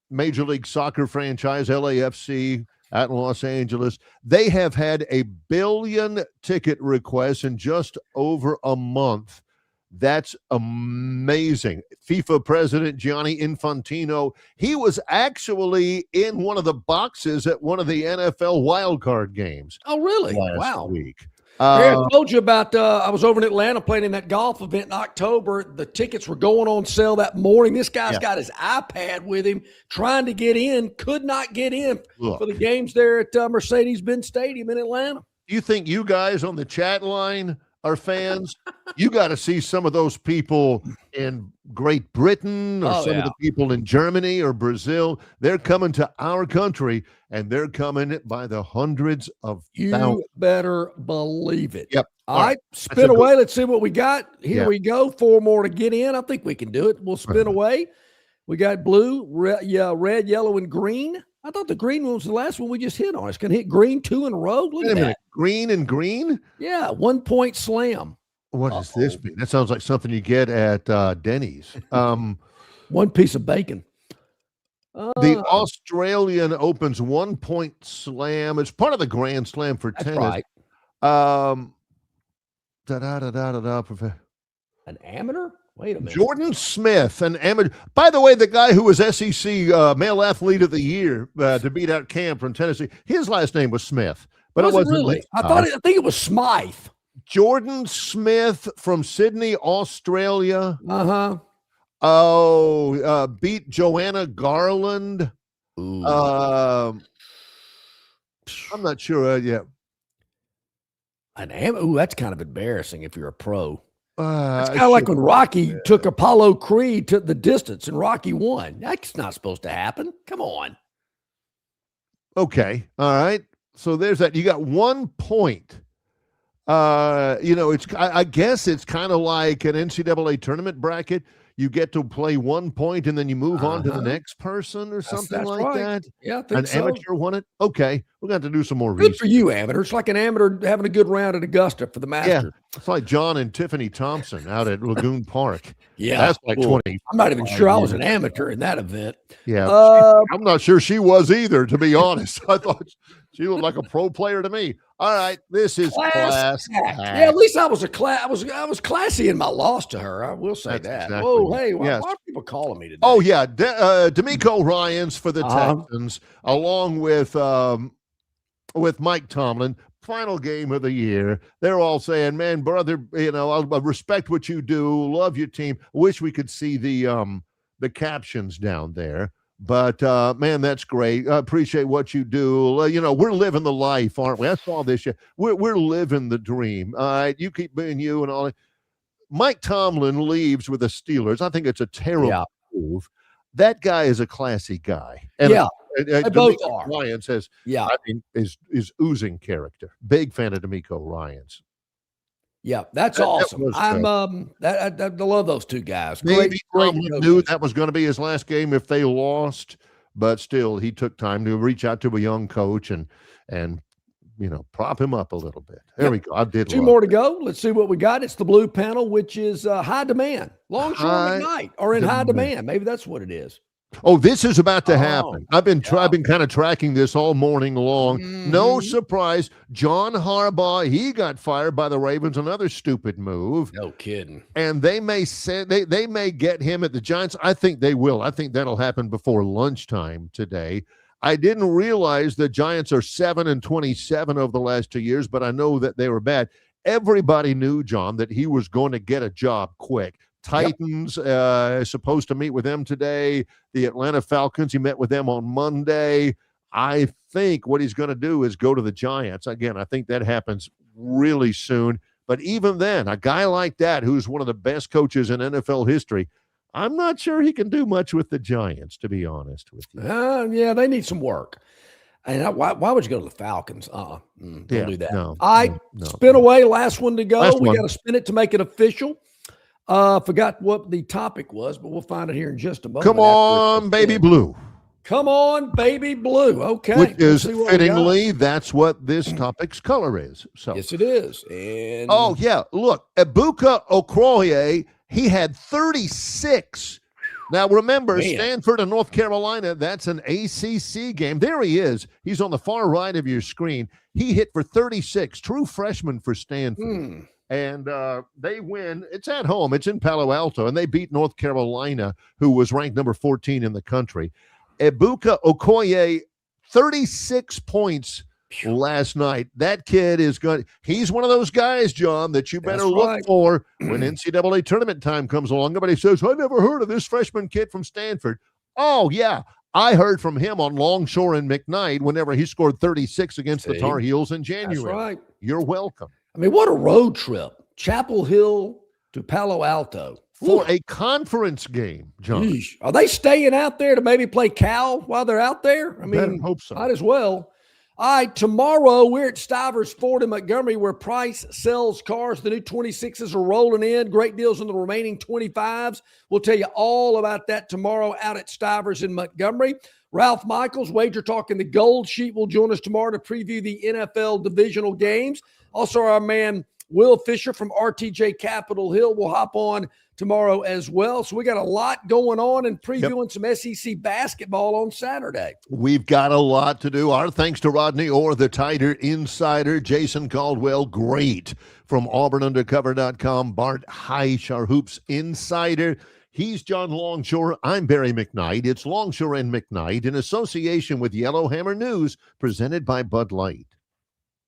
S2: Major League Soccer franchise, LAFC, out in Los Angeles. They have had 1 billion ticket requests in just over a month. That's amazing. FIFA president Gianni Infantino, he was actually in one of the boxes at one of the NFL wildcard games.
S1: Oh, really?
S2: Last week.
S1: I told you about, I was over in Atlanta playing in that golf event in October. The tickets were going on sale that morning. This guy's got his iPad with him trying to get in, could not get in for the games there at Mercedes-Benz Stadium in Atlanta.
S2: You think you guys on the chat line are fans? You got to see some of those people in Great Britain or some of the people in Germany or Brazil. They're coming to our country, and they're coming by the hundreds of thousands.
S1: You better believe it.
S2: Yep.
S1: All right, spin away. Let's see what we got. Here we go. 4 more to get in. I think we can do it. We'll spin away. We got blue, red, yellow, and green. I thought the green one was the last one we just hit on. It's going to hit green 2 in a row. Look at that.
S2: Green and green?
S1: Yeah, 1 point slam.
S2: What does this mean? That sounds like something you get at Denny's.
S1: 1 piece of bacon.
S2: The Australian Open's 1 point slam. It's part of the Grand Slam for tennis.
S1: Right. An amateur? Wait a minute.
S2: Jordan Smith, an amateur. By the way, the guy who was SEC Male Athlete of the Year to beat out Cam from Tennessee, his last name was Smith, but it wasn't
S1: really. I think it was Smythe.
S2: Jordan Smith from Sydney, Australia. Beat Joanna Garland. I'm not sure yet.
S1: That's kind of embarrassing if you're a pro. It's kind of like when Rocky took Apollo Creed to the distance and Rocky won. That's not supposed to happen. Come on.
S2: Okay. All right. So there's that. You got 1 point. I guess it's kind of like an NCAA tournament bracket. You get to play 1 point and then you move on to the next person or something like that.
S1: Yeah, I think
S2: so. An amateur won it. Okay, we're going to have to do some more
S1: research.
S2: Good
S1: for you, amateur. It's like an amateur having a good round at Augusta for the Masters.
S2: Yeah, it's like John and Tiffany Thompson out at Lagoon Park.
S1: Yeah,
S2: that's like 20.
S1: I'm not even sure I was an amateur in that event.
S2: Yeah, I'm not sure she was either. To be honest, I thought she looked like a pro player to me. All right, this is class.
S1: Yeah, at least I was I was classy in my loss to her. I will say that.
S2: Exactly.
S1: Oh, hey, why are people calling me today?
S2: Oh yeah, D'Amico Ryans for the Texans, along with Mike Tomlin. Final game of the year. They're all saying, "Man, brother, I respect what you do. Love your team. Wish we could see the captions down there." But man, that's great. I appreciate what you do. You know, we're living the life, aren't we? I saw this year. We're living the dream. All right, you keep being you and all that. Mike Tomlin leaves with the Steelers. I think it's a terrible move. That guy is a classy guy. And
S1: they both are.
S2: Ryan says, I mean, is oozing character. Big fan of D'Amico Ryans.
S1: Yeah, that's awesome. I love those two guys.
S2: Maybe Tomlin knew that was going to be his last game if they lost, but still, he took time to reach out to a young coach and you know, prop him up a little bit. There we go. I did.
S1: Two more to go. Let's see what we got. It's the blue panel, which is high demand. Longshore McKnight are in high demand. Maybe that's what it is.
S2: Oh, this is about to happen. I've been kind of tracking this all morning long. No surprise. John Harbaugh, he got fired by the Ravens. Another stupid move.
S1: No kidding.
S2: And they may say they may get him at the Giants. I think they will. I think that'll happen before lunchtime today. I didn't realize the Giants are 7-27 over the last 2 years, but I know that they were bad. Everybody knew, John, that he was going to get a job quick. Titans supposed to meet with them today. The Atlanta Falcons, he met with them on Monday. I think what he's going to do is go to the Giants. Again, I think that happens really soon. But even then, a guy like that, who's one of the best coaches in NFL history, I'm not sure he can do much with the Giants, to be honest with you.
S1: Yeah, they need some work. And why would you go to the Falcons? Don't do that.
S2: No,
S1: spin away. Last one to go. We
S2: one.
S1: got to spin it to make it official. Forgot what the topic was, but we'll find it here in just a moment.
S2: Come on, baby blue.
S1: Come on, baby blue. Okay.
S2: Which is fittingly, that's what this topic's color is. So
S1: yes, it is. And
S2: look, Ebuka Okoye, he had 36. Now, remember, Stanford and North Carolina, that's an ACC game. There he is. He's on the far right of your screen. He hit for 36, true freshman for Stanford. And they win. It's at home. It's in Palo Alto, and they beat North Carolina, who was ranked number 14 in the country. Ebuka Okoye, 36 points last night. That kid is good. He's one of those guys, John, that you better look for when NCAA tournament time comes along. Everybody says, I never heard of this freshman kid from Stanford. Oh, yeah. I heard from him on Longshore and McKnight whenever he scored 36 against the Tar Heels in January.
S1: That's right.
S2: You're welcome.
S1: I mean, what a road trip. Chapel Hill to Palo Alto.
S2: For a conference game, John.
S1: Yeesh. Are they staying out there to maybe play Cal while they're out there? I mean,
S2: hope so.
S1: Might as well. All right, tomorrow we're at Stivers Ford in Montgomery where Price sells cars. The new 26s are rolling in. Great deals on the remaining 25s. We'll tell you all about that tomorrow out at Stivers in Montgomery. Ralph Michaels, Wager Talking the Gold Sheet, will join us tomorrow to preview the NFL divisional games. Also, our man Will Fisher from RTJ Capitol Hill will hop on tomorrow as well. So we got a lot going on and previewing some SEC basketball on Saturday.
S2: We've got a lot to do. Our thanks to Rodney Orr, the Tiger Insider, Jason Caldwell, great, from AuburnUndercover.com, Bart Heisch, our Hoops Insider. He's John Longshore. I'm Barry McKnight. It's Longshore and McKnight in association with Yellowhammer News, presented by Bud Light.